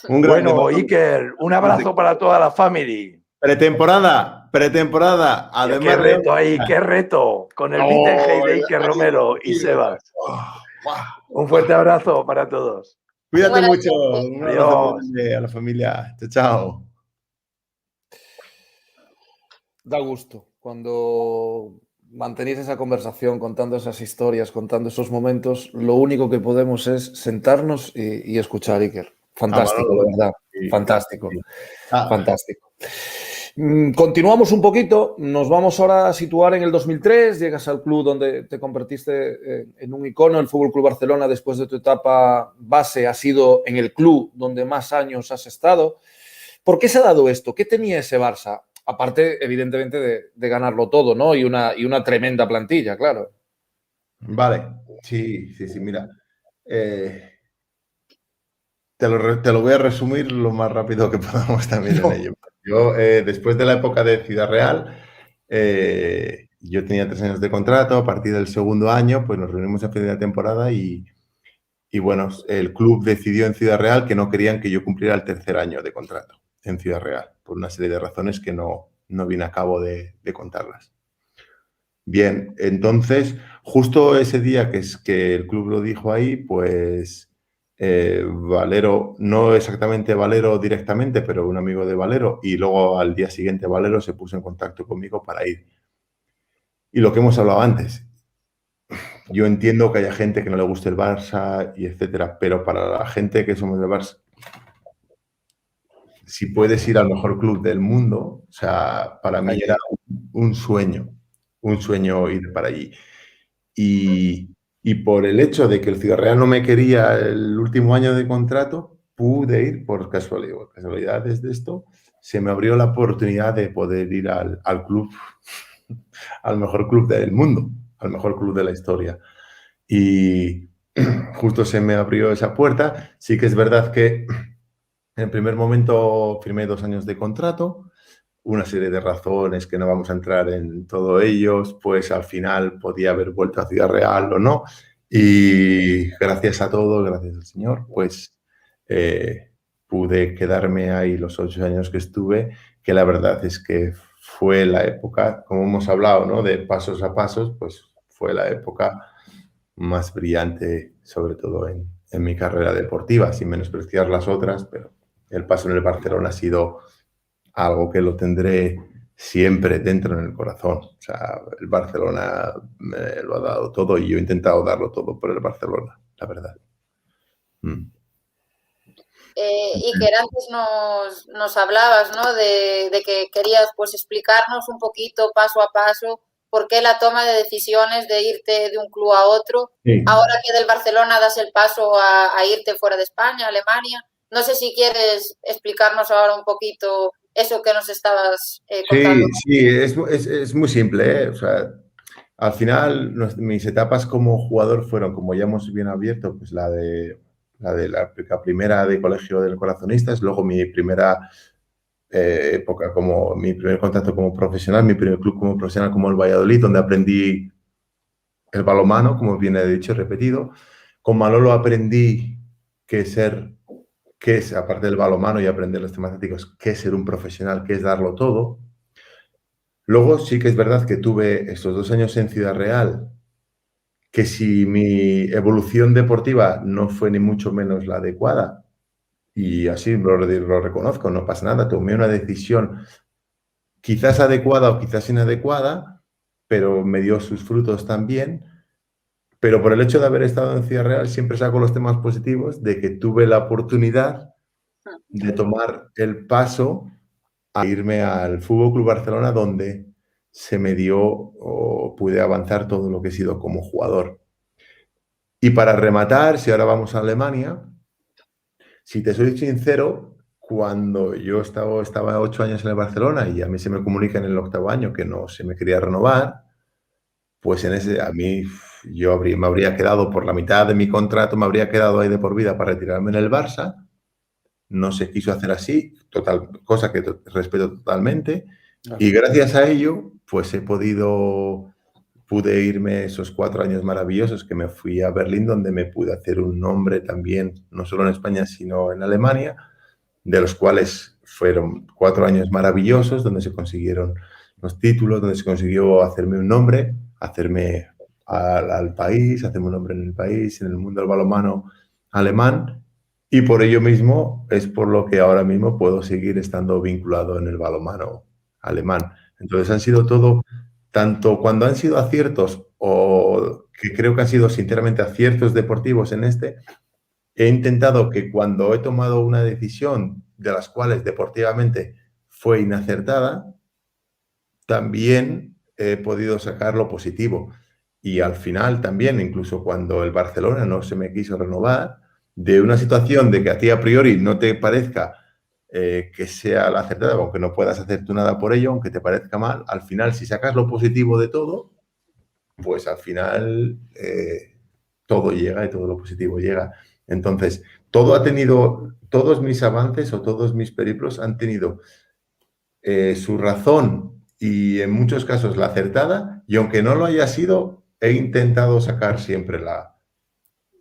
Bueno, Iker, un abrazo para toda la family. Pretemporada. Además, qué reto ahí, qué reto. Con el Vitenge de Iker Romero y Sebas. Un fuerte abrazo para todos. Cuídate mucho. Un abrazo Adiós. a la familia. Chao. Da gusto cuando mantenéis esa conversación, contando esas historias, contando esos momentos. Lo único que podemos es sentarnos y escuchar, Iker. Fantástico, la verdad. Sí. Fantástico. Fantástico. Continuamos un poquito, nos vamos ahora a situar en el 2003, llegas al club donde te convertiste en un icono, el Fútbol Club Barcelona. Después de tu etapa base, ha sido en el club donde más años has estado. ¿Por qué se ha dado esto? ¿Qué tenía ese Barça? Aparte, evidentemente, de ganarlo todo, ¿no? Y una tremenda plantilla, claro. Vale, sí, mira. Te lo voy a resumir lo más rápido que podamos también en ello. Yo, después de la época de Ciudad Real, yo tenía 3 años de contrato. A partir del segundo año, pues nos reunimos a fin de la temporada y bueno, el club decidió en Ciudad Real que no querían que yo cumpliera el 3er año de contrato en Ciudad Real, por una serie de razones que no vine a cabo de contarlas. Bien, entonces, justo ese día que el club lo dijo ahí, pues Valero, no exactamente Valero directamente, pero un amigo de Valero, y luego al día siguiente Valero se puso en contacto conmigo para ir. Y lo que hemos hablado antes, yo entiendo que haya gente que no le guste el Barça y etcétera, pero para la gente que somos del Barça, si puedes ir al mejor club del mundo, o sea, para mí era un sueño ir para allí. Y por el hecho de que el Ciudad Real no me quería el último año de contrato, pude ir por casualidades de esto. Se me abrió la oportunidad de poder ir al club, al mejor club del mundo, al mejor club de la historia. Y justo se me abrió esa puerta. Sí que es verdad que en el primer momento firmé 2 años de contrato. Una serie de razones que no vamos a entrar en todo ellos, pues al final podía haber vuelto a Ciudad Real o no. Y gracias a todo, gracias al Señor, pues pude quedarme ahí los 8 años que estuve, que la verdad es que fue la época, como hemos hablado, ¿no? De pasos a pasos, pues fue la época más brillante, sobre todo en mi carrera deportiva, sin menospreciar las otras, pero el paso en el Barcelona ha sido algo que lo tendré siempre dentro en el corazón. O sea, el Barcelona me lo ha dado todo y yo he intentado darlo todo por el Barcelona, la verdad. Iker, antes nos hablabas, ¿no? de que querías pues explicarnos un poquito paso a paso por qué la toma de decisiones de irte de un club a otro. Sí. Ahora que del Barcelona das el paso a irte fuera de España, a Alemania. No sé si quieres explicarnos ahora un poquito eso que nos estabas contando. Sí, es muy simple, ¿eh? O sea, al final mis etapas como jugador fueron, como ya hemos bien abierto, pues la primera de colegio del Corazonistas, luego mi primera época, como mi primer contacto como profesional, mi primer club como profesional como el Valladolid, donde aprendí el balonmano, como bien he dicho, repetido. Con Manolo aprendí qué es, aparte del balonmano y aprender los temas tácticos, qué es ser un profesional, qué es darlo todo. Luego sí que es verdad que tuve estos 2 años en Ciudad Real, que si mi evolución deportiva no fue ni mucho menos la adecuada, y así lo reconozco, no pasa nada, tomé una decisión quizás adecuada o quizás inadecuada, pero me dio sus frutos también. Pero por el hecho de haber estado en Ciudad Real siempre saco los temas positivos de que tuve la oportunidad de tomar el paso a irme al Fútbol Club Barcelona, donde se me dio o pude avanzar todo lo que he sido como jugador. Y para rematar, si ahora vamos a Alemania, si te soy sincero, cuando yo estaba 8 años en el Barcelona y a mí se me comunica en el 8º año que no se me quería renovar, pues a mí me habría quedado por la mitad de mi contrato, me habría quedado ahí de por vida para retirarme en el Barça. No se quiso hacer así, cosa que respeto totalmente. Y gracias a ello, pues pude irme esos 4 años maravillosos que me fui a Berlín, donde me pude hacer un nombre también, no solo en España, sino en Alemania, de los cuales fueron 4 años maravillosos, donde se consiguieron los títulos, donde se consiguió hacerme un nombre, hacerme al país, hacerme un nombre en el país, en el mundo del balonmano alemán, y por ello mismo es por lo que ahora mismo puedo seguir estando vinculado en el balonmano alemán. Entonces han sido todo, tanto cuando han sido aciertos o que creo que han sido sinceramente aciertos deportivos he intentado que cuando he tomado una decisión de las cuales deportivamente fue inacertada, también he podido sacar lo positivo. Y al final también, incluso cuando el Barcelona no se me quiso renovar, de una situación de que a ti a priori no te parezca que sea la acertada, aunque no puedas hacer tú nada por ello, aunque te parezca mal, al final si sacas lo positivo de todo, pues al final todo llega y todo lo positivo llega. Entonces, todos mis avances o todos mis periplos han tenido su razón y en muchos casos la acertada, y aunque no lo haya sido, he intentado sacar siempre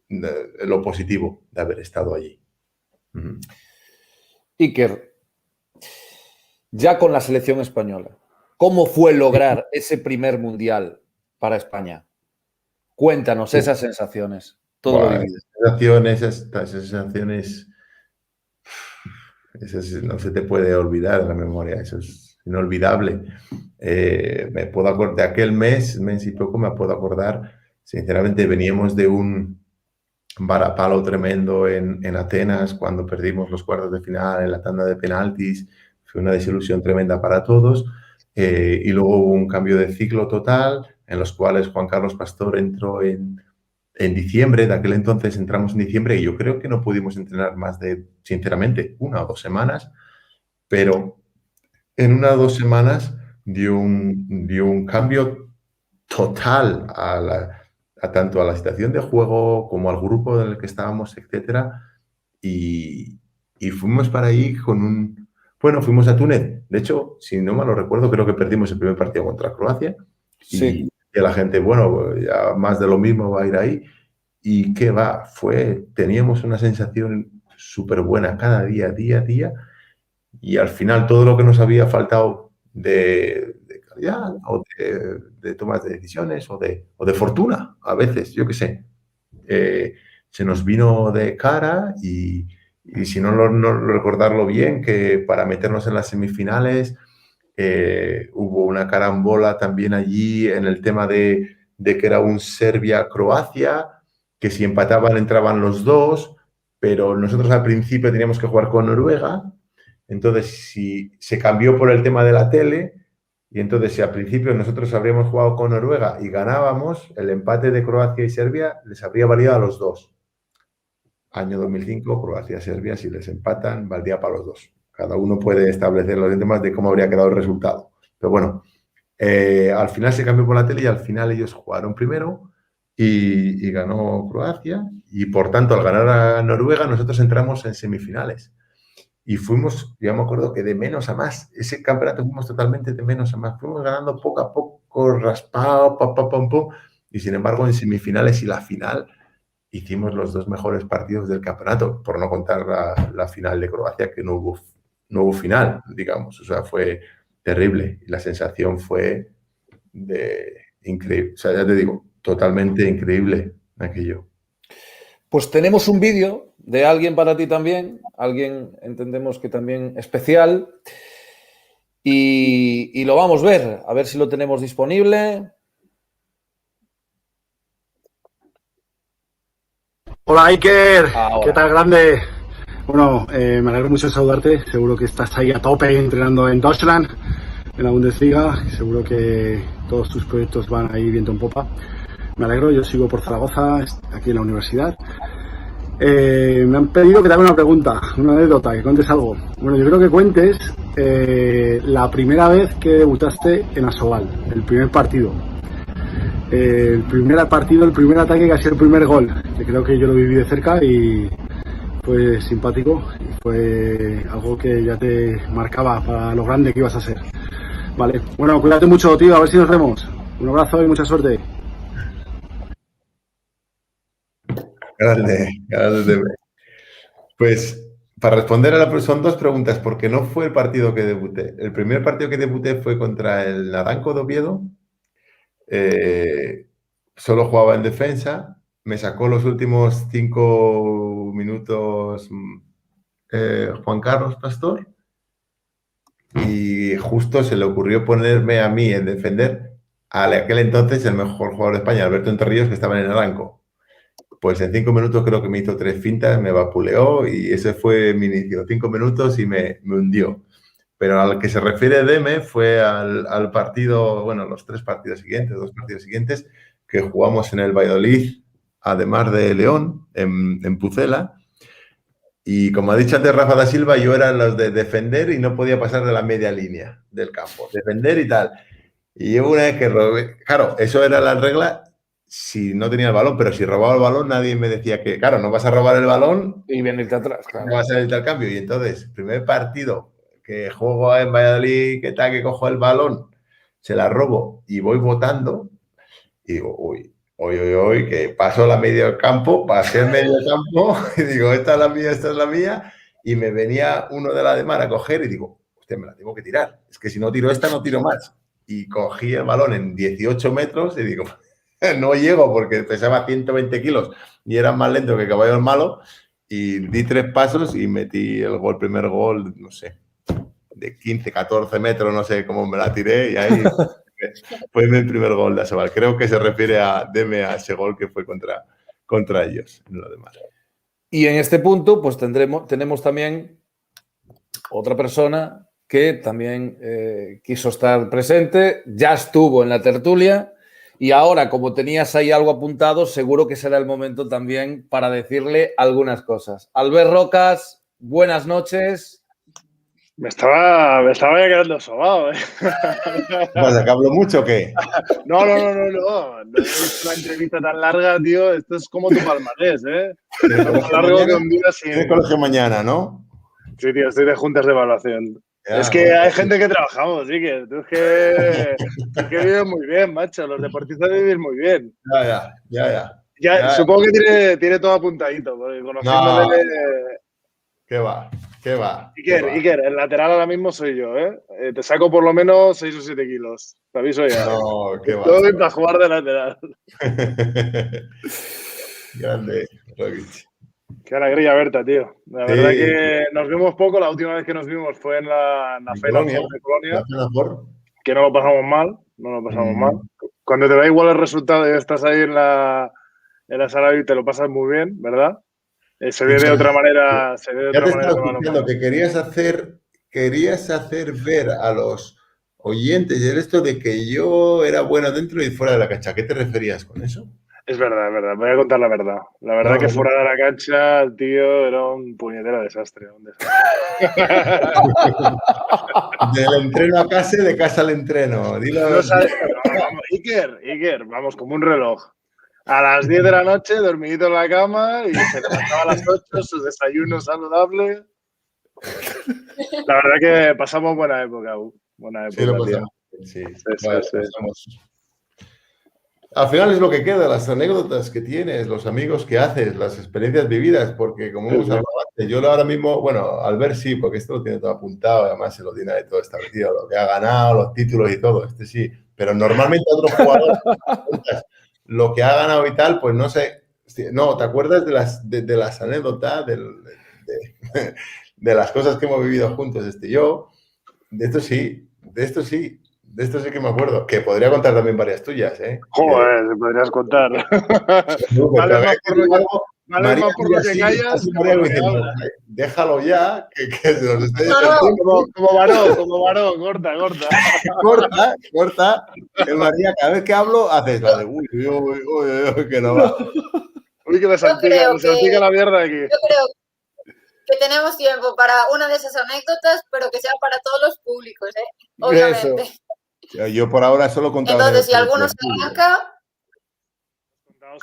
lo positivo de haber estado allí. Iker, ya con la selección española, ¿cómo fue lograr ese primer mundial para España? Cuéntanos esas sensaciones. Todo lo vivido. Esas sensaciones, no se te puede olvidar en la memoria, eso es inolvidable. Me puedo acordar de aquel mes y poco, me puedo acordar, sinceramente, veníamos de un varapalo tremendo en Atenas cuando perdimos los cuartos de final en la tanda de penaltis, fue una desilusión tremenda para todos, y luego hubo un cambio de ciclo total en los cuales Juan Carlos Pastor entró en diciembre, de aquel entonces entramos en diciembre y yo creo que no pudimos entrenar más de, sinceramente, 1 o 2 semanas, pero en 1 o 2 semanas dio un cambio total tanto a la situación de juego como al grupo en el que estábamos, etcétera, y fuimos para ahí fuimos a Túnez. De hecho, si no mal lo recuerdo, creo que perdimos el primer partido contra Croacia. Sí. Y la gente, ya más de lo mismo va a ir ahí. ¿Y qué va? Teníamos una sensación súper buena cada día, día a día. Y al final todo lo que nos había faltado de calidad o de tomas de decisiones o de fortuna, a veces, yo qué sé, se nos vino de cara y si no recordarlo bien, que para meternos en las semifinales hubo una carambola también allí en el tema de que era un Serbia-Croacia, que si empataban entraban los dos, pero nosotros al principio teníamos que jugar con Noruega. Entonces, si se cambió por el tema de la tele, y entonces si al principio nosotros habríamos jugado con Noruega y ganábamos, el empate de Croacia y Serbia les habría valido a los dos. Año 2005, Croacia-Serbia, si les empatan, valdría para los dos. Cada uno puede establecer los temas de cómo habría quedado el resultado. Pero bueno, al final se cambió por la tele y al final ellos jugaron primero y ganó Croacia. Y por tanto, al ganar a Noruega, nosotros entramos en semifinales. Y fuimos, ya me acuerdo que de menos a más. Ese campeonato fuimos totalmente de menos a más. Fuimos ganando poco a poco, raspado, pum. Y sin embargo, en semifinales y la final hicimos los dos mejores partidos del campeonato, por no contar la final de Croacia, que no hubo final, digamos. O sea, fue terrible. Y la sensación fue increíble. O sea, ya te digo, totalmente increíble aquello. Pues tenemos un vídeo de alguien para ti también, alguien entendemos que también especial, y lo vamos a ver si lo tenemos disponible. Hola Iker, ¿qué tal, grande? Bueno, me alegro mucho de saludarte, seguro que estás ahí a tope entrenando en Deutschland, en la Bundesliga, seguro que todos tus proyectos van ahí viento en popa. Me alegro, yo sigo por Zaragoza, aquí en la universidad. Me han pedido que te haga una pregunta, una anécdota, que cuentes algo. Bueno, yo creo que cuentes la primera vez que debutaste en Asobal, el primer partido. El primer ataque que ha sido el primer gol, que creo que yo lo viví de cerca y fue simpático y fue algo que ya te marcaba para lo grande que ibas a ser. Vale, bueno, cuídate mucho, tío, a ver si nos vemos. Un abrazo y mucha suerte. Grande. Pues para responder a son dos preguntas, porque no fue el partido que debuté. El primer partido que debuté fue contra el Naranco de Oviedo. Solo jugaba en defensa. Me sacó los últimos 5 minutos Juan Carlos Pastor. Y justo se le ocurrió ponerme a mí en defender a aquel entonces el mejor jugador de España, Alberto Entrerríos, que estaba en el Naranco. Pues en 5 minutos creo que me hizo 3 fintas, me vapuleó y ese fue mi inicio. 5 minutos y me hundió. Pero al que se refiere Deme fue al partido, bueno, los 2 partidos siguientes, que jugamos en el Valladolid, además de León, en Pucela. Y como ha dicho antes Rafa da Silva, yo era los de defender y no podía pasar de la media línea del campo. Defender y tal. Y yo una vez que robé, claro, eso era la regla si no tenía el balón, pero si robaba el balón nadie me decía que, claro, no vas a robar el balón y venirte atrás, claro. No vas a irte al cambio. Y entonces, primer partido que juego en Valladolid, que tal, que cojo el balón, se la robo y voy botando y digo, uy, que paso la medio del campo, pasé el medio del campo y digo, esta es la mía, y me venía uno de la de mar a coger y digo, hostia, me la tengo que tirar, es que si no tiro esta, no tiro más. Y cogí el balón en 18 metros y digo, no llego porque pesaba 120 kilos y era más lento que caballo malo, y di 3 pasos y metí el primer gol, no sé, de 15, 14 metros, no sé cómo me la tiré, y ahí fue mi primer gol de Asobal. Creo que se refiere a ese gol que fue contra ellos, no lo demás. Y en este punto, pues tenemos también otra persona que también quiso estar presente, ya estuvo en la tertulia. Y ahora, como tenías ahí algo apuntado, seguro que será el momento también para decirle algunas cosas. Albert Rocas, buenas noches. Me estaba ya quedando sobado, ¿eh? ¿Pasa que hablo mucho o qué? No. No es una entrevista tan larga, tío. Esto es como tu palmarés, ¿eh? Es más largo que un día sin... Tienes colegio mañana, ¿no? Sí, tío, estoy de juntas de evaluación. Es que hay gente que trabajamos, sí, que tú es que vives muy bien, macho. Los deportistas viven muy bien. Ya. Supongo que tiene todo apuntadito, porque conociéndole... ¿Qué va? ¿Qué va? Iker, el lateral ahora mismo soy yo, ¿eh? Te saco por lo menos 6 o 7 kilos. Te aviso ya. No, qué va. Estoy para jugar de lateral. Grande, Roglic. Qué alegría verte, tío. La verdad que nos vimos poco. La última vez que nos vimos fue en la Final Four de Colonia. Que no lo pasamos mal. Cuando te da igual el resultado y estás ahí en la sala y te lo pasas muy bien, ¿verdad? Se ve de otra manera. Se ve de otra manera. Que querías hacer ver a los oyentes y el esto de que yo era bueno dentro y fuera de la cancha. ¿A qué te referías con eso? Es verdad, es verdad. Voy a contar la verdad. La verdad que fuera de la cancha, el tío era un puñetero desastre. Del entreno a casa y de casa al entreno. Dilo. No sabes, vamos, Iker, vamos, como un reloj. A las 10 de la noche, dormidito en la cama y se levantaba a las 8, su desayuno saludable. La verdad que pasamos buena época, buena época. Sí, lo pasamos. Sí. Pasamos. Al final es lo que queda, las anécdotas que tienes, los amigos que haces, las experiencias vividas, porque como hemos hablado antes, yo ahora mismo, bueno, Albert sí, porque esto lo tiene todo apuntado, además se lo tiene de todo establecido, lo que ha ganado, los títulos y todo, sí, pero normalmente otros jugadores, lo que ha ganado y tal, pues no sé, no, ¿te acuerdas de las anécdotas, de las cosas que hemos vivido juntos, yo? De esto sí que me acuerdo. Que podría contar también varias tuyas, ¿eh? Joder, te podrías contar. Vale, más por lo que callas. Déjalo ya, que se nos está diciendo. Como varón, corta. corta. María, cada vez que hablo, haces la de uy, que no va. Uy, que me salpica la mierda aquí. Yo creo que tenemos tiempo para una de esas anécdotas, pero que sea para todos los públicos, ¿eh? Obviamente. Eso. Yo por ahora solo contaba. Entonces, si alguno se arranca.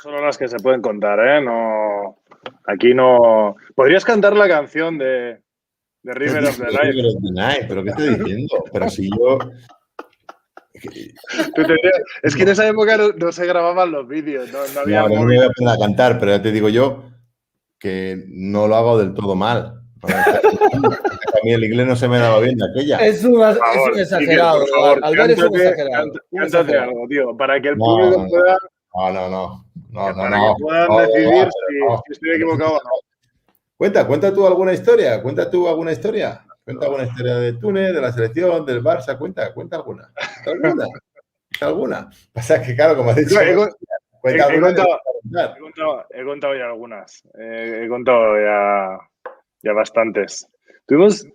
Solo las que se pueden contar, ¿eh? No. Aquí no. ¿Podrías cantar la canción de River of the Night? ¿Pero qué estoy diciendo? Pero si yo. Es que en esa época no se grababan los vídeos, no había. No me voy a poner a cantar, pero ya te digo yo que no lo hago del todo mal. A mí el inglés no se me daba bien de aquella. Es un exagerado. Por favor, Albert es un exagerado. Cántate algo, tío, para que el público pueda. No. Para que puedan decidir si estoy equivocado o no. Cuenta tú alguna historia. Cuenta alguna historia de Túnez, de la selección, del Barça. Cuenta alguna. Pasa que, claro, como has dicho. He contado ya algunas. He contado ya bastantes. Tuvimos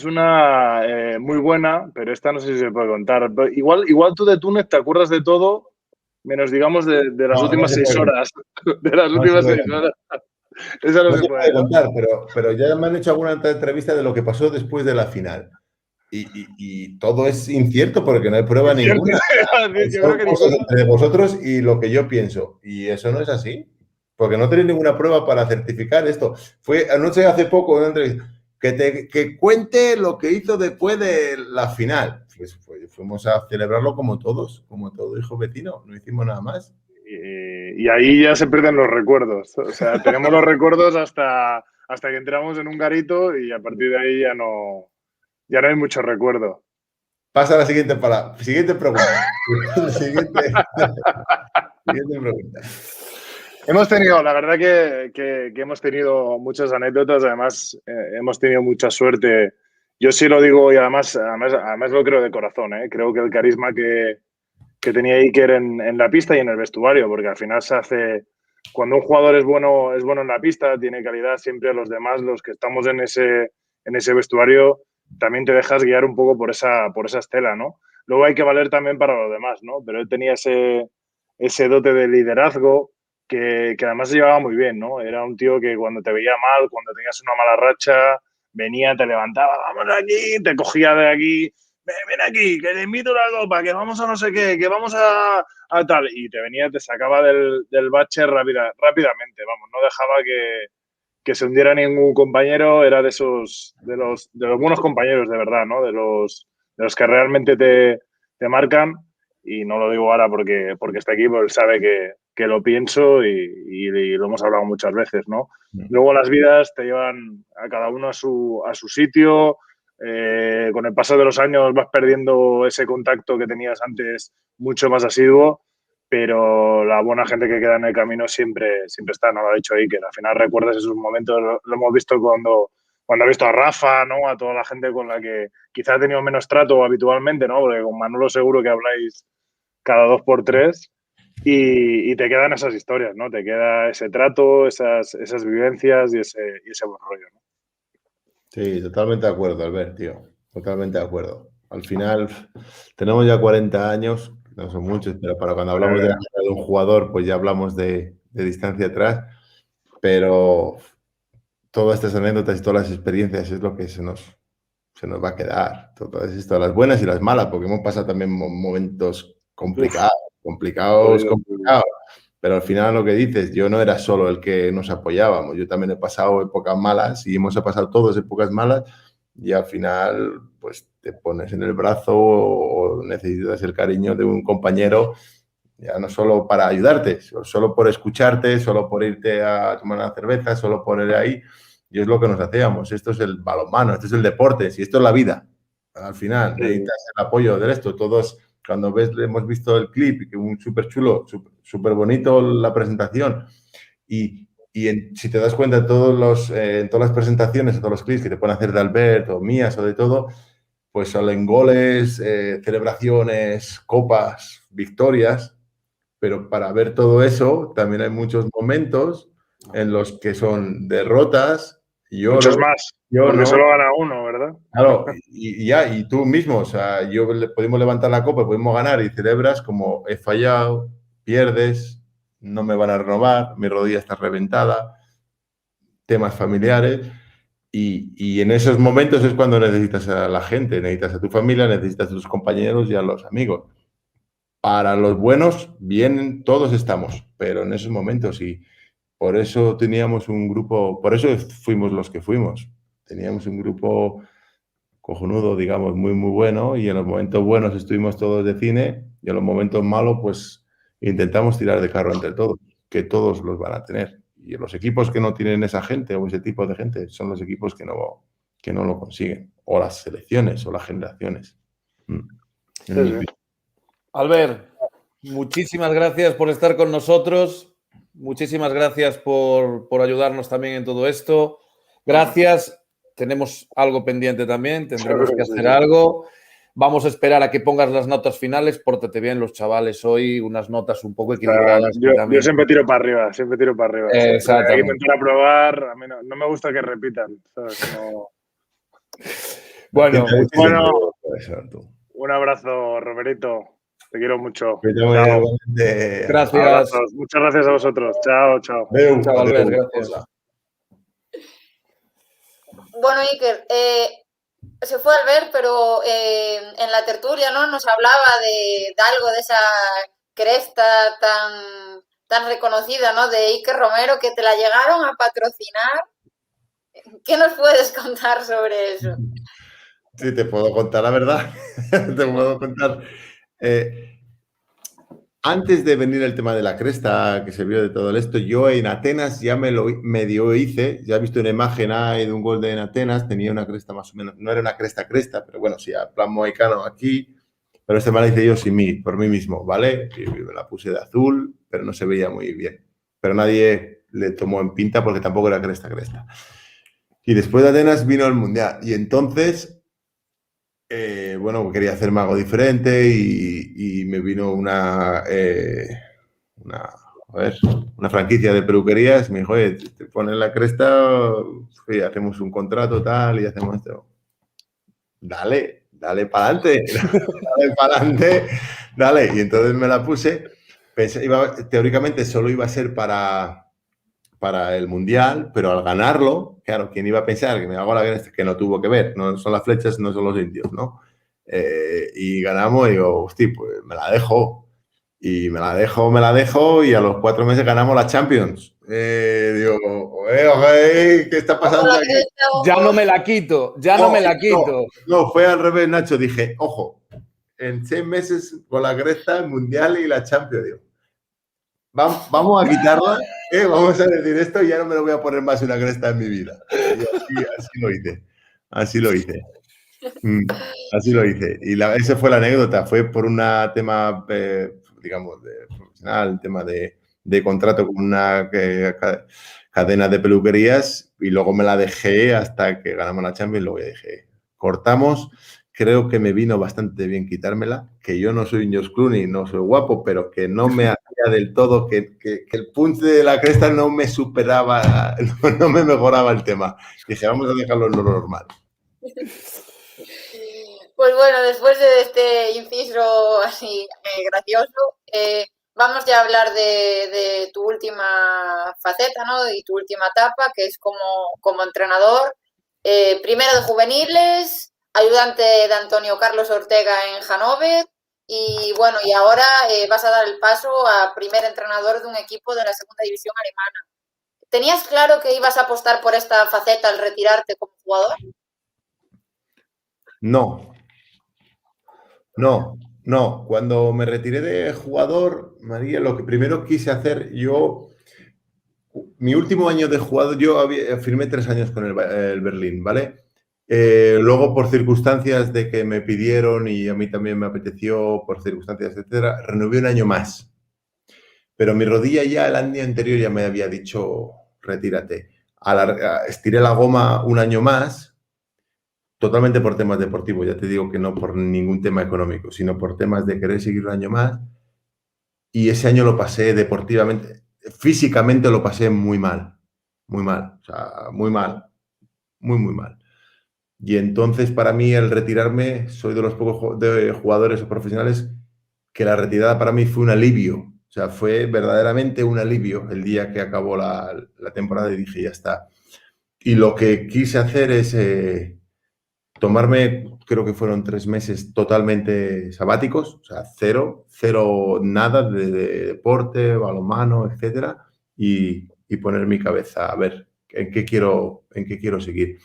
una muy buena, pero esta no sé si se puede contar. Igual tú de Túnez te acuerdas de todo, menos digamos de las últimas 6 horas. De las últimas 6 horas. Esa no se puede contar, pero ya me han hecho alguna entrevista de lo que pasó después de la final. Y todo es incierto porque no hay prueba ninguna. Entre vosotros y lo que yo pienso. Y eso no es así. Porque no tenéis ninguna prueba para certificar esto. Fue anoche hace poco una entrevista. Que cuente lo que hizo después de la final. Pues fuimos a celebrarlo como todo hijo vecino. No hicimos nada más. Y ahí ya se pierden los recuerdos. O sea, tenemos los recuerdos hasta que entramos en un garito y a partir de ahí ya no hay mucho recuerdo. Pasa a la siguiente pregunta. Siguiente pregunta. Hemos tenido, la verdad que hemos tenido muchas anécdotas, además hemos tenido mucha suerte. Yo sí lo digo y además lo creo de corazón, ¿eh? Creo que el carisma que tenía Iker en la pista y en el vestuario, porque al final se hace, cuando un jugador es bueno en la pista, tiene calidad, siempre a los demás, los que estamos en ese vestuario, también te dejas guiar un poco por esa estela, ¿no? Luego hay que valer también para los demás, ¿no? Pero él tenía ese dote de liderazgo que además se llevaba muy bien, ¿no? Era un tío que cuando te veía mal, cuando tenías una mala racha, venía, te levantaba, vamos aquí, te cogía de aquí, ven aquí, que te invito a una copa, que vamos a no sé qué, que vamos a tal, y te sacaba del bache rápidamente, vamos, no dejaba que se hundiera ningún compañero, era de los buenos compañeros de verdad, ¿no? De los que realmente te marcan, y no lo digo ahora porque está aquí, porque él sabe que que lo pienso y lo hemos hablado muchas veces, ¿no? Luego las vidas te llevan a cada uno a su sitio. Con el paso de los años vas perdiendo ese contacto que tenías antes mucho más asiduo, pero la buena gente que queda en el camino siempre está, ¿no? Lo ha dicho Iker. Al final recuerdas esos momentos, lo hemos visto cuando he visto a Rafa, ¿no? A toda la gente con la que quizás ha tenido menos trato habitualmente, ¿no? Porque con Manolo seguro que habláis cada 2x3 y te quedan esas historias, ¿no? Te queda ese trato, esas vivencias y ese buen rollo, ¿no? Sí, totalmente de acuerdo, Albert, tío. Totalmente de acuerdo. Al final, tenemos ya 40 años, no son muchos, pero para cuando hablamos de un jugador, pues ya hablamos de distancia atrás. Pero todas estas anécdotas y todas las experiencias es lo que se nos va a quedar. Todas estas, las buenas y las malas, porque hemos pasado también momentos complicados. Pero al final lo que dices, yo no era solo el que nos apoyábamos, yo también he pasado épocas malas y hemos pasado todas épocas malas y al final pues te pones en el brazo o necesitas el cariño de un compañero, ya no solo para ayudarte, solo por escucharte, solo por irte a tomar una cerveza, solo por ir ahí, y es lo que nos hacíamos. Esto es el balonmano, esto es el deporte, y esto es la vida. Al final necesitas el apoyo de esto, todos... Cuando hemos visto el clip, que un súper chulo, súper bonito la presentación, y si te das cuenta en todas las presentaciones, en todos los clips que te pueden hacer de Albert o mías o de todo, pues salen goles, celebraciones, copas, victorias, pero para ver todo eso también hay muchos momentos en los que son derrotas, lloro, muchos más, porque no. solo gana uno, ¿verdad? Claro, y tú mismo, o sea, podemos levantar la copa, podemos ganar y celebras como he fallado, pierdes, no me van a renovar, mi rodilla está reventada, temas familiares, y en esos momentos es cuando necesitas a la gente, necesitas a tu familia, necesitas a tus compañeros y a los amigos. Para los buenos, bien, todos estamos, pero en esos momentos y por eso teníamos un grupo, por eso fuimos los que fuimos. Teníamos un grupo cojonudo, digamos, muy, muy bueno, y en los momentos buenos estuvimos todos de cine y en los momentos malos, pues intentamos tirar de carro entre todos, que todos los van a tener. Y los equipos que no tienen esa gente o ese tipo de gente son los equipos que no lo consiguen, o las selecciones o las generaciones. Albert, muchísimas gracias por estar con nosotros. Muchísimas gracias por ayudarnos también en todo esto. Gracias. Tenemos algo pendiente también. Tendremos que hacer algo. Vamos a esperar a que pongas las notas finales. Pórtate bien los chavales hoy. Unas notas un poco equilibradas. Yo siempre tiro para arriba. Exactamente. Hay que intentar probar. A mí no me gusta que repitan, ¿sabes? No... Bueno, un abrazo, Roberito. Te quiero mucho. Gracias. Muchas gracias a vosotros. Chao, chao. Chao, Albert, gracias. Bueno, Iker, se fue Albert, pero en la tertulia, ¿no? Nos hablaba de algo de esa cresta tan reconocida, ¿no? De Iker Romero, que te la llegaron a patrocinar. ¿Qué nos puedes contar sobre eso? Sí, te puedo contar la verdad. Te puedo contar. Antes de venir el tema de la cresta, que se vio de todo esto, yo en Atenas ya me lo medio hice, ya he visto una imagen de un gol en Atenas, tenía una cresta más o menos, no era una cresta, pero bueno, sí, a plan mohicano aquí, pero me la hice yo por mí mismo, ¿vale? Y me la puse de azul, pero no se veía muy bien. Pero nadie le tomó en pinta porque tampoco era cresta. Y después de Atenas vino el Mundial, y entonces... bueno, quería hacerme algo diferente y me vino una franquicia de peluquerías. Me dijo, oye, te pones la cresta y hacemos un contrato tal y hacemos esto. Dale para adelante. Dale. Y entonces me la puse. Pensé, teóricamente solo iba a ser para el Mundial, pero al ganarlo, claro, ¿quién iba a pensar que me hago la cresta? Que no tuvo que ver, no son las flechas, no son los indios, ¿no? Y ganamos y digo, hostia, pues me la dejo. Y me la dejo y a los 4 meses ganamos la Champions. Digo, ¿qué está pasando aquí? Ya no me la quito. No, fue al revés, Nacho. Dije, ojo, en 6 meses con la cresta, el Mundial y la Champions, digo. Vamos a quitarla, vamos a decir esto y ya no me lo voy a poner más una cresta en mi vida. Y así lo hice. Así lo hice. Así lo hice. Y esa fue la anécdota. Fue por un tema, digamos, profesional, un tema de contrato con una cadena de peluquerías y luego me la dejé hasta que ganamos la Champions. Luego ya dije, cortamos. Creo que me vino bastante bien quitármela, que yo no soy un George Clooney, no soy guapo, pero que no me hacía del todo, que el punch de la cresta no me superaba, no me mejoraba el tema. Dije, vamos a dejarlo en lo normal. Pues bueno, después de este inciso así gracioso, vamos ya a hablar de tu última faceta, ¿no? Y tu última etapa, que es como entrenador. Primero de juveniles, ayudante de Antonio Carlos Ortega en Hannover y bueno, y ahora vas a dar el paso a primer entrenador de un equipo de la segunda división alemana. ¿Tenías claro que ibas a apostar por esta faceta al retirarte como jugador? No. Cuando me retiré de jugador, María, lo que primero quise hacer, mi último año de jugador, yo firmé 3 años con el Berlín, ¿vale? Luego, por circunstancias de que me pidieron y a mí también me apeteció, por circunstancias, etcétera, renové un año más. Pero mi rodilla ya el año anterior ya me había dicho, retírate. Estiré la goma un año más, totalmente por temas deportivos. Ya te digo que no por ningún tema económico, sino por temas de querer seguir un año más. Y ese año lo pasé deportivamente, físicamente lo pasé muy mal. Muy mal, o sea, muy mal. Muy mal. Y entonces, para mí, el retirarme, soy de los pocos jugadores o profesionales que la retirada para mí fue un alivio. O sea, fue verdaderamente un alivio el día que acabó la temporada y dije, ya está. Y lo que quise hacer es tomarme, creo que fueron 3 meses totalmente sabáticos, o sea, cero nada de deporte, balonmano, etcétera, y poner mi cabeza a ver en qué quiero seguir.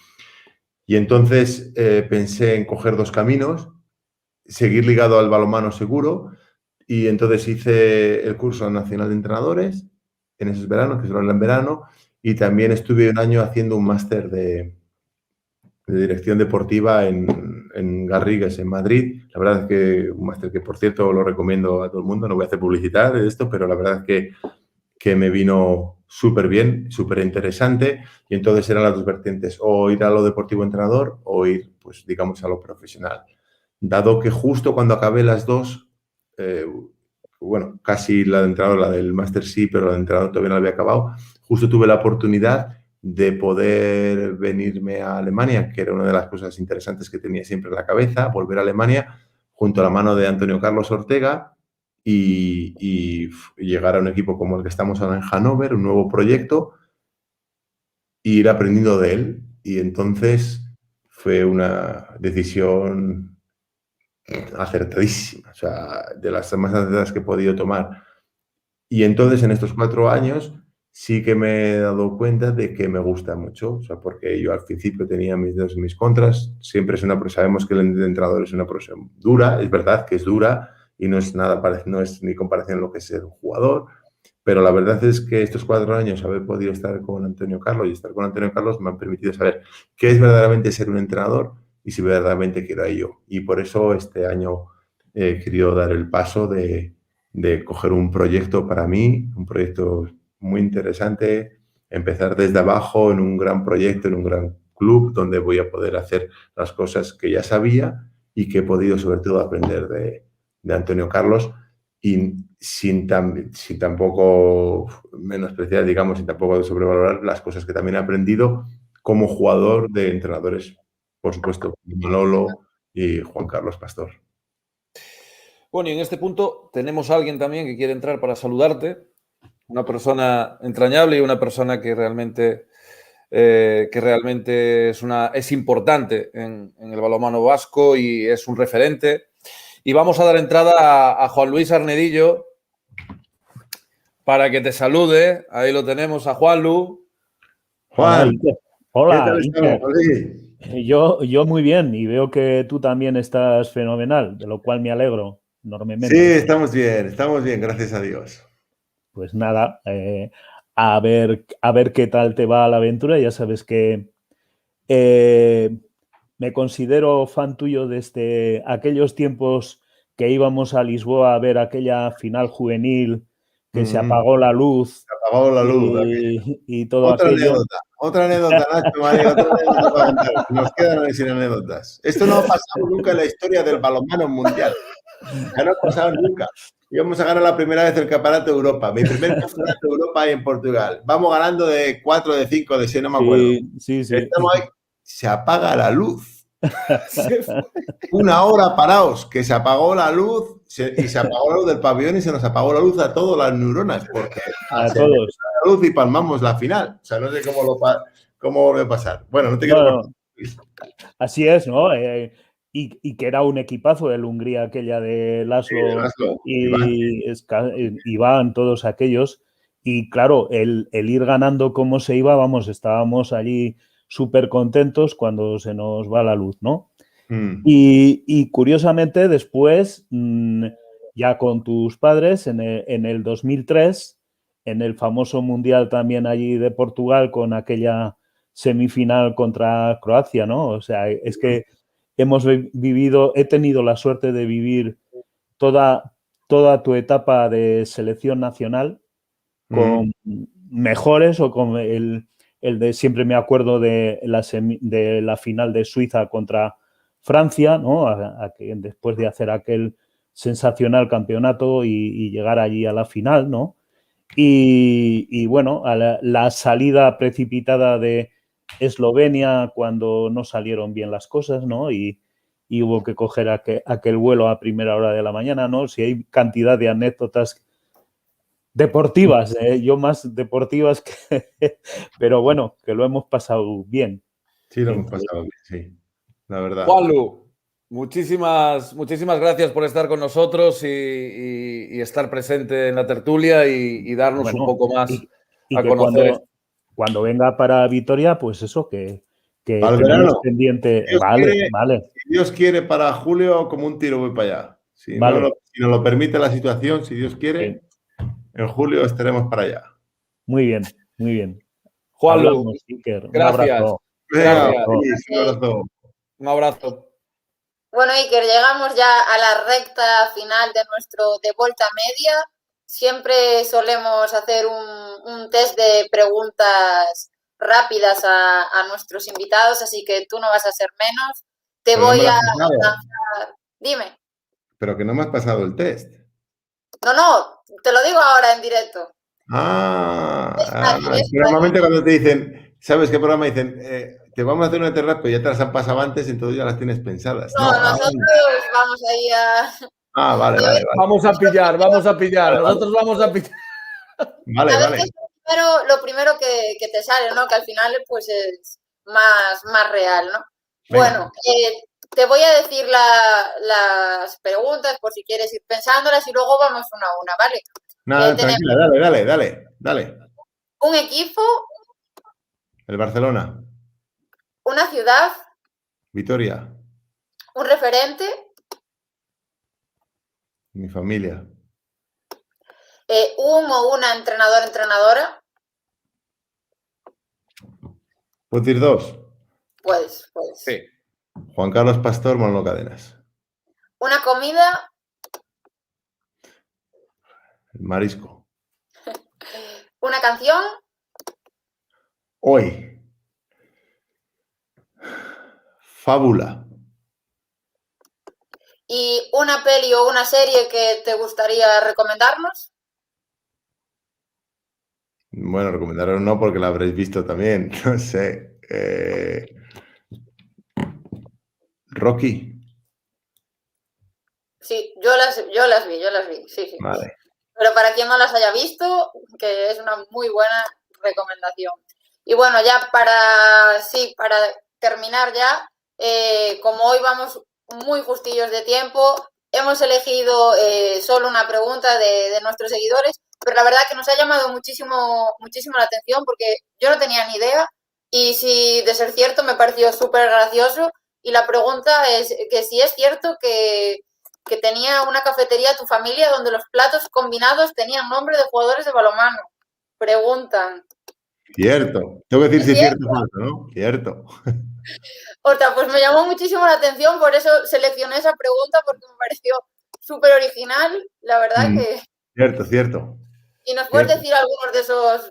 Y entonces pensé en coger 2 caminos, seguir ligado al balonmano seguro, y entonces hice el curso nacional de entrenadores en esos veranos, que se lo en verano, y también estuve un año haciendo un máster de dirección deportiva en Garrigues, en Madrid. La verdad es que un máster que, por cierto, lo recomiendo a todo el mundo. No voy a hacer publicidad de esto, pero la verdad es que me vino súper bien, súper interesante, y entonces eran las 2 vertientes, o ir a lo deportivo entrenador o ir, pues, digamos, a lo profesional. Dado que justo cuando acabé las 2, bueno, casi la de entrenador, la del máster sí, pero la de entrenador todavía no la había acabado, justo tuve la oportunidad de poder venirme a Alemania, que era una de las cosas interesantes que tenía siempre en la cabeza, volver a Alemania junto a la mano de Antonio Carlos Ortega, y llegar a un equipo como el que estamos ahora en Hannover, un nuevo proyecto, e ir aprendiendo de él. Y entonces fue una decisión acertadísima, o sea, de las más acertadas que he podido tomar. Y entonces en estos 4 años sí que me he dado cuenta de que me gusta mucho, o sea, porque yo al principio tenía mis dos y mis contras. Siempre sabemos que el entrenador es una profesión dura, es verdad que es dura, y no es nada, no es ni comparación a lo que es ser un jugador, pero la verdad es que estos 4 años haber podido estar con Antonio Carlos y estar con Antonio Carlos me han permitido saber qué es verdaderamente ser un entrenador y si verdaderamente quiero a ello. Y por eso este año he querido dar el paso de coger un proyecto para mí, un proyecto muy interesante, empezar desde abajo en un gran proyecto, en un gran club, donde voy a poder hacer las cosas que ya sabía y que he podido sobre todo aprender de Antonio Carlos, y sin tampoco menospreciar, digamos, sin tampoco sobrevalorar las cosas que también he aprendido como jugador de entrenadores, por supuesto, Manolo y Juan Carlos Pastor. Bueno, y en este punto tenemos a alguien también que quiere entrar para saludarte, una persona entrañable y una persona que realmente es importante en el balonmano vasco y es un referente. Y vamos a dar entrada a Juan Luis Arnedillo para que te salude. Ahí lo tenemos a Juanlu. Juan, hola. ¿Qué tal estamos? Yo muy bien, y veo que tú también estás fenomenal, de lo cual me alegro enormemente. Sí, estamos bien, gracias a Dios. pues nada, a ver qué tal te va la aventura. Ya sabes que me considero fan tuyo desde aquellos tiempos que íbamos a Lisboa a ver aquella final juvenil que se apagó la luz. Se apagó la luz. Y todo otra aquello. Otra anécdota, Nacho, María, otra anécdota para contar. Nos quedan hoy sin anécdotas. Esto no ha pasado nunca en la historia del balonmano mundial. Ya no ha pasado nunca. Íbamos a ganar la primera vez el Campeonato de Europa. Mi primer Campeonato de Europa ahí en Portugal. Vamos ganando de 4, de 5, de 6, no me acuerdo. Sí. Estamos ahí. Se apaga la luz. 1 hora parados, que se apagó la luz y se apagó la luz del pabellón y se nos apagó la luz a todas las neuronas, porque a todos la luz y palmamos la final. O sea, no sé cómo volvió a pasar. Bueno, no te quiero... Así es, ¿no? Y que era un equipazo el Hungría, aquella de Laszlo y Iván, todos aquellos. Y claro, el ir ganando como se iba, vamos, estábamos allí súper contentos cuando se nos va la luz, ¿no? Y curiosamente después, ya con tus padres, en el 2003, en el famoso Mundial también allí de Portugal, con aquella semifinal contra Croacia, ¿no? O sea, es que he tenido la suerte de vivir toda tu etapa de selección nacional con mejores o con el de, siempre me acuerdo de la final de Suiza contra Francia, ¿no? Después de hacer aquel sensacional campeonato y llegar allí a la final, ¿no? Y bueno, a la salida precipitada de Eslovenia cuando no salieron bien las cosas, ¿no? Y hubo que coger aquel vuelo a primera hora de la mañana, ¿no? Si hay cantidad de anécdotas deportivas, yo más deportivas que... Pero bueno, que lo hemos pasado bien. Sí, lo hemos pasado bien, sí. La verdad. Juanlu, muchísimas gracias por estar con nosotros y estar presente en la tertulia y darnos un poco más a conocer. Cuando venga para Vitoria, pues eso, que al verano pendiente. Vale. Si Dios quiere, para julio, como un tiro voy para allá. Si nos lo permite la situación, si Dios quiere, en julio estaremos para allá. Muy bien, muy bien. Juanlu, gracias. Un abrazo. Bueno, Iker, llegamos ya a la recta final de nuestro De Volta Media. Siempre solemos hacer un test de preguntas rápidas a nuestros invitados, así que tú no vas a ser menos. Te voy a lanzar... Dime. Pero que no me has pasado el test. No, te lo digo ahora en directo. Normalmente cuando te dicen, ¿sabes qué programa? Dicen, te vamos a hacer una terapia, pero ya te las han pasado antes, entonces ya las tienes pensadas. No, nosotros vamos ahí a... Vale. Vamos a pillar. Nosotros vamos a pillar. Vale. Lo primero que te sale, ¿no? Que al final pues es más real, ¿no? Venga. Bueno, te voy a decir las preguntas por si quieres ir pensándolas y luego vamos una a una, ¿vale? Nada, tranquila, dale. Un equipo. El Barcelona. Una ciudad. Vitoria. Un referente. Mi familia. Un o una entrenadora. ¿Puedo decir 2? Puedes. Sí. Juan Carlos Pastor, Manolo Cadenas. Una comida. El marisco. Una canción. Hoy. Fábula. ¿Y una peli o una serie que te gustaría recomendarnos? Bueno, recomendaros no porque la habréis visto también. No sé. Rocky. Sí, yo las vi. Sí. Vale. Pero para quien no las haya visto, que es una muy buena recomendación. Y bueno, ya para terminar ya, como hoy vamos muy justillos de tiempo, hemos elegido solo una pregunta de nuestros seguidores, pero la verdad que nos ha llamado muchísimo la atención porque yo no tenía ni idea y si de ser cierto me pareció súper gracioso y la pregunta es que si es cierto que que tenía una cafetería tu familia donde los platos combinados tenían nombre de jugadores de balonmano. Preguntan. Cierto. Tengo que decir si es cierto o falso, ¿no? Cierto. Ostras, pues me llamó muchísimo la atención, por eso seleccioné esa pregunta, porque me pareció súper original, la verdad que... Cierto, cierto. ¿Y nos puedes decir algunos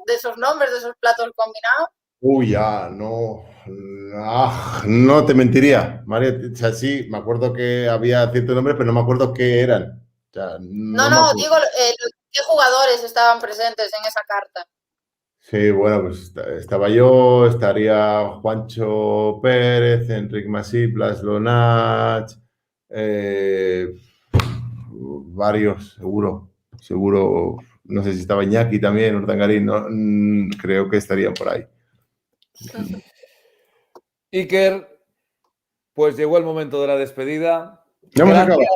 de esos nombres, de esos platos combinados? Uy, ya, no. No te mentiría, María. O sea, sí, me acuerdo que había ciertos nombres, pero no me acuerdo qué eran. O sea, No, digo, ¿qué jugadores estaban presentes en esa carta? Sí, bueno, pues estaba yo, estaría Juancho Pérez, Enric Masip, Blas Lonach, varios, seguro, no sé si estaba Iñaki también, Urdangarín, no, creo que estarían por ahí. Iker, pues llegó el momento de la despedida. Ya hemos acabado.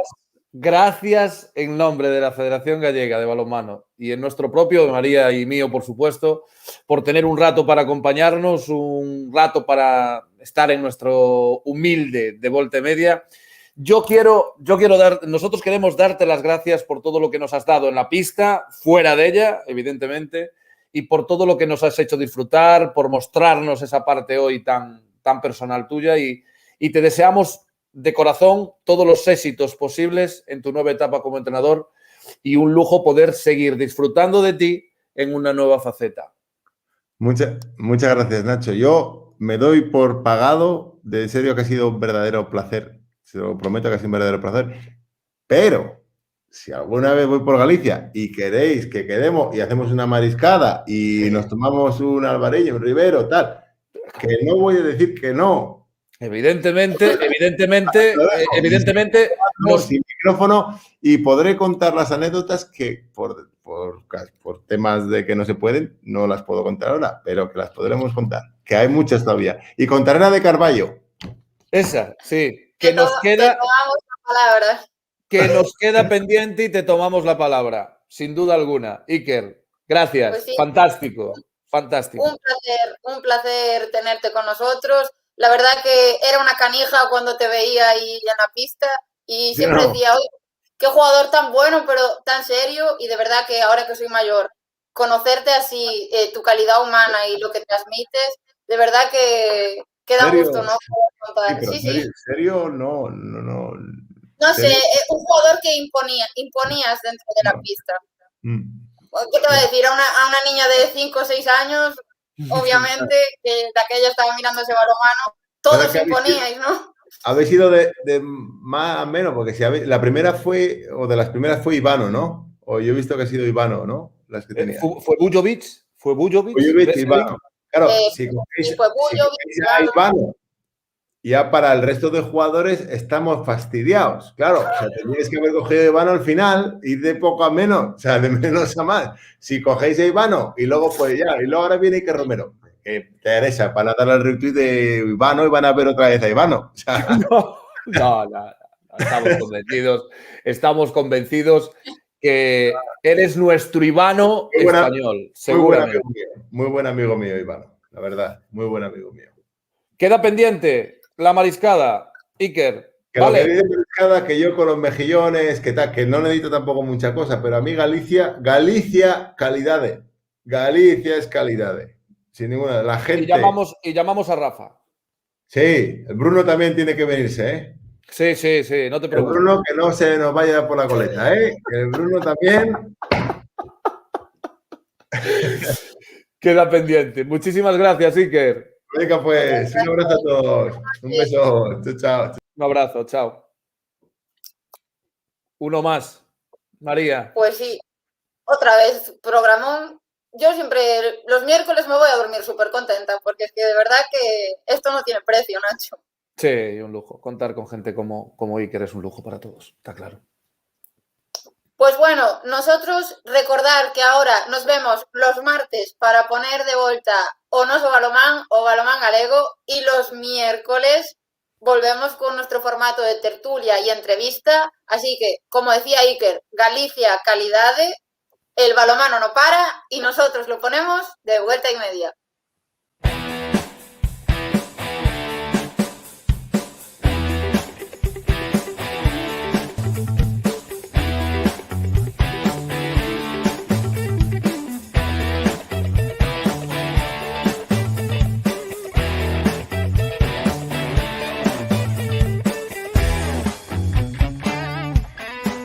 Gracias en nombre de la Federación Gallega de Balonmano y en nuestro propio, de María y mío, por supuesto, por tener un rato para acompañarnos, un rato para estar en nuestro humilde de Volta Media. Nosotros queremos darte las gracias por todo lo que nos has dado en la pista, fuera de ella, evidentemente, y por todo lo que nos has hecho disfrutar, por mostrarnos esa parte hoy tan personal tuya y te deseamos de corazón todos los éxitos posibles en tu nueva etapa como entrenador y un lujo poder seguir disfrutando de ti en una nueva faceta. Muchas gracias, Nacho. Yo me doy por pagado, de serio que ha sido un verdadero placer, se lo prometo que ha sido un verdadero placer, pero si alguna vez voy por Galicia y queréis que quedemos y hacemos una mariscada y nos tomamos un alvareño, un ribero, tal, que no voy a decir que no. Evidentemente. Sin micrófono y podré contar las anécdotas que por temas de que no se pueden, no las puedo contar ahora, pero que las podremos contar, que hay muchas todavía. Y contaré la de Carballo. Esa, sí, que nos queda pendiente y te tomamos la palabra, sin duda alguna. Iker, gracias, Pues sí. fantástico. Un placer tenerte con nosotros. La verdad que era una canija cuando te veía ahí en la pista y siempre decía, oye, qué jugador tan bueno, pero tan serio, y de verdad que ahora que soy mayor, conocerte así, tu calidad humana y lo que transmites, de verdad que da gusto, ¿no? Sí. ¿Serio? No. No sé, un jugador que imponías dentro de la pista. ¿Qué te voy a decir? A una niña de 5 o 6 años, obviamente, que de aquella estaba mirando ese balonmano, todos imponíais, ¿no? Habéis ido de más a menos, porque la primera fue, o de las primeras fue Ivano, ¿no? O yo he visto que ha sido Ivano, ¿no? Las que tenía. ¿Fue Bujovic? Bujovic, Ivano. Claro, si cogéis a Ivano, ya para el resto de jugadores estamos fastidiados. Claro, o sea, teníais que haber cogido a Ivano al final, ir de poco a menos, o sea, de menos a más. Si cogéis a Ivano y luego pues ya, y luego ahora viene Iker Romero. Teresa, van a dar el retweet de Ivano y van a ver otra vez a Ivano. O sea, no, estamos convencidos que eres nuestro Ivano español, seguramente. Muy buen amigo mío, Ivano, la verdad, muy buen amigo mío. Queda pendiente la mariscada, Iker. Que vale. Lo que mariscada, que yo con los mejillones, que tal, que no necesito tampoco mucha cosa, pero a mí Galicia, calidades. Galicia es calidades. Sin ninguna. La gente. Y llamamos a Rafa. Sí, el Bruno también tiene que venirse, ¿eh? Sí, no te preocupes. El Bruno que no se nos vaya por la coleta, ¿eh? El Bruno también. Queda pendiente. Muchísimas gracias, Iker. Venga, pues, un abrazo a todos. Un beso. Chao. Un abrazo, chao. Uno más, María. Pues sí, otra vez, programón. Yo siempre, los miércoles me voy a dormir súper contenta, porque es que de verdad que esto no tiene precio, Nacho. Sí, un lujo. Contar con gente como Iker es un lujo para todos, está claro. Pues bueno, nosotros recordar que ahora nos vemos los martes para poner de vuelta o Noso Balomán o Balomán Galego, y los miércoles volvemos con nuestro formato de tertulia y entrevista. Así que, como decía Iker, Galicia calidade, el balomano no para y nosotros lo ponemos de vuelta y media.